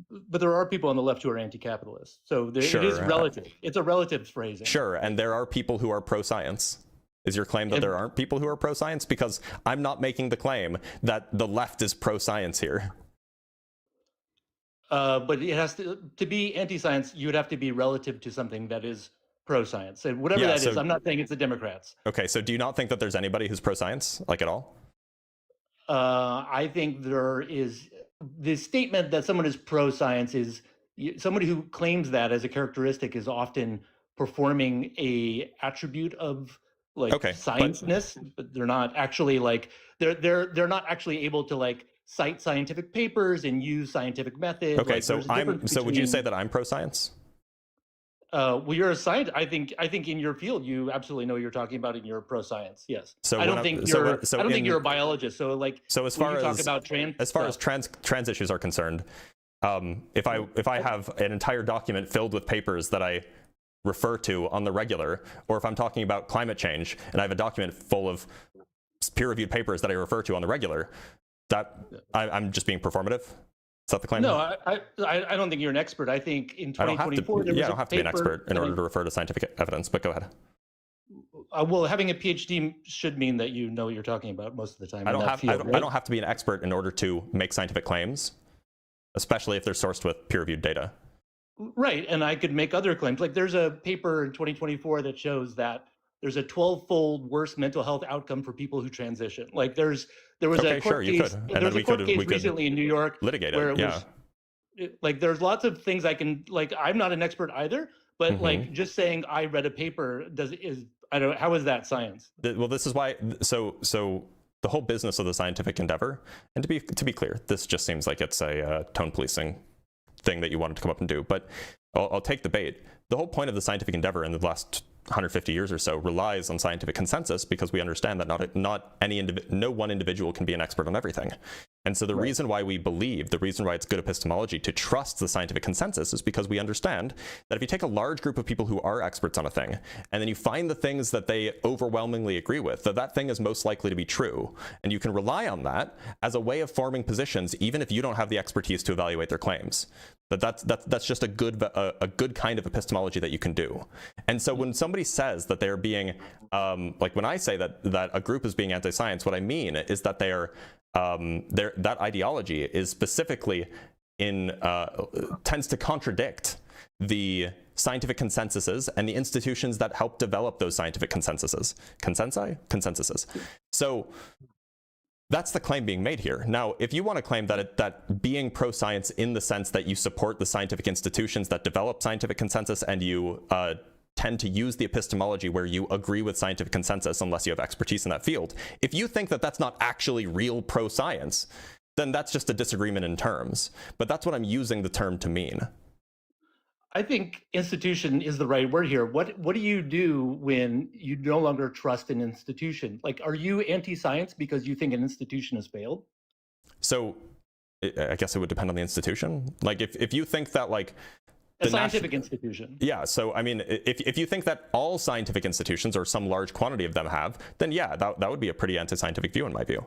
But there are people on the left who are anti-capitalist. So it is relative. It's a relative phrasing. Sure, and there are people who are pro-science. Is your claim that there aren't people who are pro-science? Because I'm not making the claim that the left is pro-science here. But it has to be anti-science, you would have to be relative to something that is pro-science. And whatever that is, I'm not saying it's the Democrats. Okay, so do you not think that there's anybody who's pro-science, like at all? I think there is. The statement that someone is pro-science is somebody who claims that as a characteristic is often performing a attribute of science-ness, but they're not actually they're not actually able to cite scientific papers and use scientific methods. Okay, so would you say that I'm pro-science? Well, you're a scientist. I think in your field you absolutely know what you're talking about, and you're pro-science. Yes. So I don't think you're a biologist. So as far as trans issues are concerned, if I have an entire document filled with papers that I refer to on the regular, or if I'm talking about climate change and I have a document full of peer-reviewed papers that I refer to on the regular, that I'm just being performative. Is that the claim? No, I don't think you're an expert. I think in 2024, I don't have to be an expert in order to refer to scientific evidence, but go ahead. Well, having a PhD should mean that you know what you're talking about most of the time. I don't have to be an expert in order to make scientific claims, especially if they're sourced with peer-reviewed data. Right, and I could make other claims. Like there's a paper in 2024 that shows that there's a 12-fold worse mental health outcome for people who transition. Like there was a court case recently in New York litigate it. Where it was, there's lots of things I can I'm not an expert either, but just saying I read a paper how is that science? Well, this is why. So the whole business of the scientific endeavor, and to be clear, this just seems like it's a tone policing thing that you wanted to come up and do, but I'll take the bait. The whole point of the scientific endeavor in the last 150 years or so relies on scientific consensus, because we understand that no one individual can be an expert on everything. And so the reason why it's good epistemology to trust the scientific consensus is because we understand that if you take a large group of people who are experts on a thing, and then you find the things that they overwhelmingly agree with, that thing is most likely to be true. And you can rely on that as a way of forming positions, even if you don't have the expertise to evaluate their claims. That's just a good kind of epistemology that you can do. And so when somebody says that they're being, when I say that a group is being anti-science, what I mean is that that ideology is specifically tends to contradict the scientific consensuses and the institutions that help develop those scientific consensuses. So that's the claim being made here. Now, if you want to claim that being pro-science in the sense that you support the scientific institutions that develop scientific consensus, and you tend to use the epistemology where you agree with scientific consensus unless you have expertise in that field, if you think that that's not actually real pro-science, then that's just a disagreement in terms. But that's what I'm using the term to mean. I think institution is the right word here. What do you do when you no longer trust an institution? Are you anti-science because you think an institution has failed? So I guess it would depend on the institution. If you think that a scientific institution. Yeah, so I mean, if you think that all scientific institutions or some large quantity of them have, then yeah, that would be a pretty anti-scientific view in my view.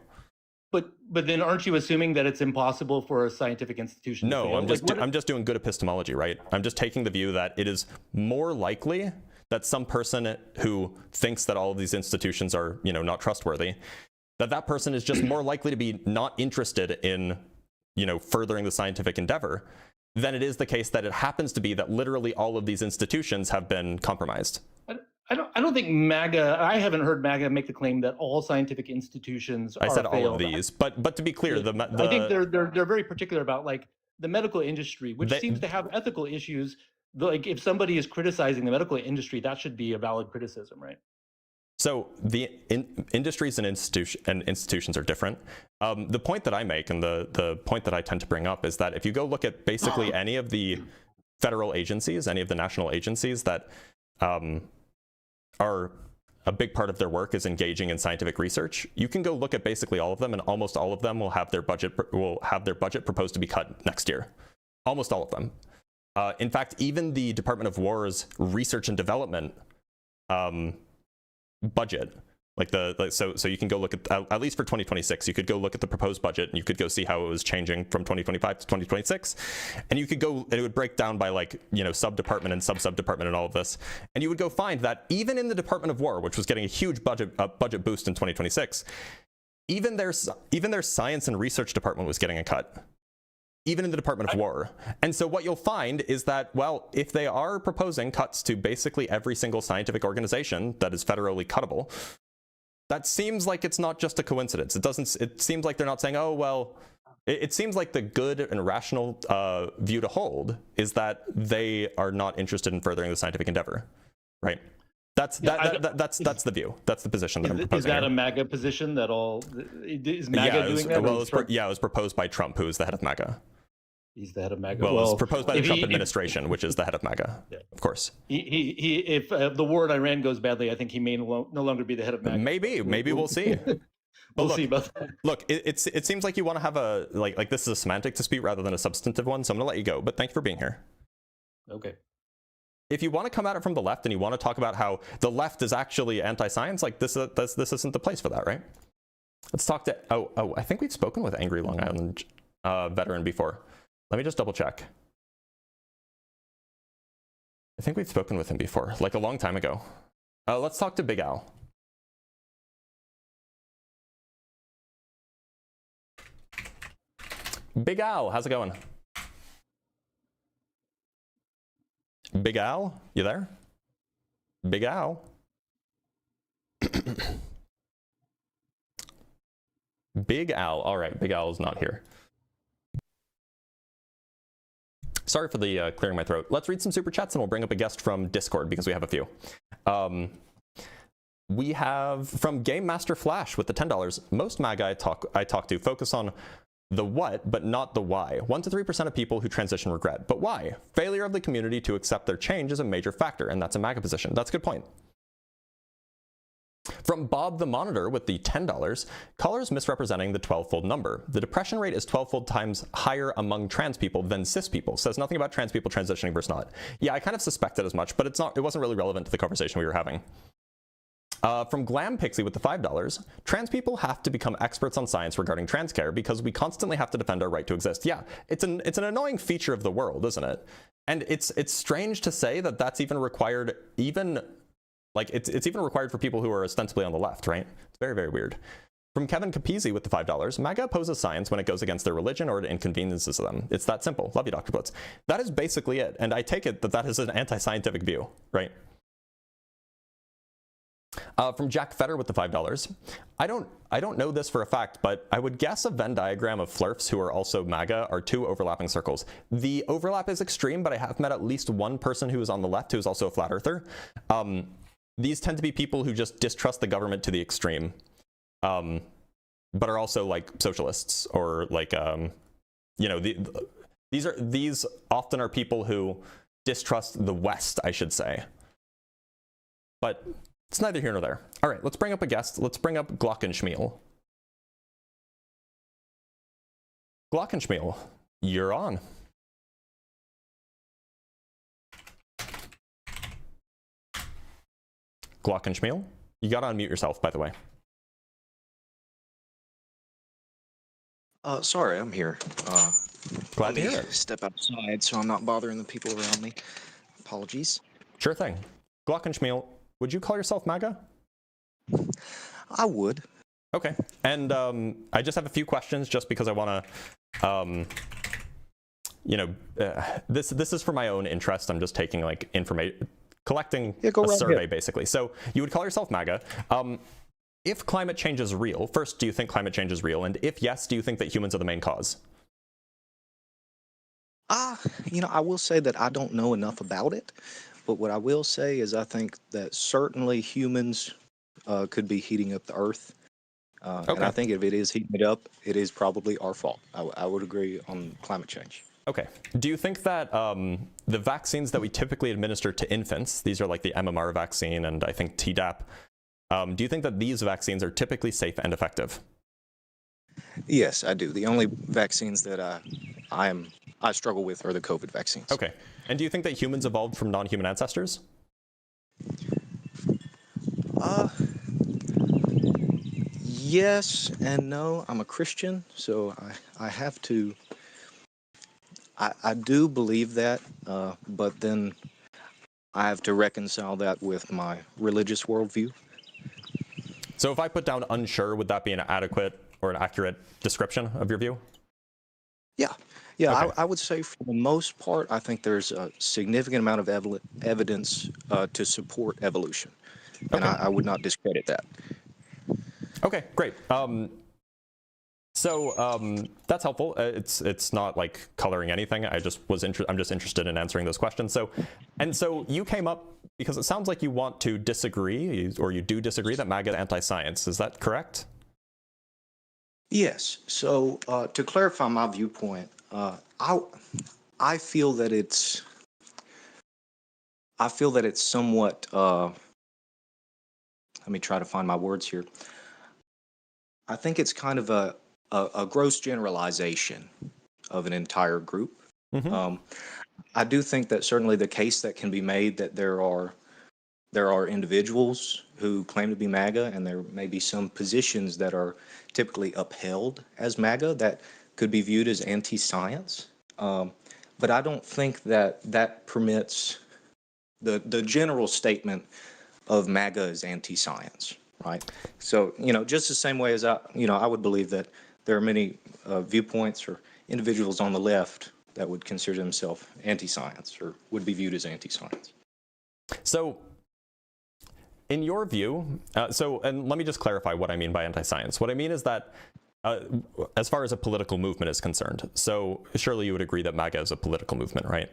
But then aren't you assuming that it's impossible for a scientific institution to fail? No, I'm just doing good epistemology, right? I'm just taking the view that it is more likely that some person who thinks that all of these institutions are, not trustworthy, that person is just more likely to be not interested in, furthering the scientific endeavor than it is the case that it happens to be that literally all of these institutions have been compromised. I don't think MAGA. I haven't heard MAGA make the claim that all scientific institutions. I said all of these, but to be clear, I think they're very particular about like the medical industry, which seems to have ethical issues. Like if somebody is criticizing the medical industry, that should be a valid criticism, right? So the industries and institutions are different. The point that I make and the point that I tend to bring up is that if you go look at basically any of the federal agencies, any of the national agencies that are a big part of their work is engaging in scientific research, you can go look at basically all of them, and almost all of them will have their budget proposed to be cut next year. Almost all of them. In fact, even the Department of War's research and development budget, so you can go look at least for 2026, you could go look at the proposed budget and you could go see how it was changing from 2025 to 2026, and you could go, and it would break down by sub-department and sub-department and all of this, and you would go find that even in the Department of War, which was getting a huge budget boost in 2026, even their science and research department was getting a cut. Even in the Department of War. And so what you'll find is that, well, if they are proposing cuts to basically every single scientific organization that is federally cuttable, that seems like it's not just a coincidence. It seems like they're not saying, oh, well, it seems like the good and rational view to hold is that they are not interested in furthering the scientific endeavor, right? That's the view. That's the position that I'm proposing. Is that here. A MAGA position that is MAGA doing that? Well, it was proposed by Trump, who is the head of MAGA. He's the head of MAGA. Well, it was proposed by the Trump administration, which is the head of MAGA, of course. If the war in Iran goes badly, I think he may no longer be the head of MAGA. Maybe we'll see. We'll see about that. Look, it seems like you want to have a like this is a semantic dispute rather than a substantive one, so I'm gonna let you go. But thank you for being here. Okay. If you want to come at it from the left and you want to talk about how the left is actually anti-science, like this isn't the place for that, right? Let's talk to I think we've spoken with Angry Long Island veteran before. Let me just double check. I think we've spoken with him before, like a long time ago. Let's talk to Big Al. Big Al, how's it going? Big Al, you there? Big Al? Big Al, all right, Big Al is not here. Sorry for the clearing my throat. Let's read some super chats and we'll bring up a guest from Discord because we have a few. We have from Game Master Flash with the $10. Most MAGA I talk to focus on the what, but not the why. 1 to 3% of people who transition regret. But why? Failure of the community to accept their change is a major factor, and that's a MAGA position. That's a good point. From Bob the Monitor with the $10, callers misrepresenting the 12-fold number. The depression rate is 12-fold times higher among trans people than cis people. Says nothing about trans people transitioning versus not. Yeah, I kind of suspected as much, but it wasn't really relevant to the conversation we were having. From Glam Pixie with the $5, trans people have to become experts on science regarding trans care because we constantly have to defend our right to exist. Yeah, it's an annoying feature of the world, isn't it? And it's strange to say that that's even required, it's even required for people who are ostensibly on the left, right? It's very, very weird. From Kevin Capizzi with the $5, MAGA opposes science when it goes against their religion or it inconveniences them. It's that simple. Love you, Dr. Blitz. That is basically it. And I take it that is an anti-scientific view, right? From Jack Fetter with the $5. I don't know this for a fact, but I would guess a Venn diagram of flirfs who are also MAGA are 2 overlapping circles. The overlap is extreme, but I have met at least one person who is on the left who is also a flat earther. These tend to be people who just distrust the government to the extreme, but are also like socialists or like, these often are people who distrust the West, I should say. But it's neither here nor there. All right, let's bring up a guest. Let's bring up Glockenschmiel. Glockenschmiel, you're on. Glockenschmiel, you gotta unmute yourself, by the way. Sorry, I'm here. Glad to hear it. Step outside so I'm not bothering the people around me. Apologies. Sure thing. Glockenschmiel, would you call yourself MAGA? I would. Okay, and I just have a few questions just because I want to, this is for my own interest. I'm just taking like collecting a survey basically. So you would call yourself MAGA. If climate change is real, first, do you think climate change is real? And if yes, do you think that humans are the main cause? I will say that I don't know enough about it, but what I will say is I think that certainly humans could be heating up the earth. And I think if it is heating it up, it is probably our fault. I would agree on climate change. Okay. Do you think that the vaccines that we typically administer to infants, these are like the MMR vaccine and I think Tdap, do you think that these vaccines are typically safe and effective? Yes, I do. The only vaccines that I struggle with are the COVID vaccines. Okay. And do you think that humans evolved from non-human ancestors? Yes and no. I'm a Christian, so I have to. I do believe that, but then I have to reconcile that with my religious worldview. So if I put down unsure, would that be an adequate or an accurate description of your view? Yeah. Okay. I would say for the most part, I think there's a significant amount of evidence to support evolution, and I would not discredit that. Okay, great. So that's helpful. It's not like coloring anything. I'm just interested in answering those questions. So you came up because it sounds like you want to disagree, or you do disagree that MAGA is anti-science. Is that correct? Yes. So to clarify my viewpoint, I feel that it's somewhat. Let me try to find my words here. I think it's kind of a gross generalization of an entire group. Mm-hmm. I do think that certainly the case that can be made that there are individuals who claim to be MAGA, and there may be some positions that are typically upheld as MAGA that could be viewed as anti-science. But I don't think that permits the general statement of MAGA as anti-science. Right. So, just the same way as I would believe that there are many viewpoints or individuals on the left that would consider themselves anti-science or would be viewed as anti-science. So, in your view, and let me just clarify what I mean by anti-science. What I mean is that as far as a political movement is concerned, so surely you would agree that MAGA is a political movement, right?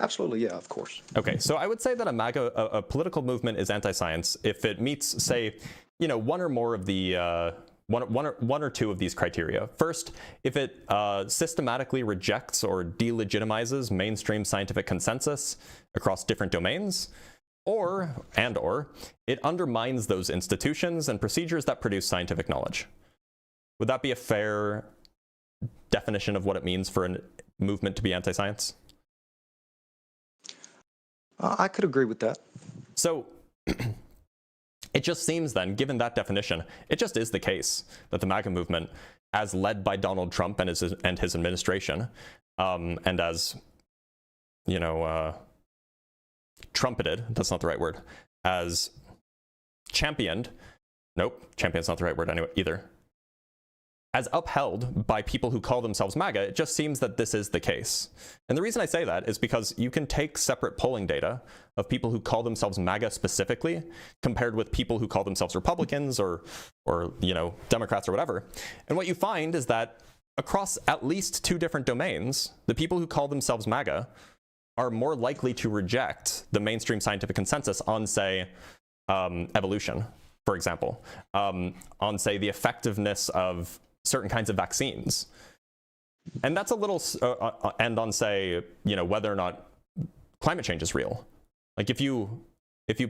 Absolutely, yeah, of course. Okay, so I would say that a political movement is anti-science if it meets, say, one or more of the one or two of these criteria. First, if it systematically rejects or delegitimizes mainstream scientific consensus across different domains, or it undermines those institutions and procedures that produce scientific knowledge. Would that be a fair definition of what it means for a movement to be anti-science? I could agree with that. So it just seems then, given that definition, it just is the case that the MAGA movement, as led by Donald Trump and his administration, and as, trumpeted, that's not the right word, as championed, champion's not the right word either, as upheld by people who call themselves MAGA, it just seems that this is the case. And the reason I say that is because you can take separate polling data of people who call themselves MAGA specifically, compared with people who call themselves Republicans or Democrats or whatever. And what you find is that across at least two different domains, the people who call themselves MAGA are more likely to reject the mainstream scientific consensus on, say, evolution, for example, on, say, the effectiveness of certain kinds of vaccines. And that's a little, and on, say, whether or not climate change is real. Like if you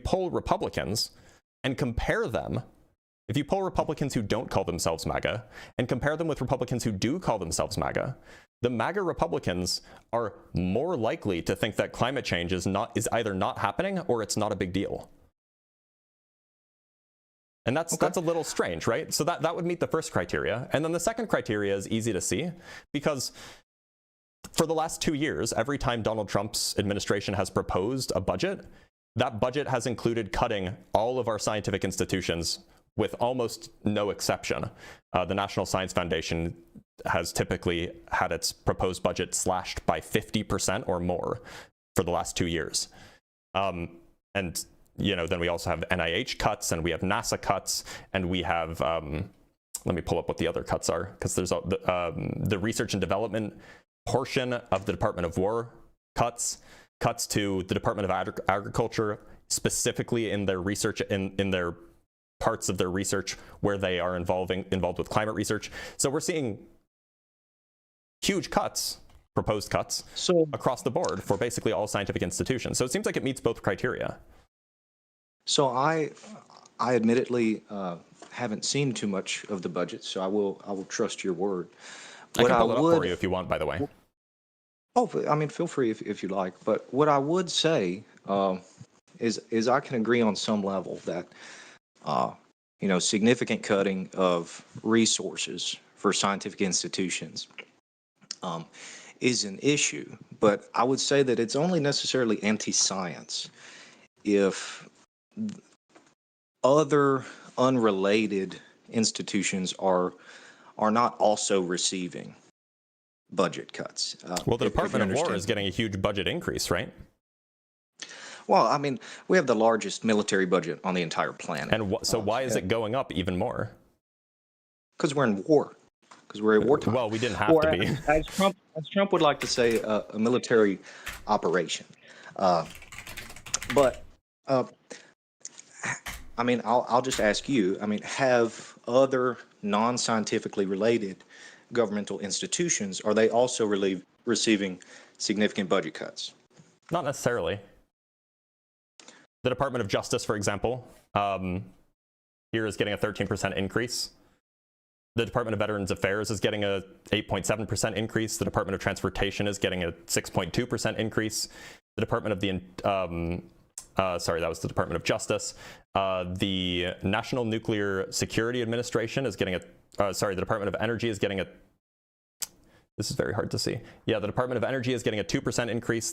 poll Republicans and compare them, if you poll Republicans who don't call themselves MAGA and compare them with Republicans who do call themselves MAGA, the MAGA Republicans are more likely to think that climate change is either not happening or it's not a big deal. And that's a little strange, right? So that would meet the first criteria. And then the second criteria is easy to see, because for the last 2 years, every time Donald Trump's administration has proposed a budget, that budget has included cutting all of our scientific institutions with almost no exception, the National Science Foundation has typically had its proposed budget slashed by 50% or more for the last 2 years. And you know, then we also have NIH cuts, and we have NASA cuts, and we have, let me pull up what the other cuts are, because there's the research and development portion of the Department of War cuts to the Department of Agriculture, specifically in their research, in their parts of their research where they are involved with climate research. So we're seeing huge cuts, proposed cuts, across the board for basically all scientific institutions. So it seems like it meets both criteria. So I admittedly haven't seen too much of the budget, so I will trust your word. I can pull it up for you if you want, by the way. Oh, I mean, feel free if you like. But what I would say is I can agree on some level that you know, significant cutting of resources for scientific institutions is an issue. But I would say that it's only necessarily anti-science if other unrelated institutions are not also receiving budget cuts. Well, the Department of War is getting a huge budget increase, right? Well, I mean, we have the largest military budget on the entire planet. And so why is it going up even more? Because we're in war. Because we're at wartime. Well, we didn't have to be. As Trump would like to say, a military operation. But I mean, I'll just ask you. I mean, have other non-scientifically related governmental institutions, are they also receiving significant budget cuts? Not necessarily. The Department of Justice, for example, here is getting a 13% increase. The Department of Veterans Affairs is getting a 8.7% increase. The Department of Transportation is getting a 6.2% increase. The Department of the sorry, that was the Department of Justice. The National Nuclear Security Administration is getting a, sorry, the Department of Energy is getting a, this is very hard to see. Yeah, the Department of Energy is getting a 2% increase.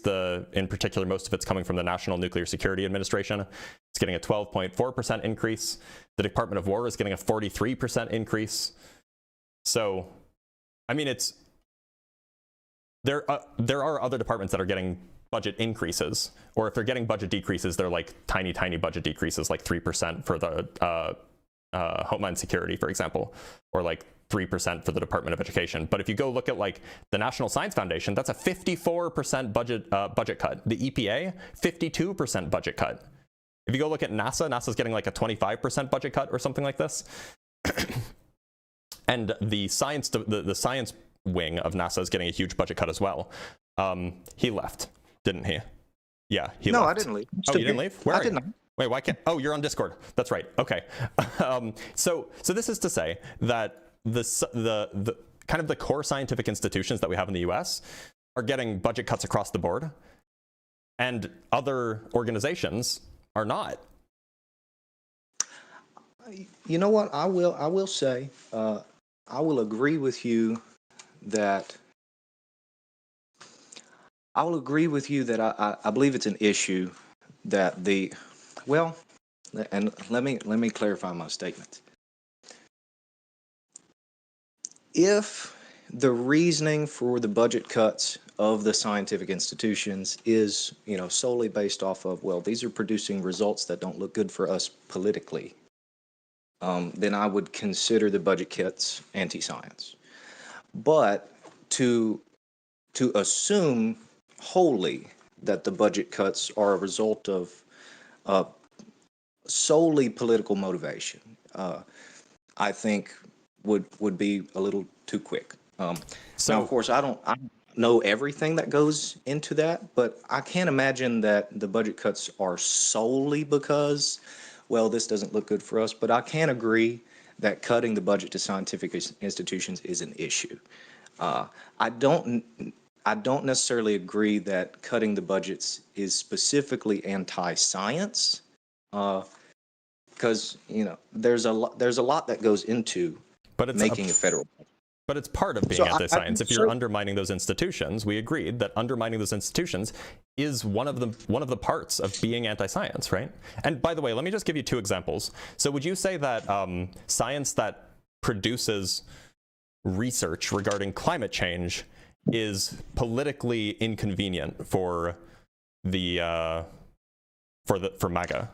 In particular, most of it's coming from the National Nuclear Security Administration. It's getting a 12.4% increase. The Department of War is getting a 43% increase. So, I mean, there are other departments that are getting budget increases, or if they're getting budget decreases, they're like tiny budget decreases, like 3% for the Homeland Security, for example, or like 3% for the Department of Education. But if you go look at like the National Science Foundation, that's a 54% budget cut. The EPA, 52% budget cut. If you go look at NASA, NASA's getting like a 25% budget cut or something like this. And the science wing of NASA is getting a huge budget cut as well. He left, didn't he? Yeah, he left. No, I didn't leave. Oh, you didn't leave? Where I are you? didn't. Wait, why can't? Oh, you're on Discord. That's right. Okay. So this is to say that the kind of the core scientific institutions that we have in the U.S. are getting budget cuts across the board, and other organizations are not. You know what? I will say, I will agree with you that. I will agree with you that I believe it's an issue that well, and let me clarify my statement. If the reasoning for the budget cuts of the scientific institutions is, you know, solely based off of, well, these are producing results that don't look good for us politically, then I would consider the budget cuts anti-science. But to assume wholly that the budget cuts are a result of solely political motivation, I think would be a little too quick. So now, of course, I don't know everything that goes into that, but I can't imagine that the budget cuts are solely because, well, this doesn't look good for us. But I can agree that cutting the budget to scientific institutions is an issue. I don't necessarily agree that cutting the budgets is specifically anti-science, because you know there's a lot that goes into making a federal. But it's part of being anti-science. If you're undermining those institutions, we agreed that undermining those institutions is one of the parts of being anti-science, right? And by the way, let me just give you 2 examples. So would you say that science that produces research regarding climate change is politically inconvenient for the for MAGA?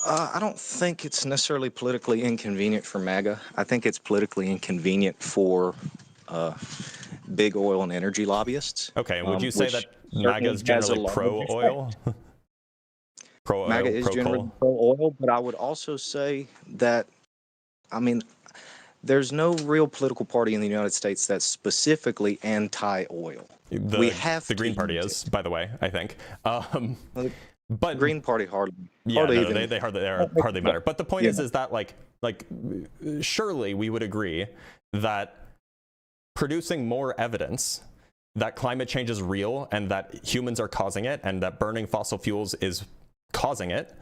I don't think it's necessarily politically inconvenient for MAGA. I think it's politically inconvenient for big oil and energy lobbyists. Okay, and would you say that MAGA is generally pro-oil? Pro-oil, MAGA is generally pro-oil, but I would also say that, I mean, there's no real political party in the United States that's specifically anti-oil. We have the Green Party is, by the way, I think. But Green Party hardly. Yeah, hardly no, even, they hardly matter. But the point is that like surely we would agree that producing more evidence that climate change is real and that humans are causing it and that burning fossil fuels is causing it,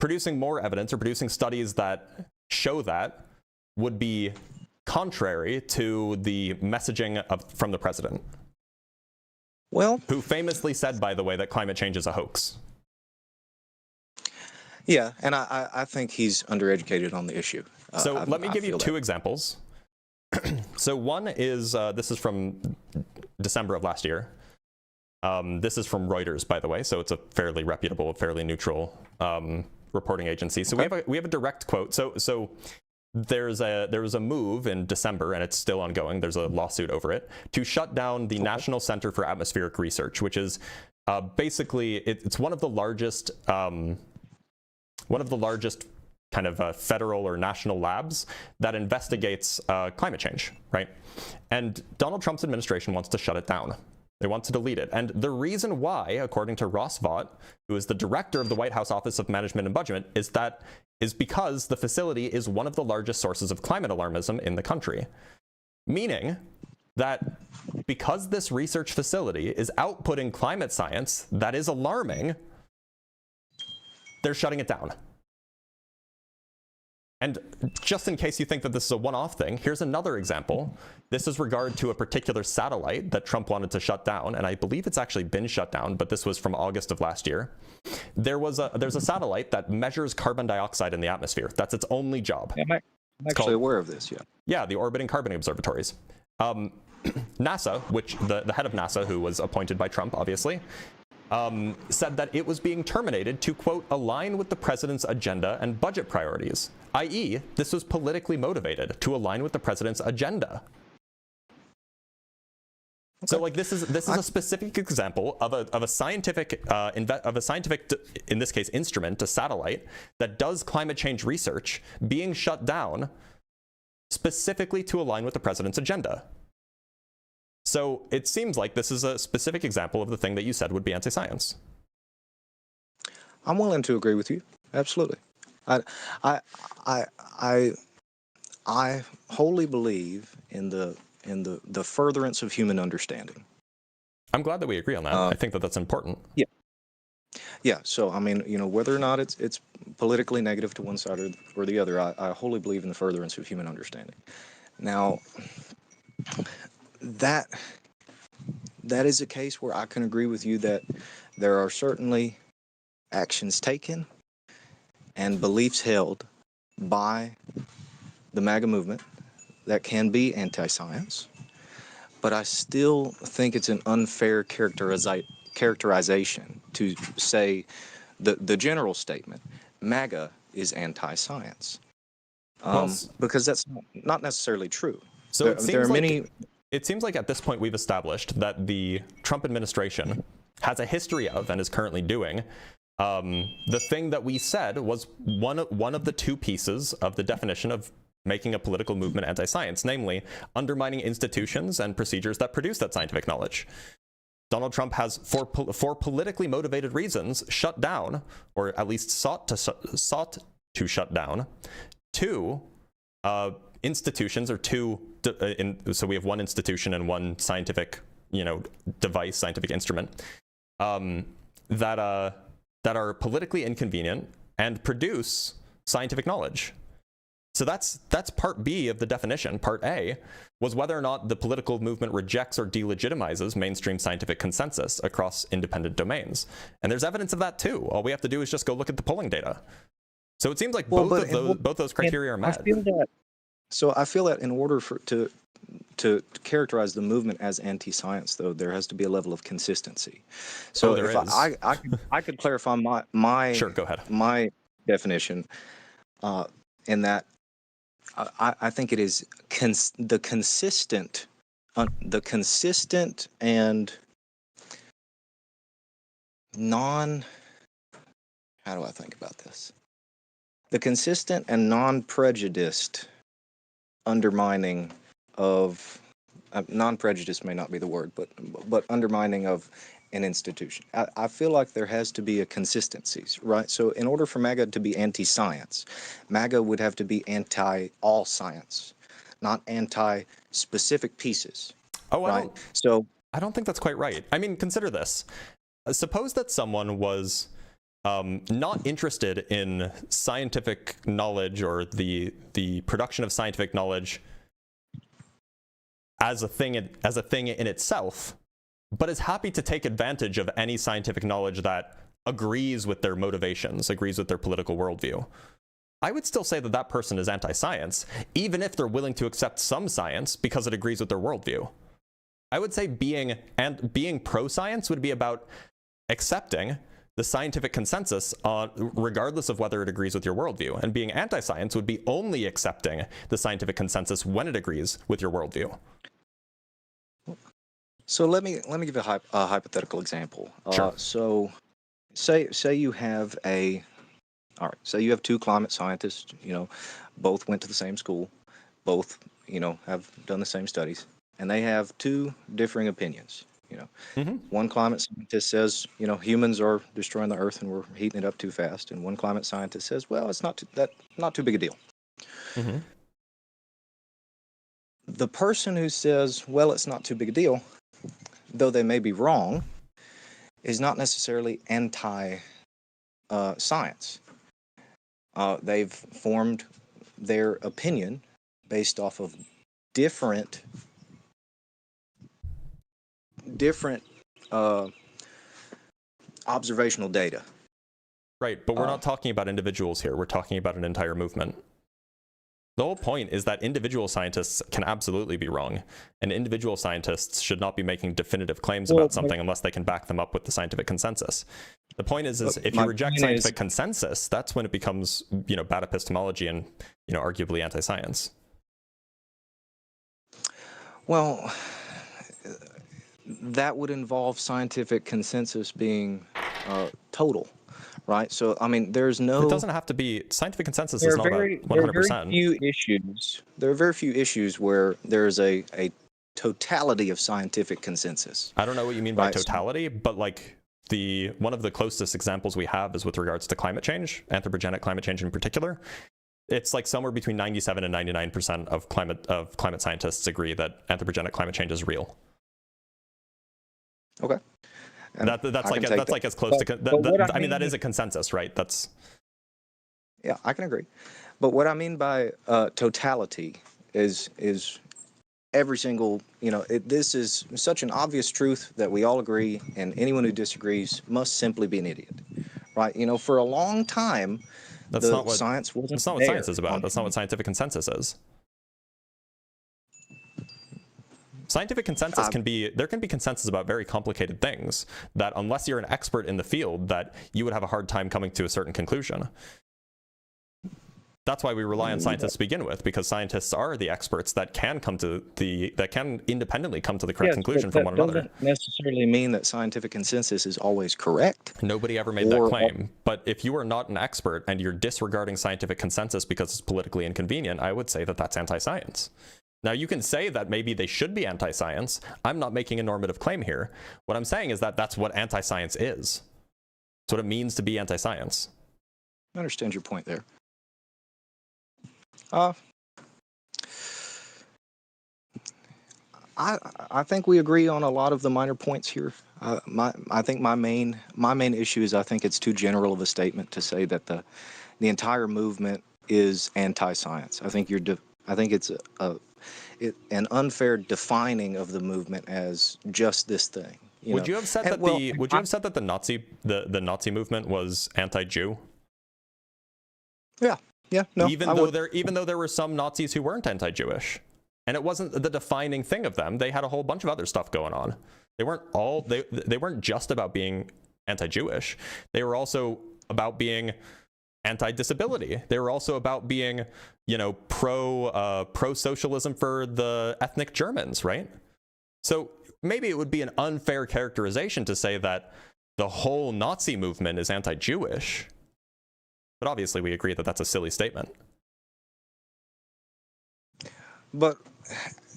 producing more evidence or producing studies that show that would be contrary to the messaging from the president. Well, who famously said, by the way, that climate change is a hoax. Yeah, and I think he's undereducated on the issue. So let me give you 2 examples. So one is, this is from December of last year. This is from Reuters, by the way, so it's a fairly reputable, fairly neutral reporting agency. So we have a direct quote. So there was a move in December, and it's still ongoing. There's a lawsuit over it to shut down the National Center for Atmospheric Research, which is basically it's one of the largest kind of federal or national labs that investigates climate change, right? And Donald Trump's administration wants to shut it down. They want to delete it. And the reason why, according to Ross Vaught, who is the director of the White House Office of Management and Budget, is because the facility is one of the largest sources of climate alarmism in the country. Meaning that because this research facility is outputting climate science that is alarming, they're shutting it down. And just in case you think that this is a one-off thing, here's another example. This is regard to a particular satellite that Trump wanted to shut down, and I believe it's actually been shut down, but this was from August of last year. There's a satellite that measures carbon dioxide in the atmosphere. That's its only job. I'm actually aware of this, yeah. Yeah, the orbiting carbon observatories. NASA, which the head of NASA, who was appointed by Trump, obviously, said that it was being terminated to, quote, align with the president's agenda and budget priorities, i.e., this was politically motivated to align with the president's agenda. Okay. So, like, this is a specific example of a scientific in this case instrument, a satellite that does climate change research being shut down specifically to align with the president's agenda. So it seems like this is a specific example of the thing that you said would be anti-science. I'm willing to agree with you. Absolutely. I wholly believe in the furtherance of human understanding. I'm glad that we agree on that. I think that that's important. Yeah. Yeah. So I mean, whether or not it's politically negative to one side or the other, I wholly believe in the furtherance of human understanding. Now, that is a case where I can agree with you that there are certainly actions taken and beliefs held by the MAGA movement that can be anti-science, but I still think it's an unfair characterization to say the general statement, MAGA is anti-science, because that's not necessarily true. So there are many. It seems like at this point we've established that the Trump administration has a history of and is currently doing the thing that we said was one of the 2 pieces of the definition of making a political movement anti-science, namely undermining institutions and procedures that produce that scientific knowledge. Donald Trump has, for politically motivated reasons, shut down, or at least sought to shut down, 2 institutions, or 2. So we have 1 institution and 1 scientific, device, scientific instrument that are politically inconvenient and produce scientific knowledge. So that's part B of the definition. Part A was whether or not the political movement rejects or delegitimizes mainstream scientific consensus across independent domains. And there's evidence of that too. All we have to do is just go look at the polling data. So it seems like both those criteria are met. I feel that in order to characterize the movement as anti-science, though, there has to be a level of consistency. So if I could clarify my sure, go ahead. My definition, in that I think it is the consistent and how do I think about this? The consistent and non-prejudiced undermining of non-prejudice may not be the word, but undermining of an institution. I feel like there has to be a consistency, right? So in order for MAGA to be anti-science, MAGA would have to be anti-all science, not anti-specific pieces. Oh, right? I don't think that's quite right. I mean, consider this. Suppose that someone was not interested in scientific knowledge or the production of scientific knowledge as a thing in itself, but is happy to take advantage of any scientific knowledge that agrees with their motivations, agrees with their political worldview. I would still say that that person is anti-science, even if they're willing to accept some science because it agrees with their worldview. I would say being pro-science would be about accepting the scientific consensus regardless of whether it agrees with your worldview. And being anti-science would be only accepting the scientific consensus when it agrees with your worldview. So let me give a hypothetical example. Sure. So say you have say you have two climate scientists, both went to the same school, both, have done the same studies, and they have two differing opinions. One climate scientist says, humans are destroying the earth and we're heating it up too fast. And one climate scientist says, well, it's not too big a deal. Mm-hmm. The person who says, well, it's not too big a deal, though they may be wrong, is not necessarily anti-science. They've formed their opinion based off of different observational data. Right, but we're not talking about individuals here. We're talking about an entire movement. The whole point is that individual scientists can absolutely be wrong, and individual scientists should not be making definitive claims about something unless they can back them up with the scientific consensus. The point is if you reject scientific consensus, that's when it becomes, bad epistemology and, arguably anti-science. Well, that would involve scientific consensus being total, right? So, I mean, there's no... It doesn't have to be... Scientific consensus is not about 100%. There are very few issues where there's a totality of scientific consensus. I don't know what you mean by totality, but one of the closest examples we have is with regards to climate change, anthropogenic climate change in particular. It's somewhere between 97 and 99% of climate scientists agree that anthropogenic climate change is real. Okay. That's as close to. I mean, that is a consensus, right? Yeah, I can agree. But what I mean by totality is every single. This is such an obvious truth that we all agree, and anyone who disagrees must simply be an idiot, right? For a long time, science wasn't. That's not what science is about. That's not what scientific consensus is. Scientific consensus there can be consensus about very complicated things that unless you're an expert in the field, that you would have a hard time coming to a certain conclusion. That's why we rely on scientists to begin with, because scientists are the experts that can independently come to the correct conclusion from one another. That doesn't necessarily mean that scientific consensus is always correct. Nobody ever made that claim. But if you are not an expert and you're disregarding scientific consensus because it's politically inconvenient, I would say that that's anti-science. Now, you can say that maybe they should be anti-science. I'm not making a normative claim here. What I'm saying is that that's what anti-science is. It's what it means to be anti-science. I understand your point there. I think we agree on a lot of the minor points here. I think my main issue is I think it's too general of a statement to say that the entire movement is anti-science. I think I think it's an unfair defining of the movement as just this thing. Would you have said that the Nazi movement was anti-Jew? Yeah, no. Even though there were some Nazis who weren't anti-Jewish, and it wasn't the defining thing of them. They had a whole bunch of other stuff going on. They weren't just about being anti-Jewish. They were also about being anti-disability. They were also about being, pro-socialism for the ethnic Germans, right? So maybe it would be an unfair characterization to say that the whole Nazi movement is anti-Jewish. But obviously we agree that that's a silly statement. But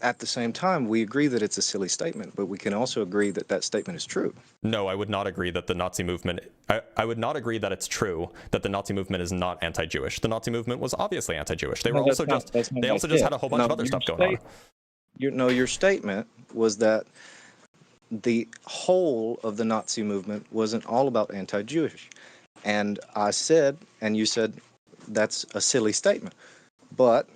at the same time, we agree that it's a silly statement, but we can also agree that that statement is true. No, I would not agree that the Nazi movement, I would not agree that it's true that the Nazi movement is not anti-Jewish. The Nazi movement was obviously anti-Jewish. They were also just had a whole bunch of other stuff going on. Your statement was that the whole of the Nazi movement wasn't all about anti-Jewish. And I said, and you said, that's a silly statement. But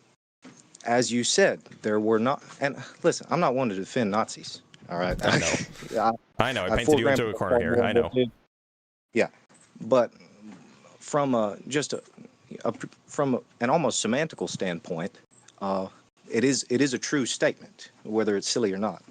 as you said, there were not, and listen, I'm not one to defend Nazis. All right. I know. I painted you into a corner here. I know. Yeah. But from from an almost semantical standpoint, it is a true statement, whether it's silly or not.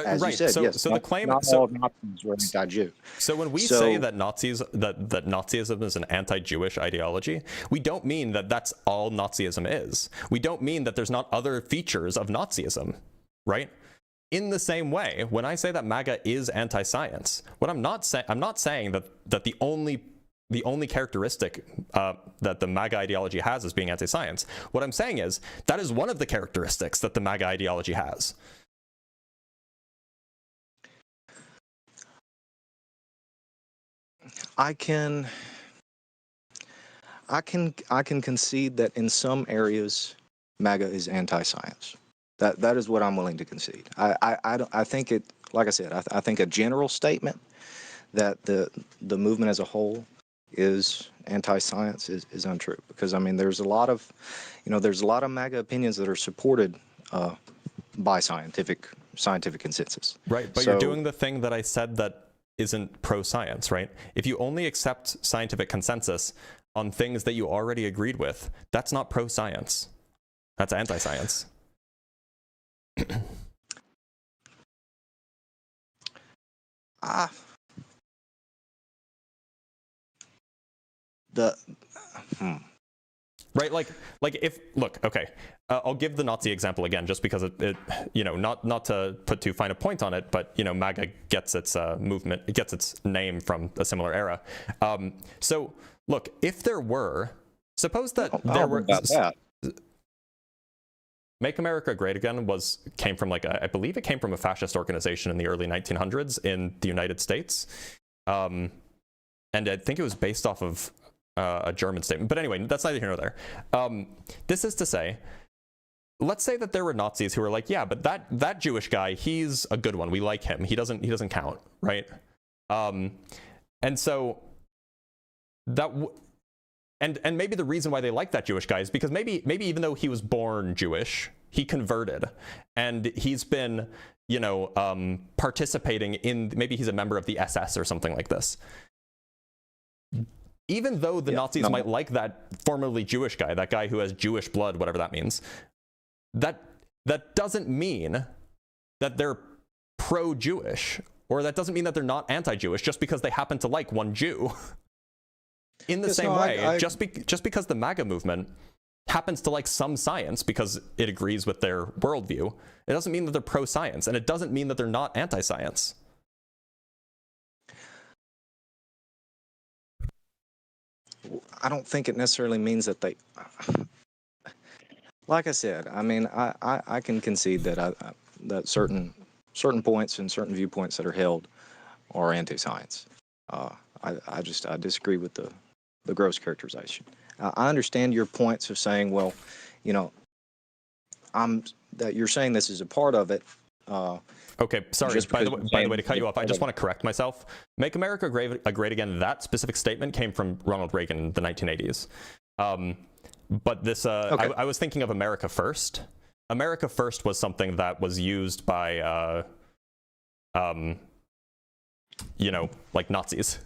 As you said, yes. So the claim, not all Nazis were anti-Jew. So when we say that Nazism is an anti-Jewish ideology, we don't mean that that's all Nazism is. We don't mean that there's not other features of Nazism, right? In the same way, when I say that MAGA is anti-science, what I'm not saying that the only characteristic that the MAGA ideology has is being anti-science. What I'm saying is that is one of the characteristics that the MAGA ideology has. I can concede that in some areas MAGA is anti-science. That is what I'm willing to concede. I think it, like I said, I think a general statement that the movement as a whole is anti-science is untrue, because I mean there's a lot of MAGA opinions that are supported by scientific consensus. Right, but you're doing the thing that I said that isn't pro-science, right? If you only accept scientific consensus on things that you already agreed with, that's not pro-science. That's anti-science. Right, like if, look, okay, I'll give the Nazi example again, just because it not to put too fine a point on it, but MAGA gets its movement, it gets its name from a similar era. So look, if there were, suppose that there were, Make America Great Again came from I believe it came from a fascist organization in the early 1900s in the United States, and I think it was based off of a German statement. But anyway, that's neither here nor there. This is to say, let's say that there were Nazis who were like, yeah, but that Jewish guy, he's a good one. We like him. He doesn't count, right? And so that and maybe the reason why they like that Jewish guy is because maybe even though he was born Jewish, he converted, and he's been participating in, maybe he's a member of the SS or something like this. Even though the Nazis might like that formerly Jewish guy, that guy who has Jewish blood, whatever that means, that doesn't mean that they're pro-Jewish, or that doesn't mean that they're not anti-Jewish just because they happen to like one Jew. In the same way, just because the MAGA movement happens to like some science because it agrees with their worldview, it doesn't mean that they're pro-science, and it doesn't mean that they're not anti-science. I don't think it necessarily means that they, like I said, I mean, I can concede that that certain points and certain viewpoints that are held are anti-science. I disagree with the gross characterization. I understand your points of saying, well, that you're saying this is a part of it. Okay, sorry, by the way, to cut you off, I just want to correct myself. Make America Great Again, that specific statement came from Ronald Reagan in the 1980s. But this, Okay. I was thinking of America First. America First was something that was used by, you know, like Nazis.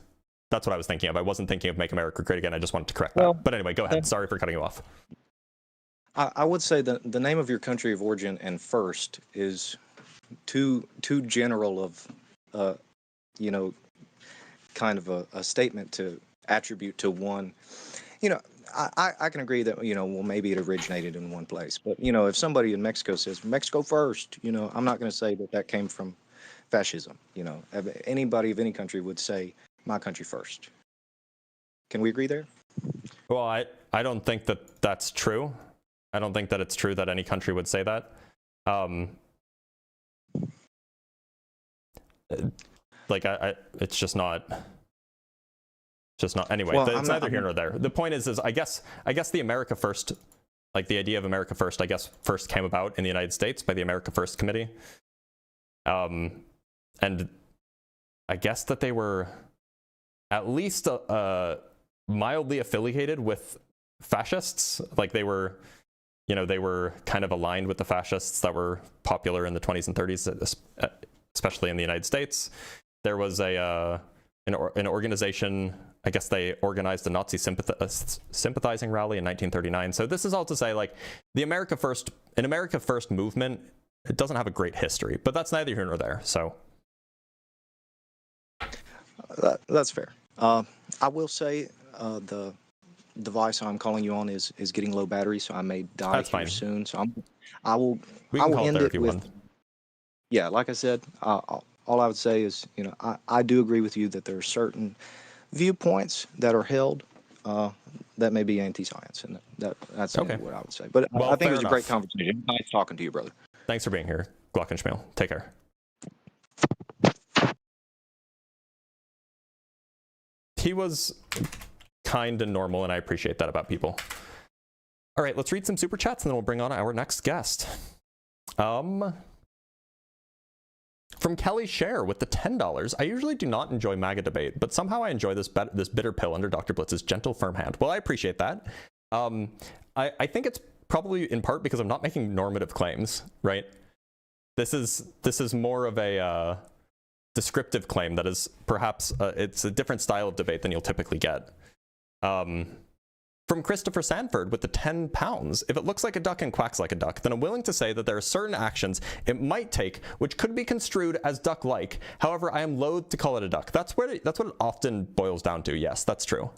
That's what I was thinking of. I wasn't thinking of Make America Great Again. I just wanted to correct Well, that. But anyway, go ahead. Sorry for cutting you off. I would say that the name of your country of origin and first is too general of, you know, kind of a statement to attribute to one. You know, I can agree that, you know, well, maybe it originated in one place. But, you know, if somebody in Mexico says, Mexico first, you know, I'm not going to say that that came from fascism. You know, anybody of any country would say, my country first. Can we agree there? Well, I don't think that that's true. I don't think that it's true that any country would say that. Like, it's just not. Anyway, Well, it's neither here nor there. The point is I guess the America First, like the idea of America First, I guess first came about in the United States by the America First Committee. And I guess that they were at least mildly affiliated with fascists. Like they were, you know, they were kind of aligned with the fascists that were popular in the 20s and 30s, especially in the United States. There was an organization, I guess they organized a Nazi sympathizing rally in 1939. So this is all to say, like, an America First movement, it doesn't have a great history, but that's neither here nor there. So that's fair. I will say the device I'm calling you on is getting low battery, so I may die That's here fine. soon. So I will call end it there it if you with. want. Yeah, like I said, all I would say is, you know, I do agree with you that there are certain viewpoints that are held that may be anti-science, and that's Okay. what I would say. But Well, I think it fair was a great enough. conversation. Nice talking to you, brother. Thanks for being here, Glockenschmiel. Take care. He was kind and normal, and I appreciate that about people. All right, let's read some super chats, and then we'll bring on our next guest. From Kelly Share with the $10. I usually do not enjoy MAGA debate, but somehow I enjoy this bitter pill under Dr. Blitz's gentle, firm hand. Well, I appreciate that. I think it's probably in part because I'm not making normative claims, right? This is more of a descriptive claim that is perhaps it's a different style of debate than you'll typically get. From Christopher Sanford with the £10. If it looks like a duck and quacks like a duck, then I'm willing to say that there are certain actions it might take which could be construed as duck-like. However, I am loath to call it a duck. That's what it often boils down to. Yes, that's true.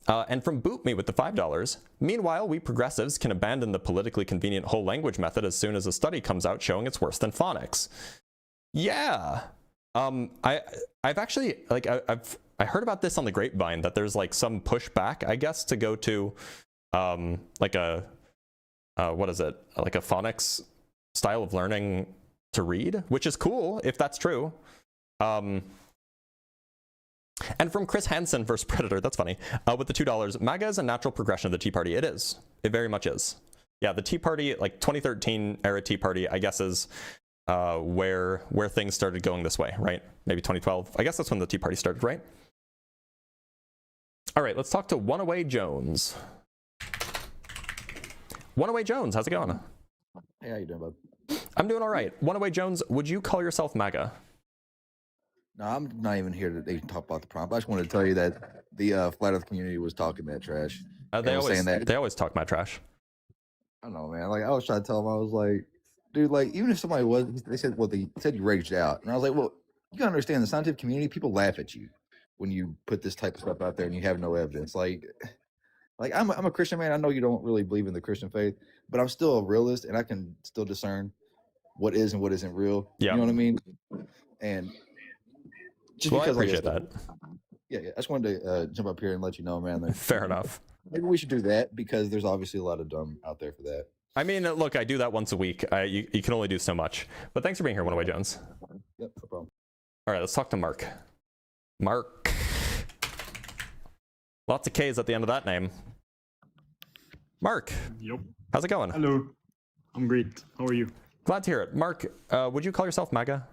And from Boot Me with the $5. Meanwhile, we progressives can abandon the politically convenient whole language method as soon as a study comes out showing it's worse than phonics. Yeah. I've actually, like, I heard about this on the grapevine, that there's like some pushback, I guess, to go to like a what is it, like a phonics style of learning to read, which is cool if that's true. And from Chris Hansen versus Predator, that's funny, with the $2, MAGA is a natural progression of the Tea Party. It is. It very much is. Yeah, the Tea Party, like 2013 era Tea Party, I guess is where things started going this way, right? Maybe 2012. I guess that's when the Tea Party started, right? All right, let's talk to One Away Jones. One Away Jones, how's it going? Hey, how you doing, bud? I'm doing all right. One Away Jones, would you call yourself MAGA? No, I'm not even here to even talk about the prompt. I just wanted to tell you that the Flat Earth community was talking that trash. They always talk my trash. I don't know, man. Like, I was trying to tell them, I was like, dude, like, even if somebody was, they said, well, they said you raged out. And I was like, well, you gotta understand, the scientific community, people laugh at you when you put this type of stuff out there and you have no evidence. Like I'm a Christian man. I know you don't really believe in the Christian faith, but I'm still a realist, and I can still discern what is and what isn't real. Yeah. You know what I mean? And just well, because I appreciate that. Yeah. I just wanted to jump up here and let you know, man. Fair enough. Maybe we should do that, because there's obviously a lot of dumb out there for that. I mean, look, I do that once a week. You can only do so much. But thanks for being here, One Away Jones. Yep, no problem. All right, let's talk to Mark. Mark. Lots of K's at the end of that name. Mark. Yep. How's it going? Hello. I'm great. How are you? Glad to hear it. Mark, would you call yourself MAGA?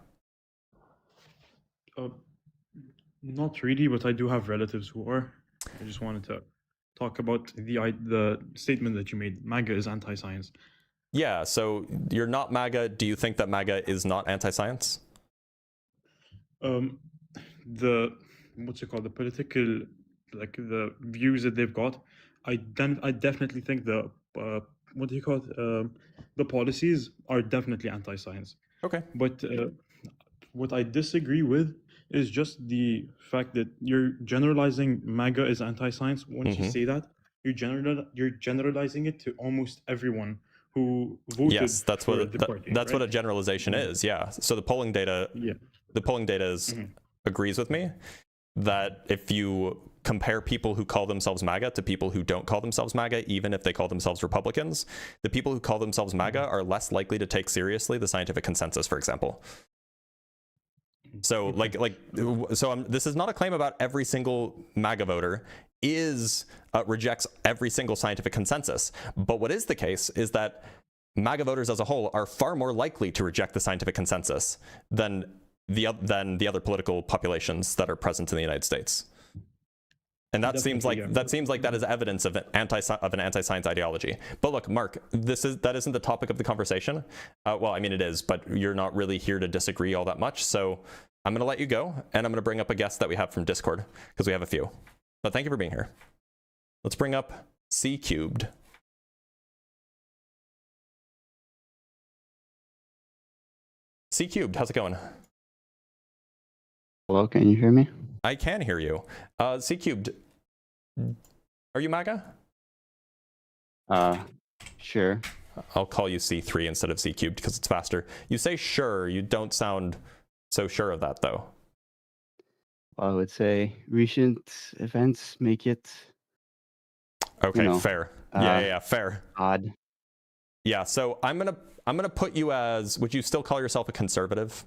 Not really, but I do have relatives who are. I just wanted to talk about the statement that you made. MAGA is anti-science. Yeah. So you're not MAGA. Do you think that MAGA is not anti-science? The what's it called? The political, like the views that they've got. I definitely think the what do you call it? The policies are definitely anti-science. Okay. But what I disagree with is just the fact that you're generalizing MAGA as anti-science. Once you say that, you're generalizing it to almost everyone who voted. Yes, that's for what the party, that's right? what a generalization is. Yeah. So the polling data, agrees with me that if you compare people who call themselves MAGA to people who don't call themselves MAGA, even if they call themselves Republicans, the people who call themselves MAGA are less likely to take seriously the scientific consensus, for example. So this is not a claim about every single MAGA voter rejects every single scientific consensus. But what is the case is that MAGA voters as a whole are far more likely to reject the scientific consensus than the other political populations that are present in the United States. And that seems like that is evidence of an anti-science ideology. But look, Mark, that isn't the topic of the conversation. Well, I mean it is, but you're not really here to disagree all that much. So I'm going to let you go, and I'm going to bring up a guest that we have from Discord because we have a few. But thank you for being here. Let's bring up C Cubed. C Cubed, how's it going? Hello, can you hear me? I can hear you. C Cubed, are you MAGA? Sure. I'll call you C3 instead of C Cubed because it's faster. You say sure, you don't sound so sure of that though. Well, I would say recent events make it. Okay, fair. Yeah, fair. Odd. Yeah, so I'm gonna put you as. Would you still call yourself a conservative?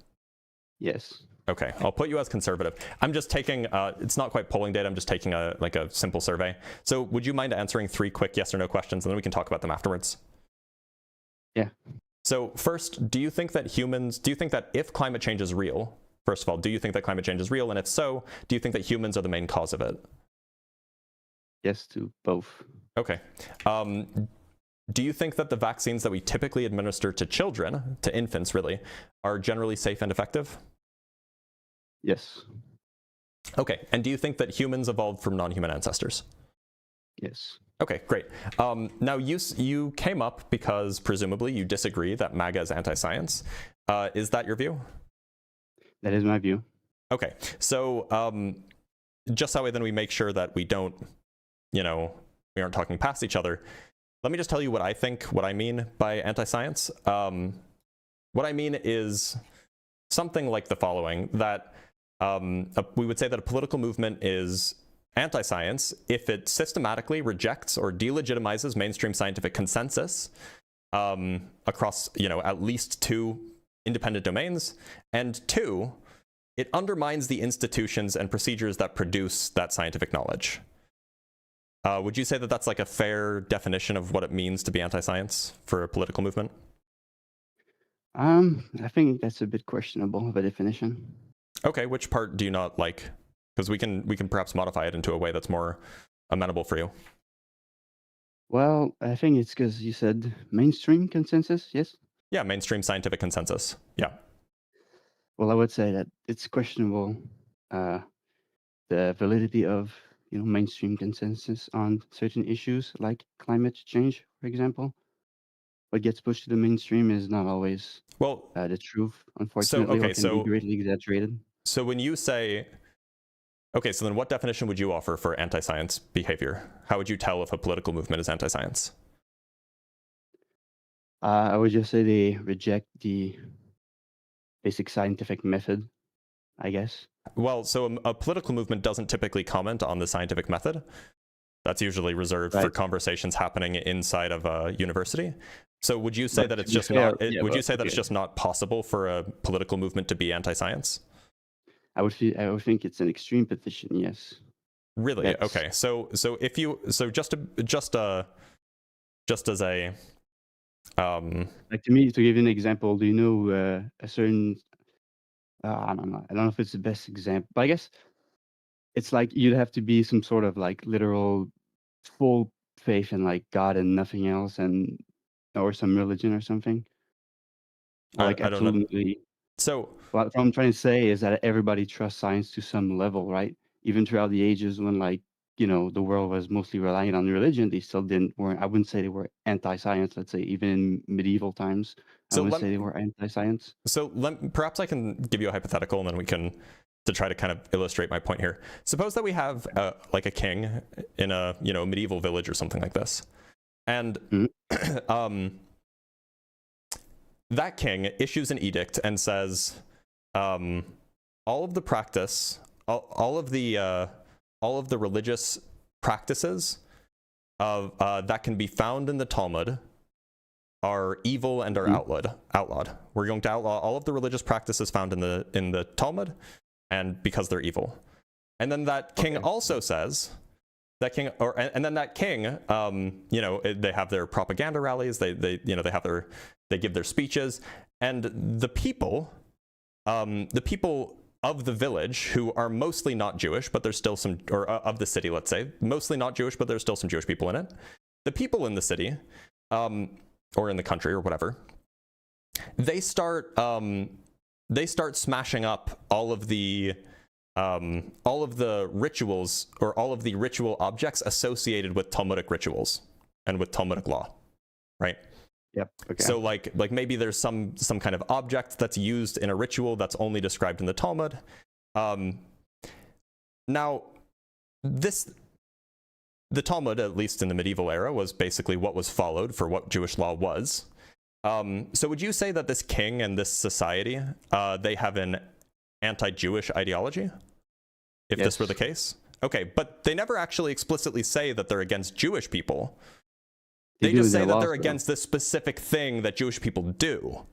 Yes. Okay, I'll put you as conservative. I'm just taking. It's not quite polling data. I'm just taking a simple survey. So would you mind answering 3 quick yes or no questions, and then we can talk about them afterwards? Yeah. So first, do you think that if climate change is real, first of all, do you think that climate change is real? And if so, do you think that humans are the main cause of it? Yes to both. Okay. Do you think that the vaccines that we typically administer to children, to infants really, are generally safe and effective? Yes. Okay. And do you think that humans evolved from non-human ancestors? Yes. Okay, great. Now you came up because presumably you disagree that MAGA is anti-science. Is that your view? That is my view. Okay, so just that way then we make sure that we don't, we aren't talking past each other. Let me just tell you what I mean by anti-science. What I mean is something like the following, that we would say that a political movement is anti-science if it systematically rejects or delegitimizes mainstream scientific consensus across, at least 2 independent domains, and 2, it undermines the institutions and procedures that produce that scientific knowledge. Would you say that that's like a fair definition of what it means to be anti-science for a political movement? I think that's a bit questionable of a definition. Okay, which part do you not like? Because we can perhaps modify it into a way that's more amenable for you. Well, I think it's because you said mainstream consensus, yes? Yeah, mainstream scientific consensus. Yeah. Well, I would say that it's questionable the validity of mainstream consensus on certain issues like climate change, for example. What gets pushed to the mainstream is not always the truth, unfortunately, or can be greatly exaggerated. So when you say, okay, so then what definition would you offer for anti-science behavior? How would you tell if a political movement is anti-science? I would just say they reject the basic scientific method, I guess. Well, so a political movement doesn't typically comment on the scientific method. That's usually reserved for conversations happening inside of a university. So would you say that it's just not? Would you say that it's just not possible for a political movement to be anti-science? I would think it's an extreme position, yes. Really? Okay. So if you just as a like to give you an example, do you know a certain I don't know if it's the best example, but I guess it's like you'd have to be some sort of like literal full faith in like God and nothing else, and or some religion or something. Like I don't know. absolutely. So what I'm trying to say is that everybody trusts science to some level, right? Even throughout the ages when like, you know, the world was mostly relying on religion, they still weren't, I wouldn't say they were anti-science, let's say, even in medieval times. I wouldn't say they were anti-science. So perhaps I can give you a hypothetical and then we can, to try to kind of illustrate my point here. Suppose that we have like a king in a, you know, medieval village or something like this. And that king issues an edict and says, all of the practice, all of the religious practices of that can be found in the Talmud are evil and are outlawed. We're going to outlaw all of the religious practices found in the Talmud, and because they're evil. And then that king also says, and then that king, you know, they have their propaganda rallies, they give their speeches, and the people of the village, who are mostly not Jewish, but there's still some, or of the city, let's say, mostly not Jewish, but there's still some Jewish people in it. The people in the city, or in the country, or whatever, they start smashing up all of the rituals, or all of the ritual objects associated with Talmudic rituals and with Talmudic law, right? Yep. Okay. So like maybe there's some kind of object that's used in a ritual that's only described in the Talmud. Now, the Talmud, at least in the medieval era, was basically what was followed for what Jewish law was. So would you say that this king and this society, they have an anti-Jewish ideology? If this were the case? Okay, but they never actually explicitly say that they're against Jewish people. They just say that they're against this specific thing that Jewish people do.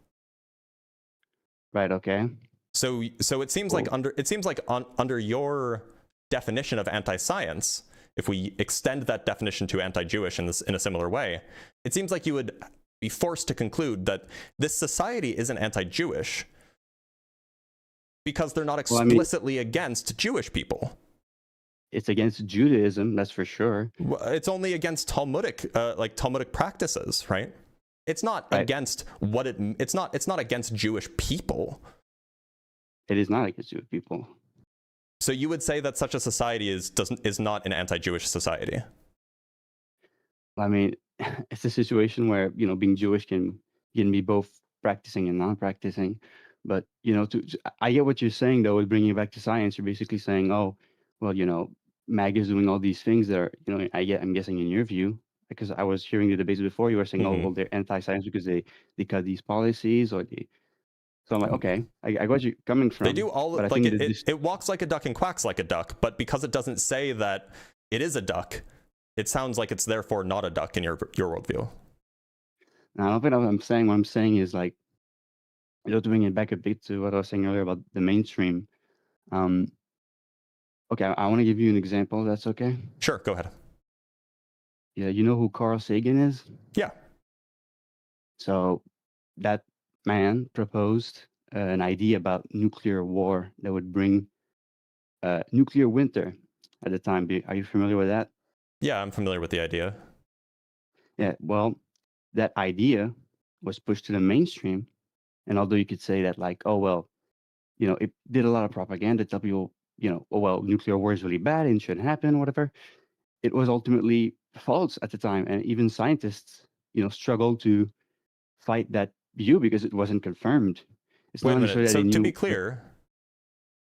Right. Okay. So it seems like under your definition of anti-science, if we extend that definition to anti-Jewish in a similar way, it seems like you would be forced to conclude that this society isn't anti-Jewish because they're not explicitly against Jewish people. It's against Judaism, that's for sure. It's only against Talmudic practices, right? It's not against it's not against Jewish people. It is not against Jewish people. So you would say that such a society is not an anti-Jewish society? I mean, it's a situation where, you know, being Jewish can be both practicing and non-practicing. But, you know, I get what you're saying, though, with bringing it back to science. You're basically saying, oh, well, you know, MAGA is doing all these things that are, you know, I'm guessing in your view, because I was hearing the debates before, you were saying, oh, well, they're anti-science because they cut these policies, or they. So I'm like, okay, I got you coming from. They do all like it walks like a duck and quacks like a duck, but because it doesn't say that it is a duck, it sounds like it's therefore not a duck in your worldview. No, I don't think what I'm saying. What I'm saying is like, you know, to bring it back a bit to what I was saying earlier about the mainstream. Okay, I want to give you an example. That's okay? Sure, go ahead. Yeah, you know who Carl Sagan is? Yeah. So that man proposed an idea about nuclear war that would bring nuclear winter at the time. Are you familiar with that? Yeah, I'm familiar with the idea. Yeah, well, that idea was pushed to the mainstream. And although you could say that, like, oh, well, you know, it did a lot of propaganda to tell people, you know, oh, well, nuclear war is really bad and shouldn't happen, whatever. It was ultimately false at the time. And even scientists, you know, struggled to fight that view because it wasn't confirmed. It's Wait a minute. So to be clear,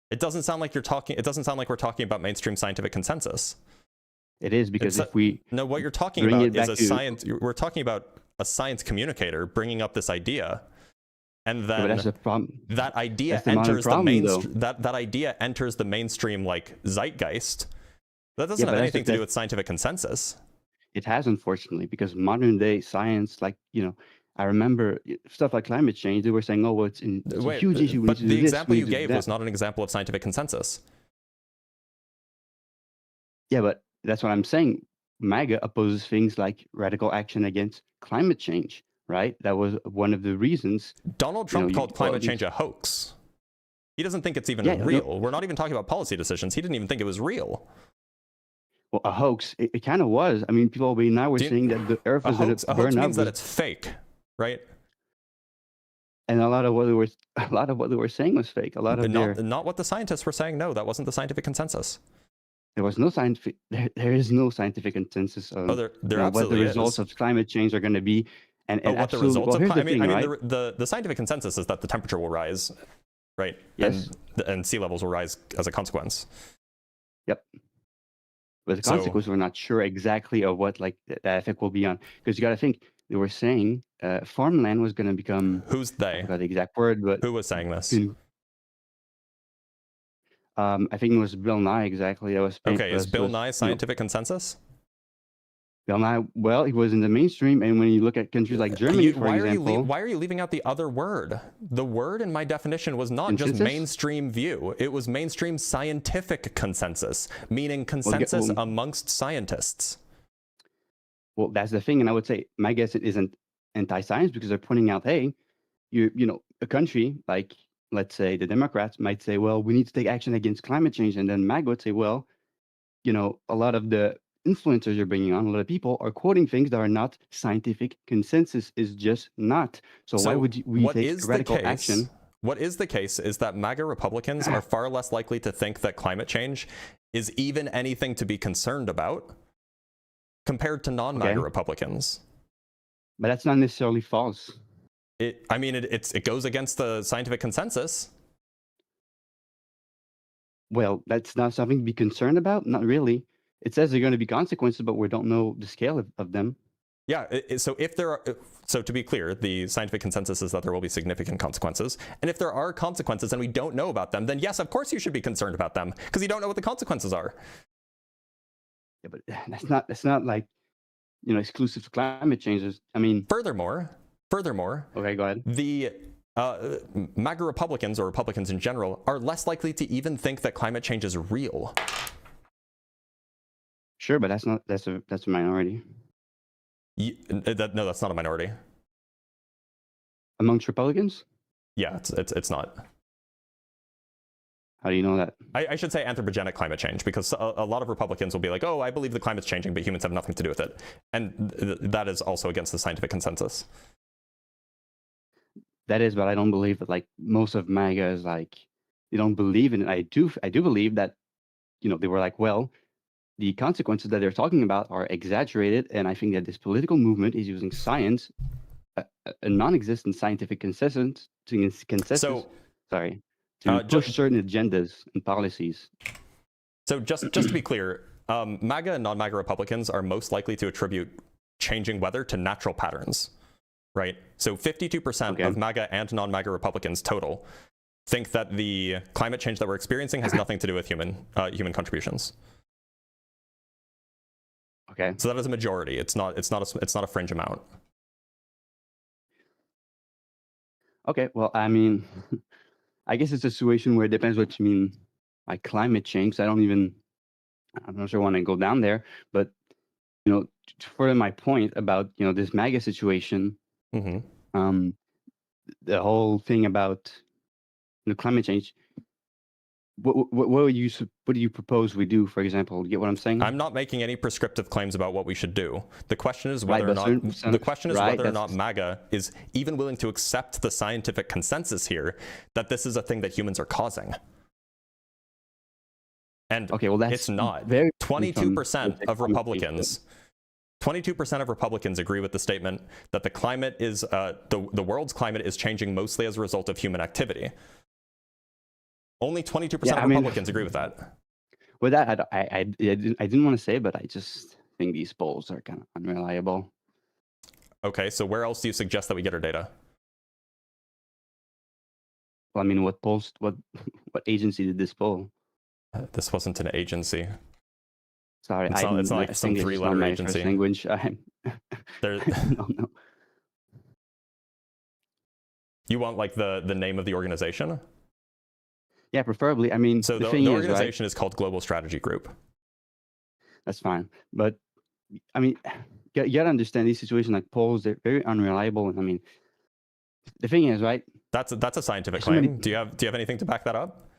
it doesn't sound like we're talking about mainstream scientific consensus. It is, because what you're talking about is we're talking about a science communicator bringing up this idea. And then that idea enters that idea enters the mainstream like zeitgeist. That doesn't have anything to do with scientific consensus. It has, unfortunately, because modern day science, like, you know, I remember stuff like climate change. They were saying, "Oh, well, it's a huge issue." But the example you gave was not an example of scientific consensus. Yeah, but that's what I'm saying. MAGA opposes things like radical action against climate change. Right? That was one of the reasons. Donald Trump called climate change a hoax. He doesn't think it's even real. We're not even talking about policy decisions. He didn't even think it was real. Well, a hoax. It kind of was. I mean, people now were saying that the Earth was going to burn up. A hoax means that it's fake, right? And a lot of what they were saying was fake. A lot of not what the scientists were saying. No, that wasn't the scientific consensus. There was no scientific. There is no scientific consensus on there what the results of climate change are going to be, and what the results of right? the scientific consensus is that the temperature will rise, right? Yes. And sea levels will rise as a consequence. Yep. But the consequence, we're not sure exactly of what like the effect will be on, because you got to think they were saying farmland was going to become. Who's they? I forgot the exact word, but who was saying this? I think it was Bill Nye exactly. That was okay. Is Bill Nye scientific consensus? Bill Nye, well, he was in the mainstream, and when you look at countries like Germany, for example, why are you leaving out the other word? The word in my definition was not just mainstream view; it was mainstream scientific consensus, meaning consensus amongst scientists. Well, that's the thing, and I would say my guess it isn't anti-science, because they're pointing out, hey, you know, a country like, let's say, the Democrats might say, well, we need to take action against climate change, and then MAGA would say, well, you know, a lot of the influencers you're bringing on, a lot of people are quoting things that are not scientific. Consensus is just not. So why would we take radical action? What is the case is that MAGA Republicans are far less likely to think that climate change is even anything to be concerned about compared to non-MAGA Republicans. But that's not necessarily false. I mean, it goes against the scientific consensus. Well, that's not something to be concerned about? Not really. It says there are going to be consequences, but we don't know the scale of them. Yeah, so if there are, so to be clear, the scientific consensus is that there will be significant consequences. And if there are consequences and we don't know about them, then yes, of course you should be concerned about them, because you don't know what the consequences are. Yeah, but that's not like, you know, exclusive to climate changes. I mean, furthermore, okay, go ahead. The MAGA Republicans, or Republicans in general, are less likely to even think that climate change is real. Sure, but that's a minority. No, that's not a minority. Amongst Republicans? Yeah, it's not. How do you know that? I should say anthropogenic climate change, because a lot of Republicans will be like, oh, I believe the climate's changing, but humans have nothing to do with it. And that is also against the scientific consensus. That is, but I don't believe that, like, most of MAGA is like, they don't believe in it. I do believe that, you know, they were like, well, the consequences that they're talking about are exaggerated, and I think that this political movement is using science, a non-existent scientific consensus, to push certain agendas and policies. So just to be clear, MAGA and non-MAGA Republicans are most likely to attribute changing weather to natural patterns, right? So 52% of MAGA and non-MAGA Republicans total think that the climate change that we're experiencing has nothing to do with human contributions. Okay. So that is a majority. It's not a fringe amount. Okay. Well, I mean, I guess it's a situation where it depends what you mean by climate change. I'm not sure I want to go down there, but, you know, to further my point about, you know, this MAGA situation, the whole thing about, you know, climate change. What do you propose we do, for example? You get what I'm saying? I'm not making any prescriptive claims about what we should do. The question is whether or not MAGA is even willing to accept the scientific consensus here that this is a thing that humans are causing. And it's not. 22% of Republicans. 22% of Republicans agree with the statement that the climate is the world's climate is changing mostly as a result of human activity. Only 22% of Republicans agree with that. With that, I didn't want to say, but I just think these polls are kind of unreliable. Okay, so where else do you suggest that we get our data? Well, I mean, what agency did this poll? This wasn't an agency. Sorry, it's not like some three-letter agency. Language. No. You want like the name of the organization? Yeah, preferably. I mean, so the organization is called Global Strategy Group. That's fine, but I mean, you gotta understand these situations like polls. They're very unreliable, and I mean, the thing is, right? That's a scientific claim. Do you have anything to back that up?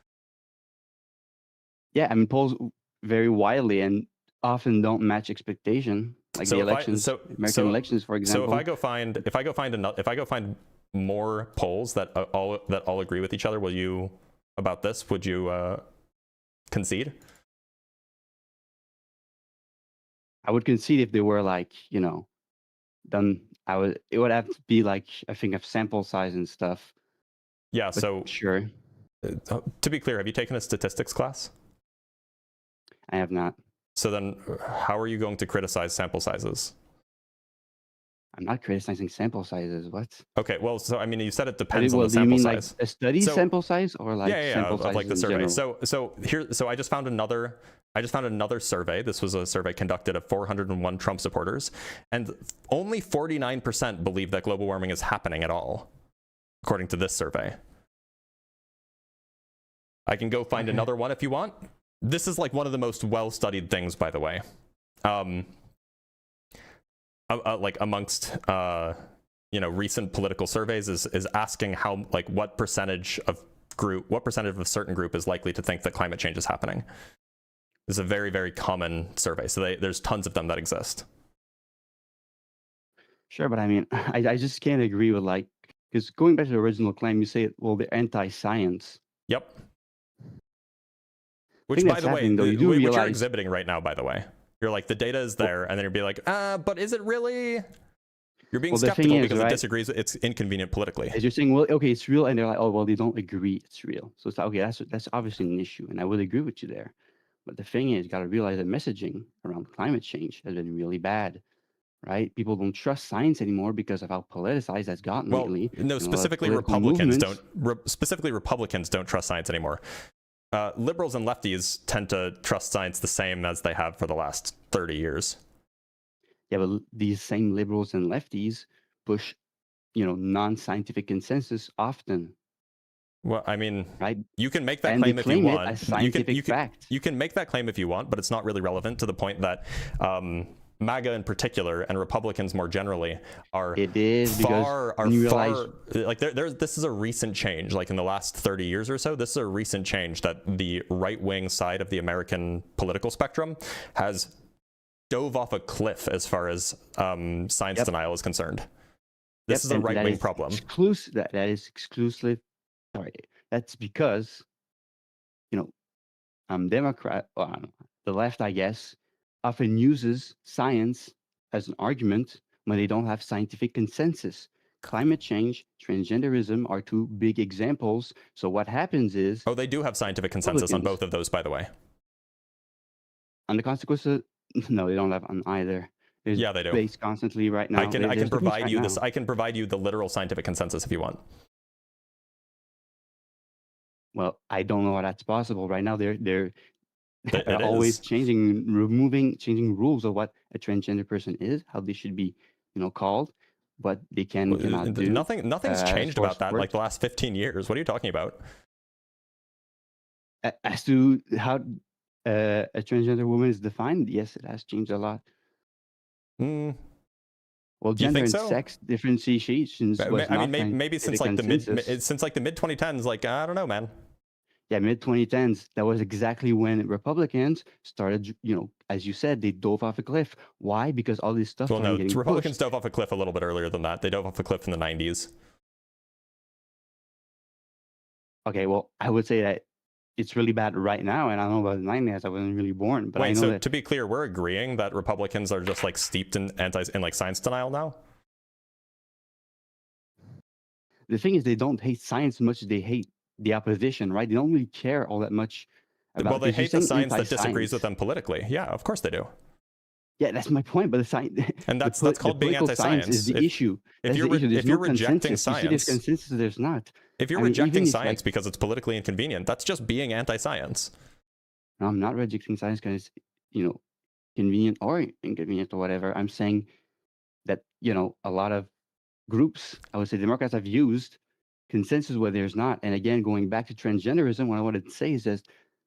Yeah, I mean, polls vary widely, and often don't match expectation, like the elections, American elections, for example. So if I go find more polls that all agree with each other, would you concede? I would concede if they were like, you know, done. It would have to be like, I think, of sample size and stuff. Yeah. But so sure. To be clear, have you taken a statistics class? I have not. So then, how are you going to criticize sample sizes? I'm not criticizing sample sizes. What? Okay, well, so I mean, you said it depends on the do you sample mean size. like a study sample size, or like sample size like the in survey. general? So I just found another survey. This was a survey conducted of 401 Trump supporters, and only 49% believe that global warming is happening at all, according to this survey. I can go find another one if you want. This is like one of the most well-studied things, by the way. Like amongst recent political surveys is asking how, like, what percentage of a certain group is likely to think that climate change is happening. It's a very, very common survey. So there's tons of them that exist. Sure, but I mean, I just can't agree with, like, because going back to the original claim, you say, well, they're anti-science. Yep. Which, by the way, which you're exhibiting right now, by the way. You're like, the data is there, and then you'll be like, but is it really? You're being skeptical because it disagrees. It's inconvenient politically. As you're saying, well, okay, it's real, and they're like, oh, well, they don't agree it's real. So it's like, okay, that's obviously an issue, and I would agree with you there. But the thing is, you got to realize that messaging around climate change has been really bad, right? People don't trust science anymore because of how politicized that's gotten lately. No, specifically Republicans don't trust science anymore. Liberals and lefties tend to trust science the same as they have for the last 30 years. Yeah, but these same liberals and lefties push, non-scientific consensus often. Well, I mean, right? You can make that claim if you want. You can make that claim if you want, but it's not really relevant to the point that MAGA in particular and Republicans more generally are this is a recent change. Like in the last 30 years or so, this is a recent change that the right-wing side of the American political spectrum has dove off a cliff as far as science denial is concerned. This is a right-wing problem. That is exclusive. Sorry, that's because, Democrat, the left, I guess, often uses science as an argument when they don't have scientific consensus. Climate change, transgenderism are two big examples. So what happens is... Oh, they do have scientific consensus on both of those, by the way. On the consequences? No, they don't have on either. There's yeah, they do. Debates constantly right now. I can provide you this. I can provide you the literal scientific consensus if you want. Well, I don't know how that's possible right now. They're always changing rules of what a transgender person is, how they should be, called, what they cannot do. Nothing's changed about that like the last 15 years. What are you talking about? As to how a transgender woman is defined, yes, it has changed a lot. Well, gender and sex differentiations. Maybe since like the mid 2010s. Like, I don't know, man. Yeah, mid 2010s. That was exactly when Republicans started. As you said, they dove off a cliff. Why? Because all this stuff. Well, no, Republicans dove off a cliff a little bit earlier than that. They dove off a cliff in the 90s. Okay, well, I would say that it's really bad right now, and I don't know about the 90s. I wasn't really born, but I know that. To be clear, we're agreeing that Republicans are just like steeped in like science denial now. The thing is, they don't hate science as much as they hate the opposition, right? They don't really care all that much about. Well, they hate the science that disagrees with them politically. Yeah, of course they do. Yeah, that's my point. But the science, and that's called being anti-science. Is the issue? If you're rejecting science, there's consensus. There's not. If you're rejecting science because it's politically inconvenient, that's just being anti-science. No, I'm not rejecting science because it's convenient or inconvenient or whatever. I'm saying that a lot of groups, I would say Democrats, have used consensus where there's not. And again, going back to transgenderism, what I wanted to say is that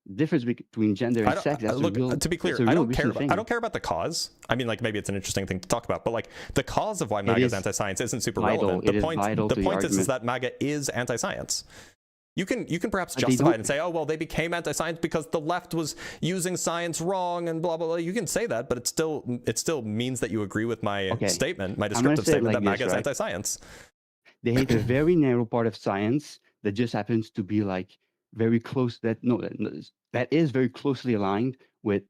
the difference between gender and sex. To be clear, I don't care about the cause. I mean, like, maybe it's an interesting thing to talk about, but like the cause of why MAGA is anti-science isn't super relevant. The point is that MAGA is anti-science. You can perhaps But they justify it don't. and say, oh, well, they became anti-science because the left was using science wrong and blah, blah, blah. You can say that, but it still means that you agree with my Okay, statement, my I'm gonna descriptive say it statement like that this, MAGA is right? anti-science. They hate a very narrow part of science that just happens to be like very close. That is very closely aligned with,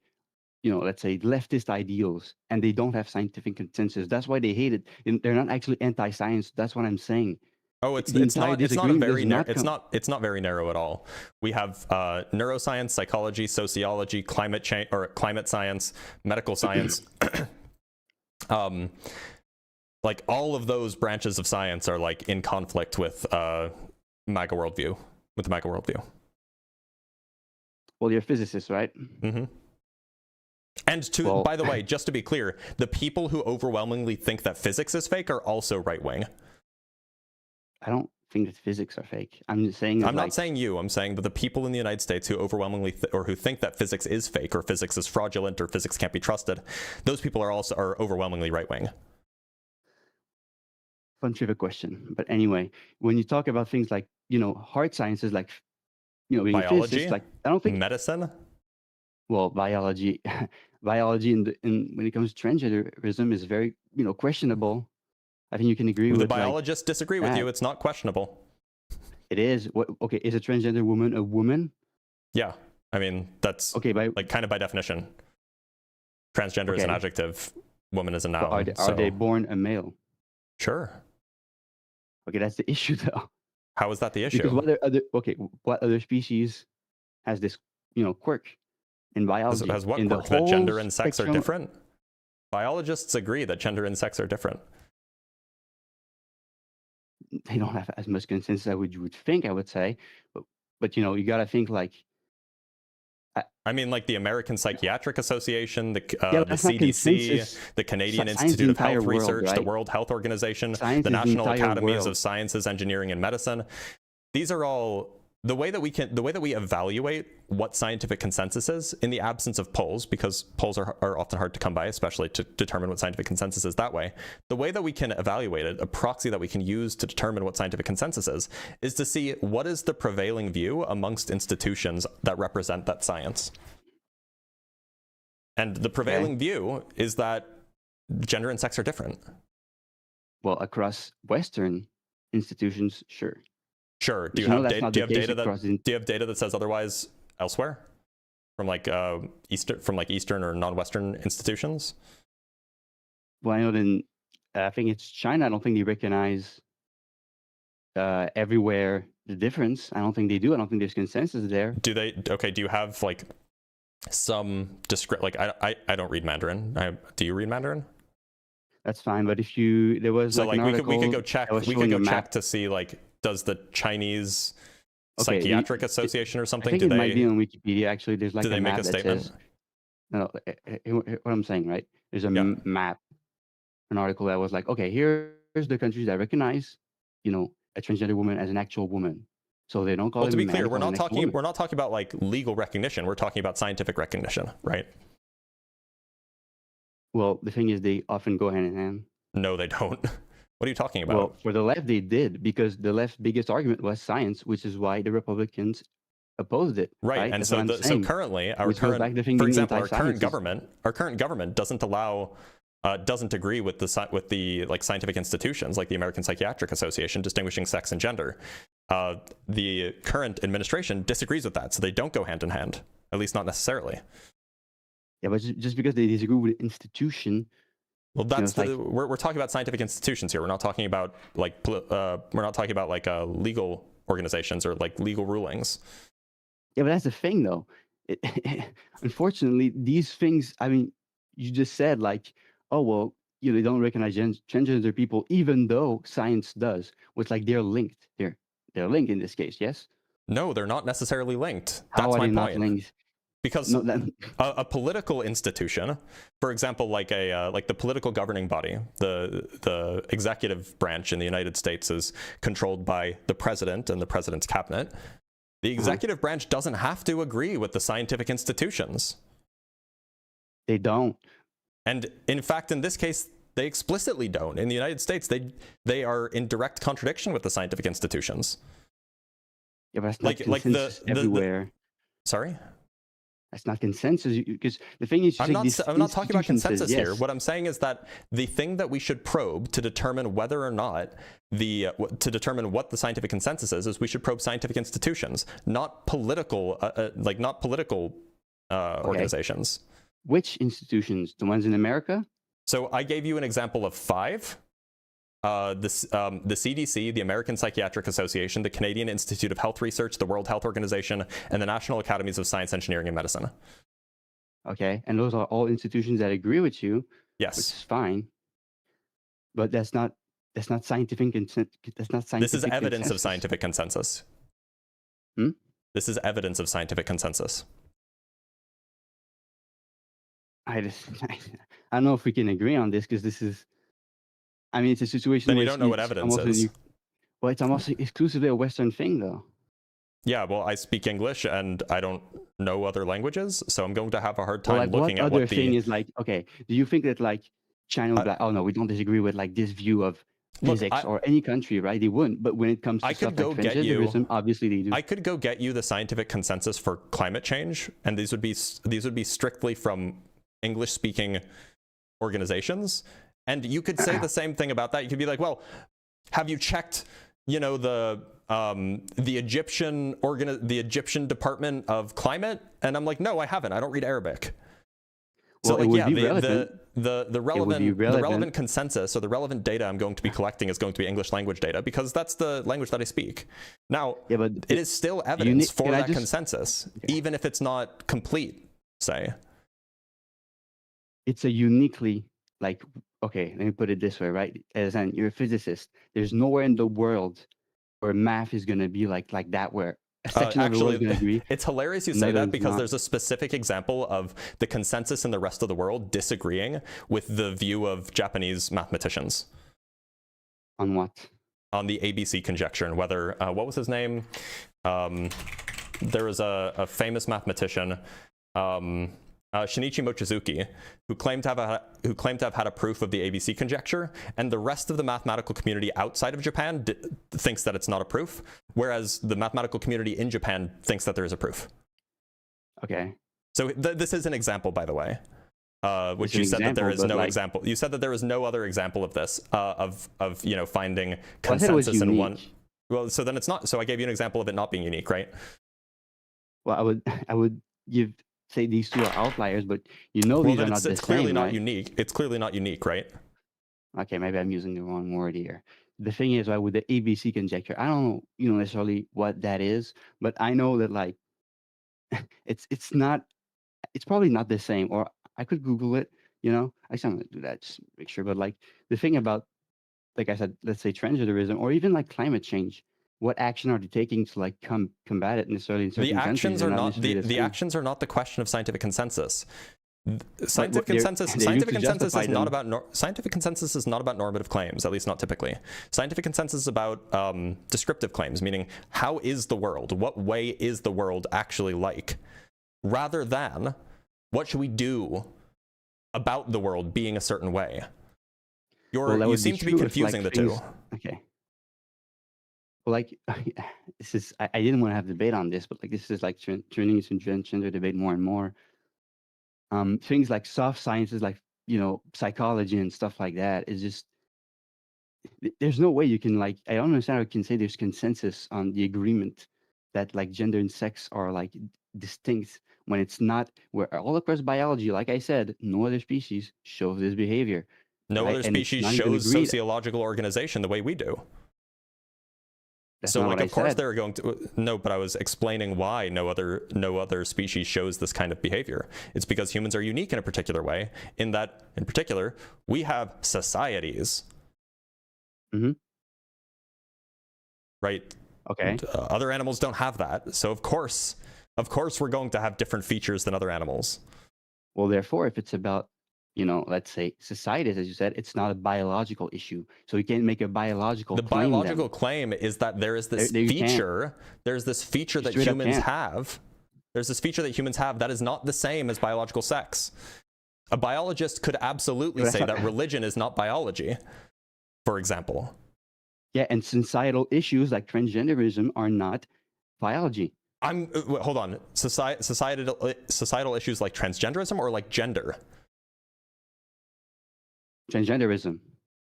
let's say leftist ideals, and they don't have scientific consensus. That's why they hate it. And they're not actually anti-science. That's what I'm saying. Oh, it's The entire not a disagreement very does narrow. not It's not very narrow at all. We have neuroscience, psychology, sociology, climate change or climate science, medical science. Like all of those branches of science are like in conflict with MAGA worldview, with the MAGA worldview. Well, you're a physicist, right? Mm-hmm. And by the way, just to be clear, the people who overwhelmingly think that physics is fake are also right-wing. I don't think that physics are fake. I'm just saying. I'm not saying you. I'm saying that the people in the United States who overwhelmingly or who think that physics is fake or physics is fraudulent or physics can't be trusted, those people are overwhelmingly right-wing. Fun trivia question. But anyway, when you talk about things like, hard sciences, like, being a Biology, physicist, like, I don't think medicine. Well, biology in when it comes to transgenderism is very, questionable. I think you can agree with The biologists disagree with that. you. It's not questionable. It is. Okay, is a transgender woman a woman? Yeah. I mean, that's okay, kind of by definition. Transgender is an adjective. Woman is a noun. Are they born a male? Sure. Okay, that's the issue though. How is that the issue? Because what other species has this, quirk in biology? Has what in quirk? That gender and sex are different? Biologists agree that gender and sex are different. They don't have as much consensus as you would think, I would say. But you got to think like... I mean, like the American Psychiatric Association, the CDC, the Canadian Institute of Health Research, the World Health Organization, the National Academies of Sciences, Engineering, and Medicine. These are all the way that we evaluate what scientific consensus is in the absence of polls, because polls are often hard to come by, especially to determine what scientific consensus is that way. The way that we can evaluate it, a proxy that we can use to determine what scientific consensus is to see what is the prevailing view amongst institutions that represent that science. And the prevailing view is that gender and sex are different. Well, across Western institutions, sure. Sure. Do you have data that says otherwise elsewhere, from like Eastern or non-Western institutions? Well, I know I think it's China. I don't think they recognize everywhere the difference. I don't think they do. I don't think there's consensus there. Do they? Okay. Do you have like some I don't read Mandarin. Do you read Mandarin? That's fine. But if there was so like an article, we could go check. We could go check to see like, does the Chinese Psychiatric Association or something? I think it might be on Wikipedia. Actually, there's like do they map make a statement? Says, no, what I'm saying, right? There's a map, an article that was like, okay, here's the countries that recognize, a transgender woman as an actual woman. So they don't call it. To be clear, we're not talking about like legal recognition. We're talking about scientific recognition, right? Well, the thing is, they often go hand in hand. No, they don't. What are you talking about? Well, for the left, they did, because the left's biggest argument was science, which is why the Republicans opposed it. Right, and so currently, our current government doesn't agree with the like scientific institutions like the American Psychiatric Association distinguishing sex and gender. The current administration disagrees with that, so they don't go hand in hand, at least not necessarily. Yeah, but just because they disagree with the institution. Well, that's we're talking about scientific institutions here. We're not talking about legal organizations or like legal rulings. Yeah, but that's the thing, though. Unfortunately, these things. I mean, you just said like, oh well, they don't recognize transgender people, even though science does. It's like they're linked. They're linked in this case. Yes. No, they're not necessarily linked. How that's are my they point. not linked? Because a political institution, for example, like the political governing body, the executive branch in the United States is controlled by the president and the president's cabinet. The executive branch doesn't have to agree with the scientific institutions. They don't. And in fact, in this case, they explicitly don't. In the United States, they are in direct contradiction with the scientific institutions. Yeah, but it's not consensus everywhere. Sorry? That's not consensus, because the thing is, I'm not talking about consensus here. What I'm saying is that the thing that we should probe to determine whether or not to determine what the scientific consensus is we should probe scientific institutions, not political, organizations. Which institutions? The ones in America? So I gave you an example of 5. The CDC, the American Psychiatric Association, the Canadian Institute of Health Research, the World Health Organization, and the National Academies of Science, Engineering, and Medicine. Okay, and those are all institutions that agree with you. Yes, which is fine. But that's not scientific consent. That's not scientific. This is evidence consensus. of scientific consensus. This is evidence of scientific consensus. I don't know if we can agree on this, because this is. I mean, it's a situation. Then where you don't know what evidence is. Well, it's almost exclusively a Western thing, though. Yeah, well, I speak English and I don't know other languages, so I'm going to have a hard time like, looking at what what other thing is like. Okay, do you think that like China would be like, oh no, we don't disagree with like this view of physics or any country, right? They wouldn't. But when it comes to stuff like transgenderism, obviously they do. I could go get you the scientific consensus for climate change, and these would be strictly from English-speaking organizations. And you could say the same thing about that. You could be like, well, have you checked, the Egyptian Department of Climate? And I'm like, no, I haven't. I don't read Arabic. So well, like, yeah, the relevant consensus or the relevant data I'm going to be collecting is going to be English language data, because that's the language that I speak. Now, but it is still evidence for that consensus, even if it's not complete, say. It's a uniquely, like, okay, let me put it this way, right? As you're a physicist, there's nowhere in the world where math is going to be like that, where a section of the world is going to agree. It's hilarious you say that, because there's a specific example of the consensus in the rest of the world disagreeing with the view of Japanese mathematicians. On what? On the ABC conjecture, and whether, what was his name? There was a famous mathematician, Shinichi Mochizuki, who claimed to have had a proof of the ABC conjecture, and the rest of the mathematical community outside of Japan thinks that it's not a proof, whereas the mathematical community in Japan thinks that there is a proof. Okay. So this is an example, by the way, which you said that there is no example. You said that there is no other example of this, of finding consensus in one. Well, so then it's not. So I gave you an example of it not being unique, right? Well, I would say these two are outliers, but these are not the same. It's clearly not right? unique. It's clearly not unique, right? Okay, maybe I'm using the wrong word here. The thing is, with the ABC conjecture, I don't know, necessarily what that is, but I know that like it's probably not the same. Or I could Google it. Actually, I'm gonna do that just to make sure. But like the thing about, like I said, let's say transgenderism or even like climate change. What action are they taking to like combat it necessarily in certain countries? The actions are not the question of scientific consensus. Scientific consensus is not about normative claims, at least not typically. Scientific consensus is about descriptive claims, meaning how is the world? What way is the world actually like? Rather than what should we do about the world being a certain way? You seem to be confusing the two. Okay. Well, like this is, I didn't want to have debate on this, but like this is like turning into gender debate more and more. Things like soft sciences, like psychology and stuff like that, is just there's no way you can like. I don't understand how you can say there's consensus on the agreement that like gender and sex are like distinct when it's not. Where all across biology, like I said, no other species shows this behavior. No other species shows sociological organization the way we do. That's so, not like, what of course said. they're going to. No, but I was explaining why no other species shows this kind of behavior. It's because humans are unique in a particular way. In that, in particular, we have societies. Mm-hmm. Right. Okay. And, other animals don't have that. So of course, we're going to have different features than other animals. Well, therefore, if it's about let's say societies, as you said, it's not a biological issue. So you can't make a biological claim. The biological claim is that there is this feature. There's this feature that humans have. There's this feature that humans have that is not the same as biological sex. A biologist could absolutely say that religion is not biology, for example. Yeah, and societal issues like transgenderism are not biology. Hold on. Societal issues like transgenderism or like gender? Transgenderism.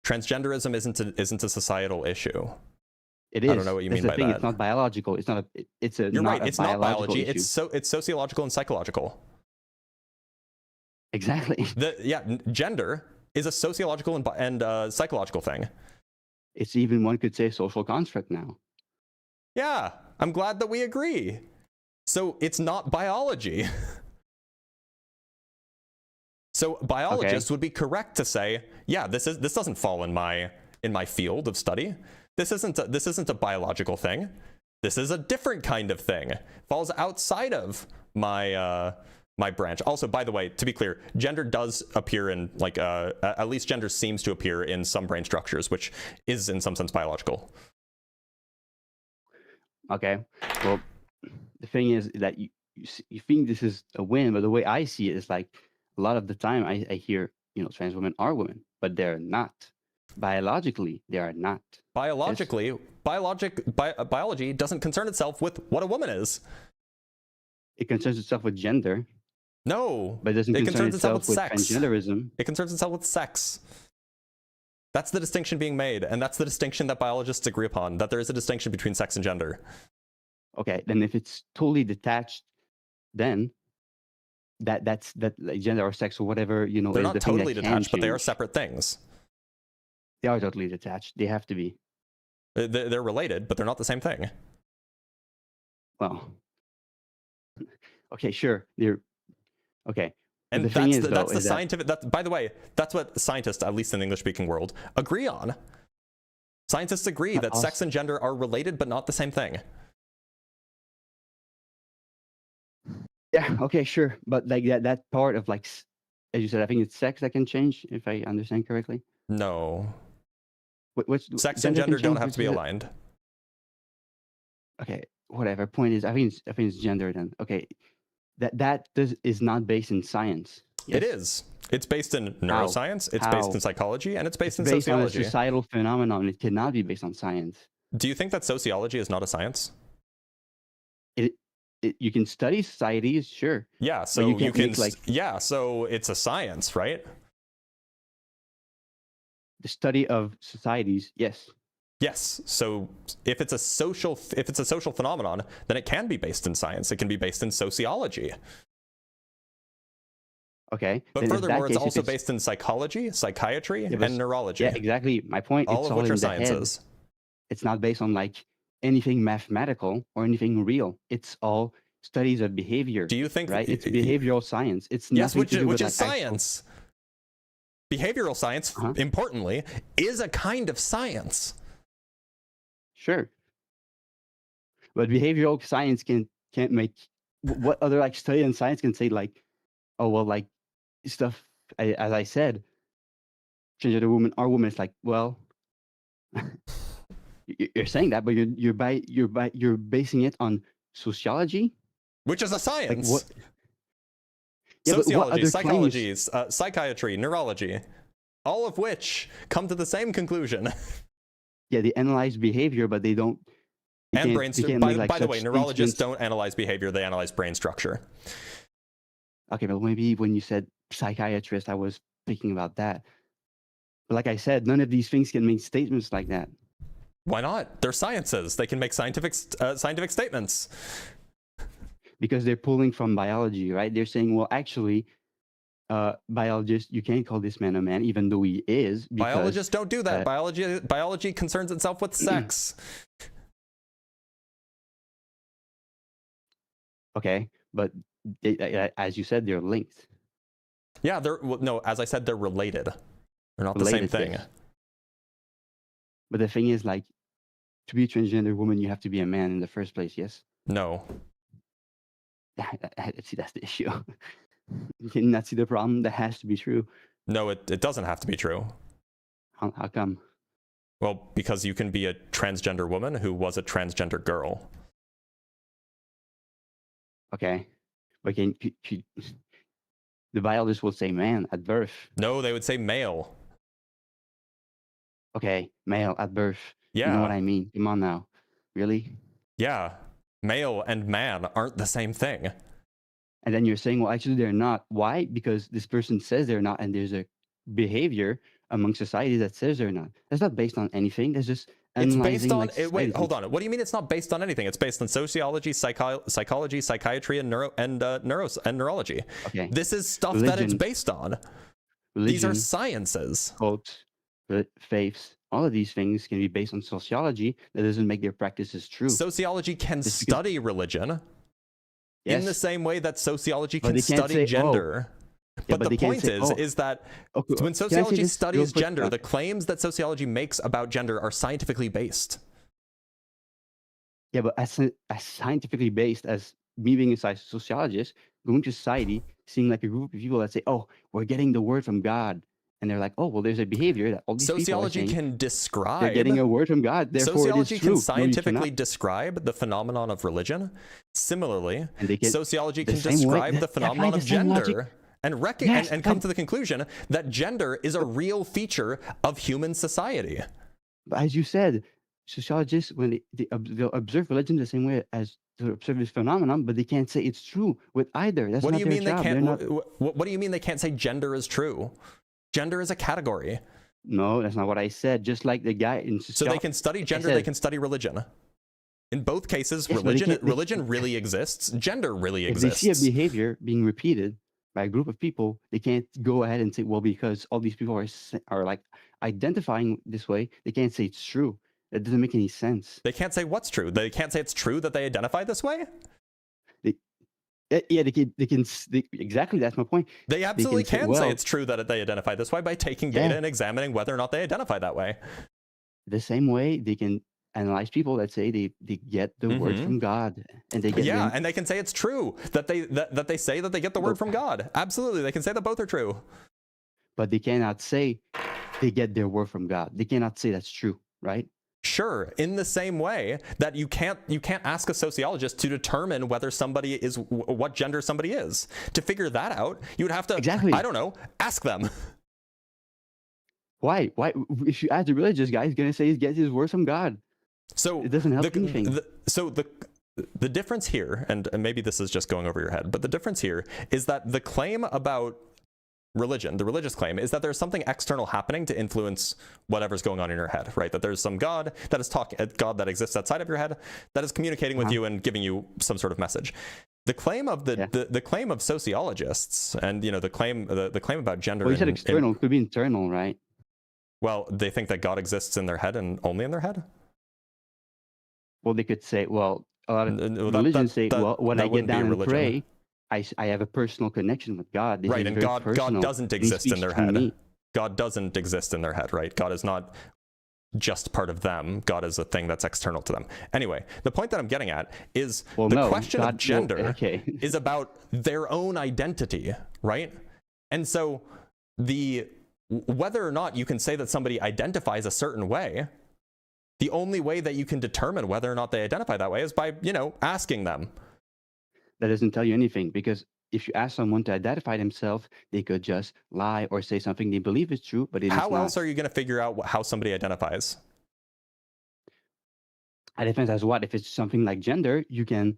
Transgenderism isn't a societal issue. It is. I don't know what you That's mean the by thing. that. It's not biological. It's not a. It's a. You're not right. a It's not biology. issue. It's sociological and psychological. Exactly. Gender is a sociological and psychological thing. It's even, one could say, social construct now. Yeah, I'm glad that we agree. So it's not biology. So biologists would be correct to say, yeah, this doesn't fall in my field of study. This isn't a biological thing. This is a different kind of thing. Falls outside of my my branch. Also, by the way, to be clear, gender does appear in at least gender seems to appear in some brain structures, which is in some sense biological. Okay. Well, the thing is that you think this is a win, but the way I see it is like a lot of the time I hear, trans women are women, but they're not. Biologically, they are not. Biologically, biology doesn't concern itself with what a woman is. It concerns itself with gender. No, but it doesn't concern itself with sex. Transgenderism. It concerns itself with sex. That's the distinction being made, and that's the distinction that biologists agree upon, that there is a distinction between sex and gender. Okay, then if it's totally detached, then that's like gender or sex or whatever, They're is not the thing totally that detached, can but they are change. separate things. They are totally detached. They have to be. They're related, but they're not the same thing. Well, okay, sure. They're okay. But And the thing is, though, that's the is that scientific. By the way, that's what scientists, at least in the English-speaking world, agree on. Scientists agree that sex and gender are related, but not the same thing. yeah, okay, sure. But like that part of as you said, I think it's sex that can change, if I understand correctly. No. What's Sex and gender don't have to be aligned. Okay, whatever. Point is, I think it's gender then. Okay, that is not based in science. Yes? It is. It's based in neuroscience. It's based in psychology, and it's based in based sociology. on a societal phenomenon. It cannot be based on science. Do you think that sociology is not a science? You can study societies, sure. Yeah, so you can yeah, so it's a science, right? The study of societies, yes. Yes. So if it's a social phenomenon, then it can be based in science. It can be based in sociology. Okay. But furthermore, it's also based in psychology, psychiatry, and neurology. Yeah, exactly. My point. All it's of all which in are the sciences. Head. It's not based on anything mathematical or anything real. It's all studies of behavior. Do you think right? It's behavioral science. It's nothing which to do with is science. Behavioral science, importantly, is a kind of science. Sure. But behavioral science can't make what other study in science can say oh well stuff as I said, transgender women are women. It's well, you're saying that, but you're basing it on sociology, which is a science. What? Yeah, sociology, psychology, psychiatry, neurology, all of which come to the same conclusion. Yeah, they analyze behavior, but they don't. And brain structure. By the way, neurologists don't analyze behavior; they analyze brain structure. Okay, but maybe when you said psychiatrist, I was thinking about that. But like I said, none of these things can make statements like that. Why not? They're sciences. They can make scientific statements. Because they're pulling from biology, right? They're saying, well, actually, biologist, you can't call this man a man, even though he is. Because, biologists don't do that. Biology concerns itself with sex. Okay, but as you said, they're linked. Yeah, no. As I said, they're related. They're not the same thing. Yes. But the thing is, to be a transgender woman, you have to be a man in the first place. Yes. No. See, that's the issue. You cannot see the problem. That has to be true. No, it doesn't have to be true. How come? Well, because you can be a transgender woman who was a transgender girl. Okay, but the biologist will say man at birth. No, they would say male. Okay, male at birth. Yeah. You know what I mean? Come on now. Really? Yeah. Male and man aren't the same thing. And then you're saying, well, actually they're not. Why? Because this person says they're not, and there's a behavior among society that says they're not. That's not based on anything. That's just It's analyzing. based on. Like, Wait, hold on. What do you mean it's not based on anything? It's based on sociology, psychology, psychiatry, and neurology. Okay. This is stuff that it's based on. These are sciences. Cults, faiths. All of these things can be based on sociology. That doesn't make their practices true. Sociology can study religion. Yes. In the same way that sociology But can they can't study say, gender. Yeah, but the they can't point say, is that Okay, when can I say sociology this real studies quick? gender, the claims that sociology makes about gender are scientifically based. Yeah, but as scientifically based as me being a sociologist, going to society, seeing like a group of people that say, "Oh, we're getting the word from God," and they're like, "Oh, well, there's a behavior that all these Sociology people are saying, can describe. they're getting a word from God. Therefore, Sociology it is true." can scientifically describe the phenomenon of religion. Similarly, sociology can describe the phenomenon of gender and come to the conclusion that gender is a real feature of human society. But as you said, sociologists, when they'll observe religion the same way as to observe this phenomenon, but they can't say it's true with either. That's What not do you their mean they job. can't? They're not- What do you mean they can't say gender is true? Gender is a category. No, that's not what I said. Just like the guy in So they can study gender, they can study religion. In both cases, Yes, but they religion really exists. Gender really if exists. they see a behavior being repeated by a group of people, they can't go ahead and say, well, because all these people are like identifying this way, they can't say it's true. That doesn't make any sense. They can't say what's true. They can't say it's true that they identify this way. Yeah, they can exactly. That's my point. They absolutely can say well, it's true that they identify this way by taking data and examining whether or not they identify that way. The same way they can analyze people that say they get the word from God, and they get and they can say it's true that they say that they get the word from God. Absolutely, they can say that both are true. But they cannot say they get their word from God. They cannot say that's true, right? Sure, in the same way that you can't ask a sociologist to determine whether somebody is what gender somebody is. To figure that out, you would have to I don't know, ask them. Why? If you ask the religious guy, he's gonna say he gets his word from God. So it doesn't help anything. The difference here, and maybe this is just going over your head, but the difference here is that the claim about religion, the religious claim, is that there's something external happening to influence whatever's going on in your head, right? That there's some God that is God that exists outside of your head that is communicating with you and giving you some sort of message. The claim of the claim of sociologists, and the claim about gender. Well, you said external, could be internal, right? Well, they think that God exists in their head and only in their head. Well, they could say, well, a lot of religions say, well, when I get down and pray, I have a personal connection with God. This right, and God doesn't exist in their head. Me. God doesn't exist in their head, right? God is not just part of them. God is a thing that's external to them. Anyway, the point that I'm getting at is the question of gender is about their own identity, right? And so whether or not you can say that somebody identifies a certain way, the only way that you can determine whether or not they identify that way is by, asking them. That doesn't tell you anything, because if you ask someone to identify themselves, they could just lie or say something they believe is true, but it is not. How else are you going to figure out how somebody identifies? It depends as what. If it's something like gender, you can.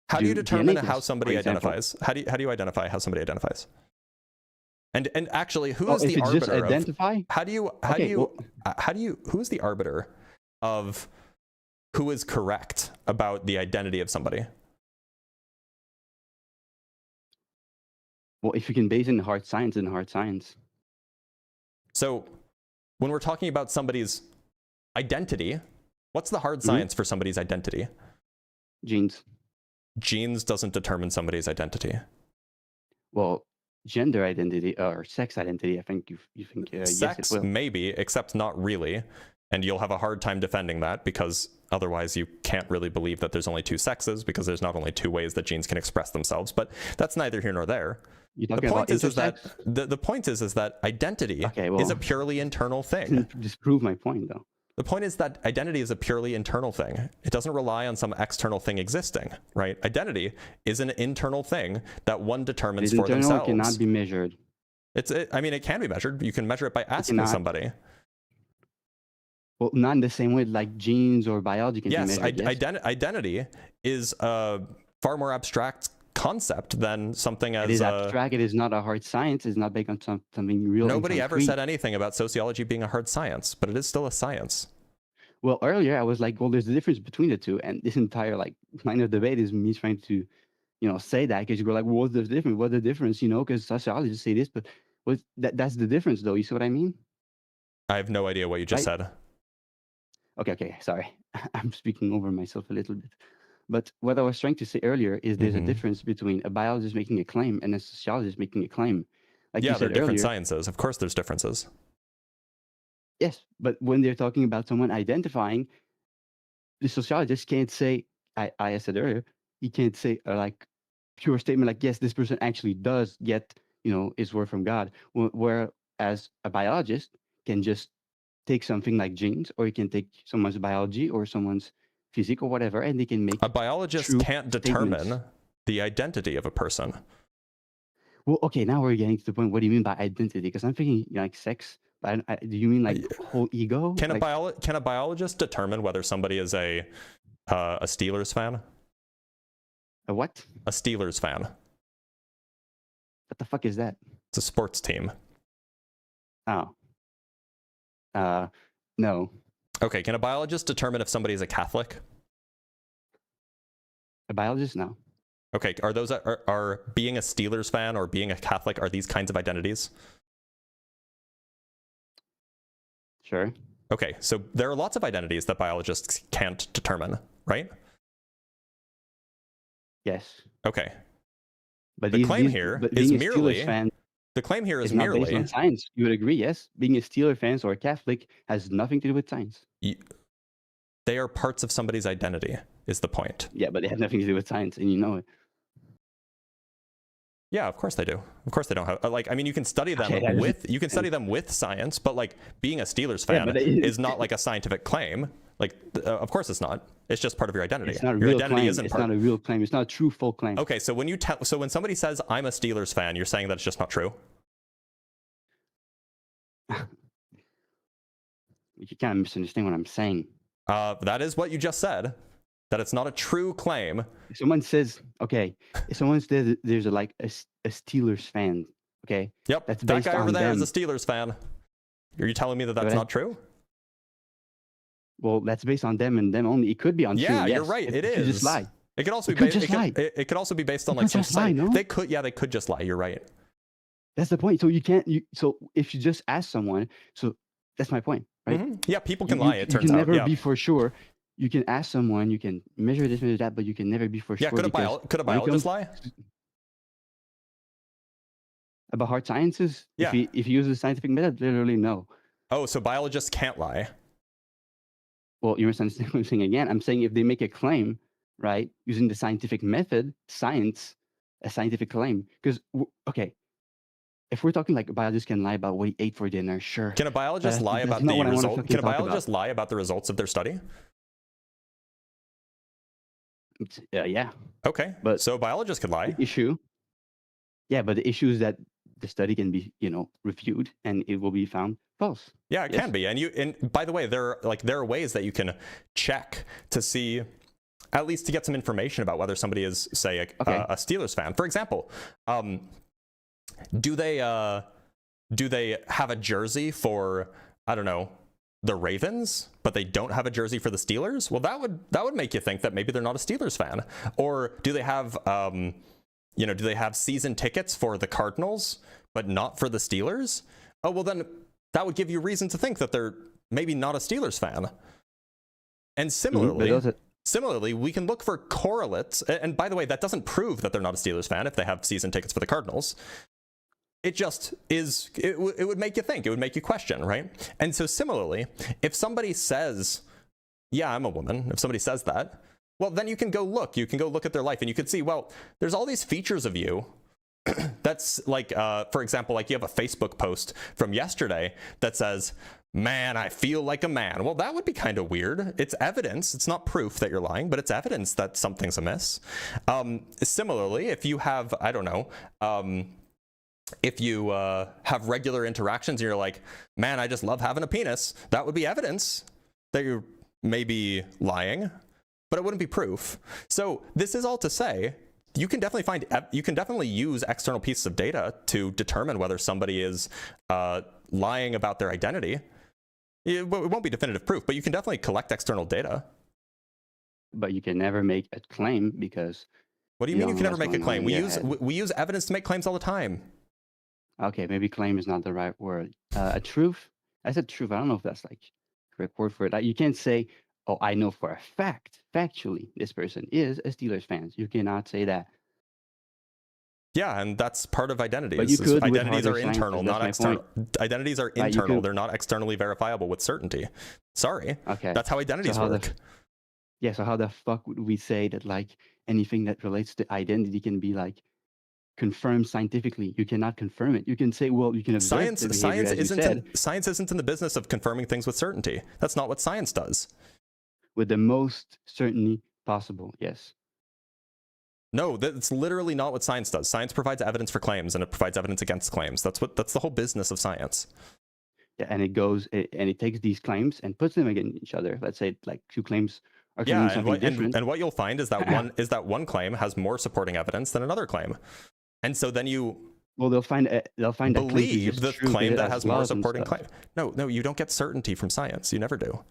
How do you determine how somebody identifies? How do you identify how somebody identifies? And actually, who is the arbiter? Just identify? Who is the arbiter of who is correct about the identity of somebody? Well, if you can base it in hard science, So when we're talking about somebody's identity, what's the hard science for somebody's identity? Genes. Genes doesn't determine somebody's identity. Well, gender identity or sex identity, I think you think sex, yes, it will. Maybe, except not really. And you'll have a hard time defending that, because otherwise you can't really believe that there's only two sexes, because there's not only two ways that genes can express themselves. But that's neither here nor there. The point is that identity is a purely internal thing. Disprove my point, though. The point is that identity is a purely internal thing. It doesn't rely on some external thing existing, right? Identity is an internal thing that one determines for themselves. It cannot be measured. It can be measured. You can measure it by asking somebody. Well, not in the same way like genes or biology can be Yes, measured. identity is a far more abstract concept than something as It is abstract. It is not a hard science. It's not based on something real. Nobody and ever said anything about sociology being a hard science, but it is still a science. Well, earlier I was like, well, there's a difference between the two, and this entire like line of debate is me trying to, say that because you go like, well, what's the difference? What's the difference? Because sociologists say this, but that's the difference, though. You see what I mean? I have no idea what you just said. Okay, sorry. I'm speaking over myself a little bit. But what I was trying to say earlier is there's a difference between a biologist making a claim and a sociologist making a claim. Like yeah, you said they're different earlier, sciences. Of course there's differences. yes, but when they're talking about someone identifying, the sociologist can't say, I said earlier, he can't say like pure statement like, yes, this person actually does get, his word from God. Whereas a biologist can just take something like genes, or he can take someone's biology or someone's physique or whatever, and they can make a biologist can't determine the identity of a person. Well, okay, now we're getting to the point. What do you mean by identity? Because I'm thinking like sex, but do you mean like whole ego? Can a biologist determine whether somebody is a Steelers fan? A what? A Steelers fan. What the fuck is that? It's a sports team. Oh. No. Okay, can a biologist determine if somebody is a Catholic? A biologist? No. Okay, are those are being a Steelers fan or being a Catholic, are these kinds of identities? Sure. Okay, so there are lots of identities that biologists can't determine, right? Yes. Okay. But the claim here is merely the claim here is merely not based on science. You would agree, yes? Being a Steelers fan or a Catholic has nothing to do with science. They are parts of somebody's identity, is the point. Yeah, but they have nothing to do with science, and you know it. Yeah, of course they do. Of course they don't have like. I mean, you can study them with science, but like being a Steelers fan is not like a scientific claim. Like, of course it's not. It's just part of your identity. It's not a your real identity claim. isn't It's part. not a real claim. It's not a true full claim. Okay, so when somebody says I'm a Steelers fan, you're saying that it's just not true. You kind of misunderstand what I'm saying. That is what you just said. That it's not a true claim. If someone says, okay, if someone says there's a Steelers fan, okay? Yep, that's that based guy on over there them. is a Steelers fan. Are you telling me that that's not true? Well, that's based on them and them only. It could be untrue. Yeah, yes. you're right. It could is. just lie. It could also It be could just lie. It could also be based on It like could some just lie, no? They could just lie. You're right. That's the point. So you can't. So if you just ask someone, so that's my point, right? Yeah, people can lie. It turns you can out. never be for sure. You can ask someone, you can measure this, measure that, but you can never be for sure. Could a biologist lie? About hard sciences? Yeah. If you use a scientific method, literally no. Oh, so biologists can't lie. Well, you understand what I'm saying again. I'm saying if they make a claim, right, using the scientific method, a scientific claim. Because, okay, if we're talking like a biologist can lie about what he ate for dinner, sure. Can a biologist lie about the result? Can a biologist lie about the results of their study? Yeah. Okay, but so biologists could lie. The issue. Yeah, but the issue is that the study can be, reviewed and it will be found false. Yeah, it can be. And by the way, there are ways that you can check to see, at least to get some information about whether somebody is, say, a Steelers fan. For example, do they have a jersey for, I don't know, the Ravens, but they don't have a jersey for the Steelers? Well, that would make you think that maybe they're not a Steelers fan. Or do they have do they have season tickets for the Cardinals but not for the Steelers? Oh, well then that would give you reason to think that they're maybe not a Steelers fan. And similarly, we can look for correlates. And by the way, that doesn't prove that they're not a Steelers fan if they have season tickets for the Cardinals. It just is, it would make you think, it would make you question, right? And so similarly, if somebody says, yeah, I'm a woman, if somebody says that, well, then you can go look at their life and you can see, well, there's all these features of you that's like, for example, like you have a Facebook post from yesterday that says, man, I feel like a man. Well, that would be kind of weird. It's evidence. It's not proof that you're lying, but it's evidence that something's amiss. Similarly, if you have, I don't know, if you have regular interactions and you're like, man, I just love having a penis, that would be evidence. that you're maybe lying, but it wouldn't be proof. So this is all to say, you can definitely use external pieces of data to determine whether somebody is lying about their identity. It won't be definitive proof, but you can definitely collect external data. But you can never make a claim because. What do you mean you can never make a claim? We use evidence to make claims all the time. Okay, maybe claim is not the right word. A truth. I said truth. I don't know if that's like correct word for it. Like, you can't say, "Oh, I know for a fact, factually, this person is a Steelers fan." You cannot say that. Yeah, and that's part of identities. But you could identities are internal, not external. Identities are internal. They're not externally verifiable with certainty. Sorry. Okay. That's how identities work. Yeah, so how the fuck would we say that like anything that relates to identity can be like confirmed scientifically? You cannot confirm it. You can say, well, you can observe science isn't in the business of confirming things with certainty. That's not what science does. With the most certainty possible, yes. No, that's literally not what science does. Science provides evidence for claims, and it provides evidence against claims. That's the whole business of science. Yeah, and it takes these claims and puts them against each other. Let's say like two claims are claiming something different. And what you'll find is that one claim has more supporting evidence than another claim, and so then they'll find believe the claim that has more supporting claim. No, you don't get certainty from science. You never do.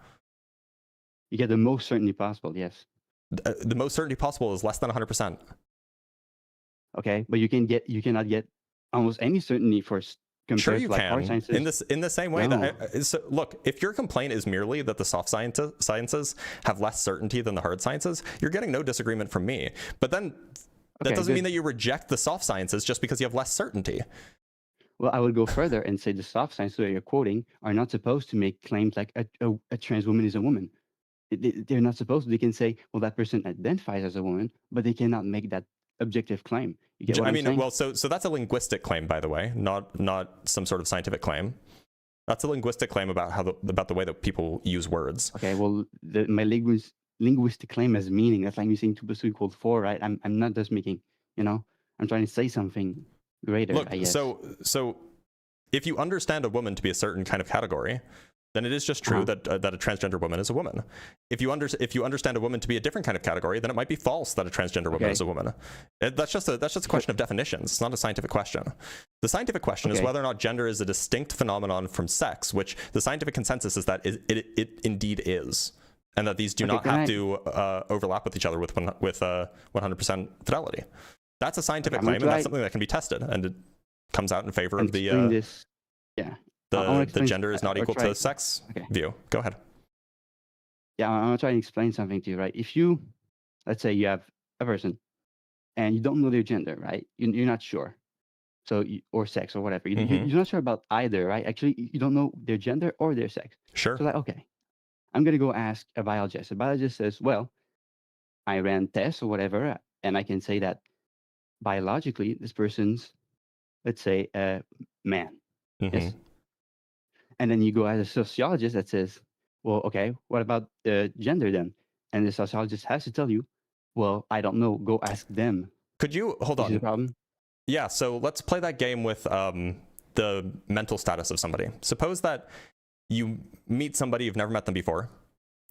You get the most certainty possible. Yes. The most certainty possible is less than 100%. Okay, but you cannot get almost any certainty for compared sure you to like hard can. sciences. In the same way that look, if your complaint is merely that the soft sciences have less certainty than the hard sciences, you're getting no disagreement from me. But then that doesn't mean that you reject the soft sciences just because you have less certainty. Well, I would go further and say the soft sciences that you're quoting are not supposed to make claims like a trans woman is a woman. They're not supposed to. They can say, well, that person identifies as a woman, but they cannot make that objective claim. You get what I'm saying? Well, so that's a linguistic claim, by the way, not some sort of scientific claim. That's a linguistic claim about about the way that people use words. Okay, well, my linguistic claim has meaning. That's like me saying 2 + 2 = 4, right? I'm not just making, I'm trying to say something greater. Look, I guess. so if you understand a woman to be a certain kind of category, then it is just true that a transgender woman is a woman. If you understand a woman to be a different kind of category, then it might be false that a transgender woman is a woman. That's just a question of definitions. It's not a scientific question. The scientific question is whether or not gender is a distinct phenomenon from sex, which the scientific consensus is that it indeed is, and that these do not have to overlap with each other with 100% fidelity. That's a scientific claim, and that's something that can be tested, and it comes out in favor of the the gender is not equal to sex view. Go ahead. Yeah, I'm going to try and explain something to you, right? If let's say you have a person and you don't know their gender, right? You're not sure. So, or sex or whatever. You're not sure about either, right? Actually, you don't know their gender or their sex. Sure. So like, okay, I'm going to go ask a biologist. A biologist says, well, I ran tests or whatever, and I can say that biologically, this person's, let's say, a man. Yes. And then you go as a sociologist that says, well, okay, what about gender then? And the sociologist has to tell you, well, I don't know. Go ask them. Could you hold on? The problem? Yeah. So let's play that game with the mental status of somebody. Suppose that you meet somebody, you've never met them before,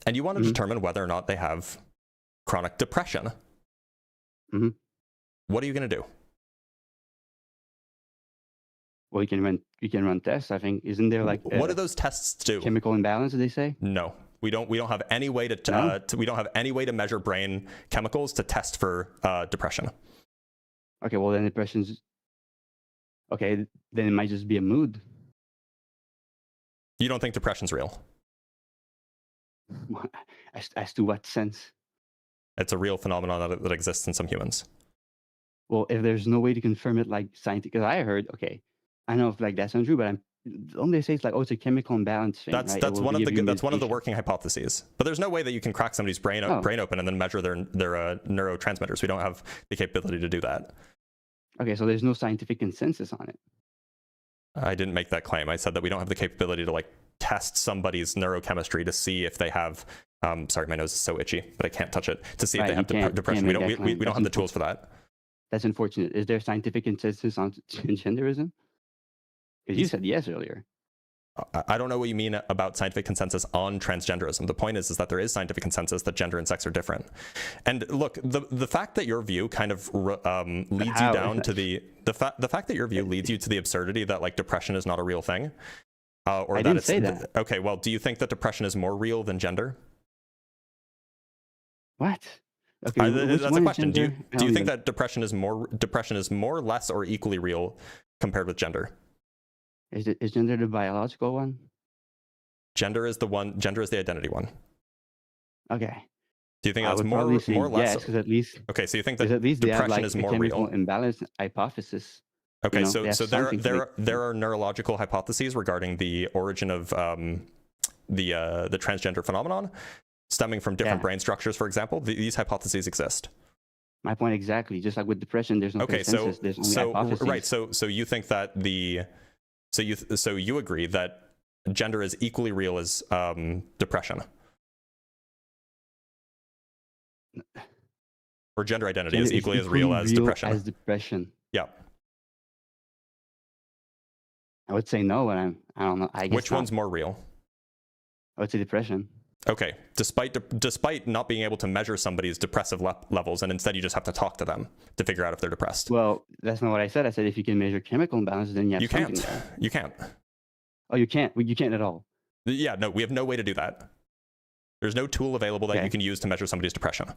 and you want to determine whether or not they have chronic depression. What are you going to do? Well, you can run tests. I think isn't there like what do those tests do? Chemical imbalance? Do they say? No, we don't have any way to we don't have any way to measure brain chemicals to test for depression. Okay, well then depression's okay. Then it might just be a mood. You don't think depression's real? As to what sense? It's a real phenomenon that exists in some humans. Well, if there's no way to confirm it, like scientific, because I heard, okay, I know if like that's not true, but don't they say it's like, oh, it's a chemical imbalance thing? That's one of the working hypotheses. But there's no way that you can crack somebody's brain open and then measure their neurotransmitters. We don't have the capability to do that. Okay, so there's no scientific consensus on it. I didn't make that claim. I said that we don't have the capability to like test somebody's neurochemistry to see if they have. Sorry, my nose is so itchy, but I can't touch it to see if they have depression. We don't have the tools for that. That's unfortunate. Is there scientific consensus on transgenderism? Because you said yes earlier. I don't know what you mean about scientific consensus on transgenderism. The point is that there is scientific consensus that gender and sex are different. And look, the fact that your view kind of leads you down to the fact that your view leads you to the absurdity that like depression is not a real thing, or I that didn't it's say that. Okay. Well, do you think that depression is more real than gender? What? Okay, that's a question. Do you think even... that depression is more, less, or equally real compared with gender? Is gender the biological one? Gender is the identity one. Okay. Do you think that's more less? Yes, because at least. Okay, so you think that at least depression is more real? Imbalance hypothesis. Okay, you know, so there are neurological hypotheses regarding the origin of the transgender phenomenon, stemming from different brain structures, for example. These hypotheses exist. My point exactly. Just like with depression, there's no consensus. There's only hypotheses. Right. So you think that so you agree that gender is equally real as depression, or gender identity is equally as real as depression. Yeah. I would say no, but I don't know. I guess Which one's more real? I would say depression. Okay, despite not being able to measure somebody's depressive levels, and instead you just have to talk to them to figure out if they're depressed. Well, that's not what I said. I said if you can measure chemical imbalance, then you can't. You can't. Oh, you can't. You can't at all. Yeah, no, we have no way to do that. There's no tool available that you can use to measure somebody's depression.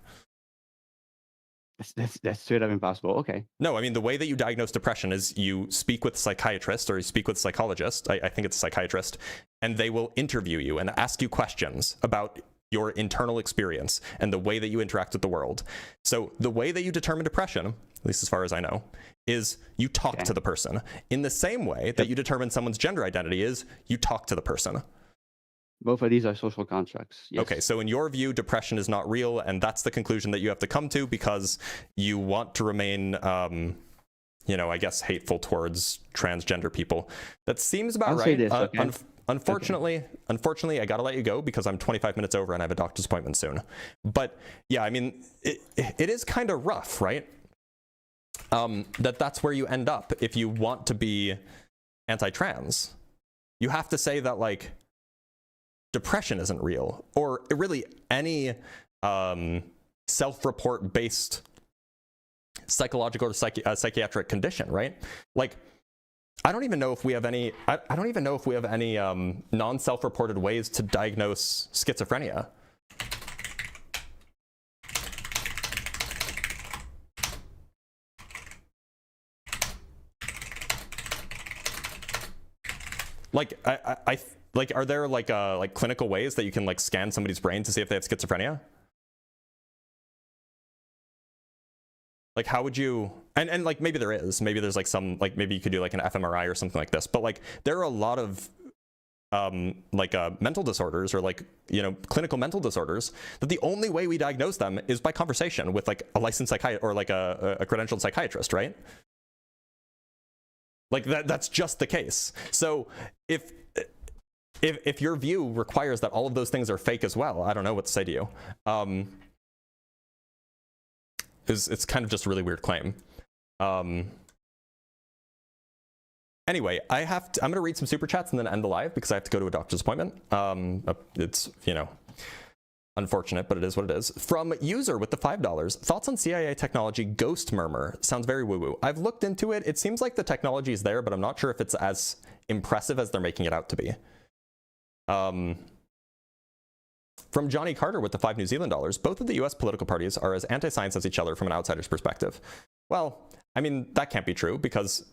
That's straight up impossible. Okay. No, I mean, the way that you diagnose depression is you speak with a psychiatrist or you speak with a psychologist. I think it's a psychiatrist, and they will interview you and ask you questions about your internal experience and the way that you interact with the world. So the way that you determine depression, at least as far as I know, is you talk to the person. In the same way that you determine someone's gender identity is you talk to the person. Both of these are social constructs. Yes. Okay, so in your view, depression is not real, and that's the conclusion that you have to come to because you want to remain, I guess, hateful towards transgender people. That seems about right. Say this, okay? Unfortunately, I gotta let you go because I'm 25 minutes over and I have a doctor's appointment soon. But yeah, I mean, it is kind of rough, right? That's where you end up if you want to be anti-trans. You have to say that, like, depression isn't real, or really any self-report based psychological or psychiatric condition, right? Like, I don't even know if we have any non-self-reported ways to diagnose schizophrenia. Like, like, are there like clinical ways that you can like scan somebody's brain to see if they have schizophrenia? Like, how would you, and like, maybe there is, maybe there's like some, like, maybe you could do like an fMRI or something like this, but like, there are a lot of mental disorders, or like, clinical mental disorders, that the only way we diagnose them is by conversation with like a licensed psychiatrist or like a credentialed psychiatrist, right? Like, that's just the case. So if your view requires that all of those things are fake as well, I don't know what to say to you. It's kind of just a really weird claim. Anyway, I'm going to read some super chats and then end the live because I have to go to a doctor's appointment. It's, unfortunate, but it is what it is. From user with the $5, thoughts on CIA technology ghost murmur. Sounds very woo-woo. I've looked into it. It seems like the technology is there, but I'm not sure if it's as impressive as they're making it out to be. From Johnny Carter with the $5 New Zealand, both of the US political parties are as anti-science as each other from an outsider's perspective. Well, I mean, that can't be true because,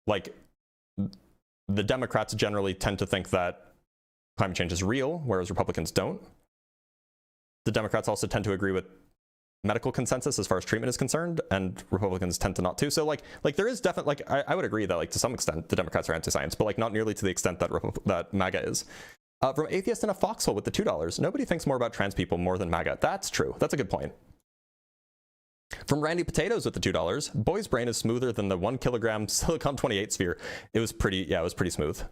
like, the Democrats generally tend to think that climate change is real, whereas Republicans don't. The Democrats also tend to agree with medical consensus as far as treatment is concerned, and Republicans tend to not too. So like there is definitely, like, I would agree that, like, to some extent the Democrats are anti-science, but like not nearly to the extent that MAGA is. From Atheist in a Foxhole with the $2, nobody thinks more about trans people more than MAGA. That's true. That's a good point. From Randy Potatoes with the $2, boy's brain is smoother than the 1 kilogram silicon 28 sphere. It was pretty smooth.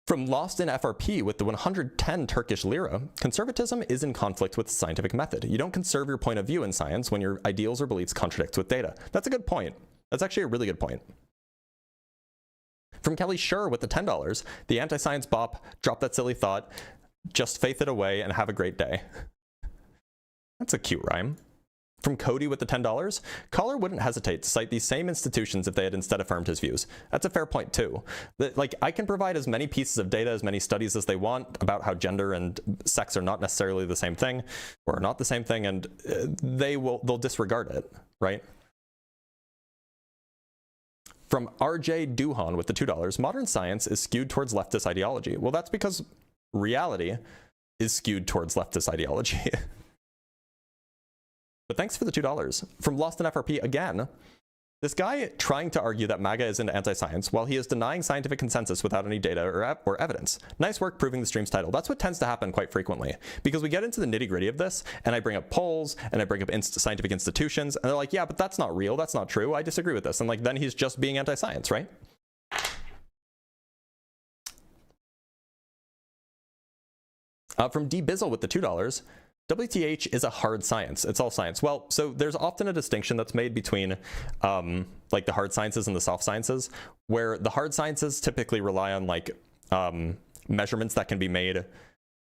From Lost in FRP with the 110 Turkish lira, conservatism is in conflict with the scientific method. You don't conserve your point of view in science when your ideals or beliefs contradict with data. That's a good point. That's actually a really good point. From Kelly Schur with the $10. The anti-science bop, drop that silly thought, just faith it away and have a great day. That's a cute rhyme. From Cody with the $10, caller wouldn't hesitate to cite these same institutions if they had instead affirmed his views. That's a fair point too. Like, I can provide as many pieces of data, as many studies as they want about how gender and sex are not necessarily the same thing, or not the same thing, and they'll disregard it, right? From RJ Duhan with the $2, modern science is skewed towards leftist ideology. Well, that's because reality is skewed towards leftist ideology. But thanks for the $2. From Lost in FRP again, this guy trying to argue that MAGA is into anti-science while he is denying scientific consensus without any data or evidence. Nice work proving the stream's title. That's what tends to happen quite frequently, because we get into the nitty-gritty of this, and I bring up polls, and I bring up scientific institutions, and they're like, yeah, but that's not real, that's not true, I disagree with this. And like, then he's just being anti-science, right? From D Bizzle with the $2, WTH is a hard science. It's all science. Well, so there's often a distinction that's made between like the hard sciences and the soft sciences, where the hard sciences typically rely on like measurements that can be made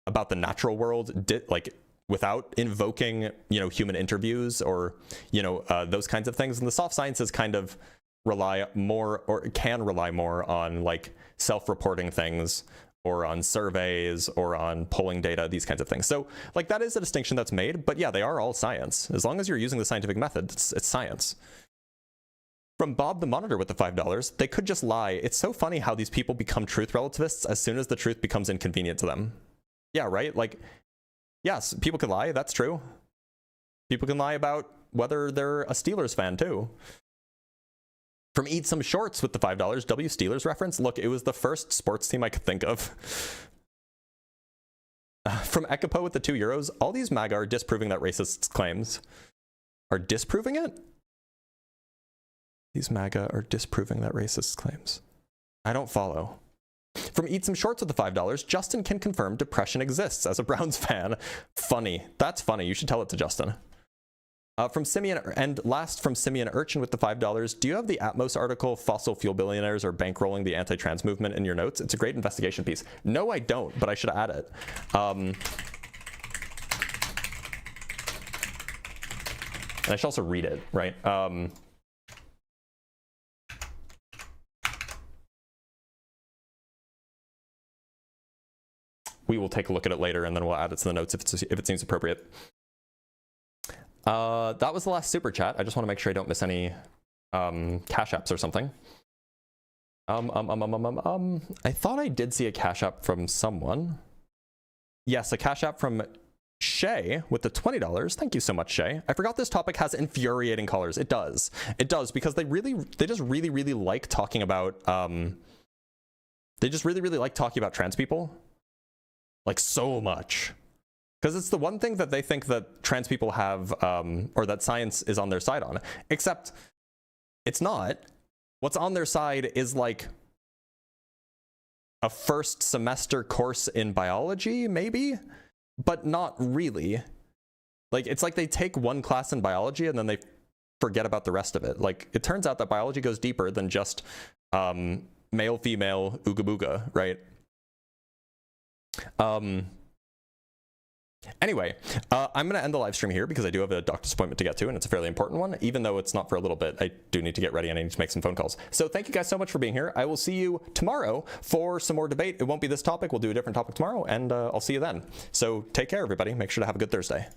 about the natural world, like without invoking, you know, human interviews or, you know, those kinds of things. And the soft sciences kind of rely more, or can rely more on like self-reporting things, or on surveys, or on polling data, these kinds of things. So like, that is a distinction that's made, but yeah, they are all science. As long as you're using the scientific method, it's science. From Bob the Monitor with the $5, they could just lie. It's so funny how these people become truth relativists as soon as the truth becomes inconvenient to them. Yeah, right? Like, yes, people can lie, that's true. People can lie about whether they're a Steelers fan too. From Eat Some Shorts with the $5, W Steelers reference. Look, it was the first sports team I could think of. From Ekipo with the €2, all these MAGA are disproving that racist claims. Are disproving it? These MAGA are disproving that racist claims. I don't follow. From Eat Some Shorts with the $5, Justin can confirm depression exists as a Browns fan. Funny. That's funny. You should tell it to Justin. From Simeon, and last from Simeon Urchin with the $5, do you have the Atmos article, Fossil Fuel Billionaires Are Bankrolling the Anti-Trans Movement, in your notes? It's a great investigation piece. No, I don't, but I should add it. And I should also read it, right? We will take a look at it later, and then we'll add it to the notes if it seems appropriate. That was the last super chat. I just want to make sure I don't miss any cash apps or something. I thought I did see a cash app from someone. Yes, a cash app from Shay with the $20. Thank you so much, Shay. I forgot this topic has infuriating callers. It does. It does, because they just really like talking about they just really like talking about trans people. Like, so much. Because it's the one thing that they think that trans people have, or that science is on their side on. Except, it's not. What's on their side is like a first semester course in biology, maybe? But not really. Like, it's like they take one class in biology and then they forget about the rest of it. Like, it turns out that biology goes deeper than just male, female, ooga booga, right? Anyway, I'm going to end the live stream here because I do have a doctor's appointment to get to, and it's a fairly important one. Even though it's not for a little bit, I do need to get ready and I need to make some phone calls. So thank you guys so much for being here. I will see you tomorrow for some more debate. It won't be this topic. We'll do a different topic tomorrow, and I'll see you then. So take care, everybody. Make sure to have a good Thursday.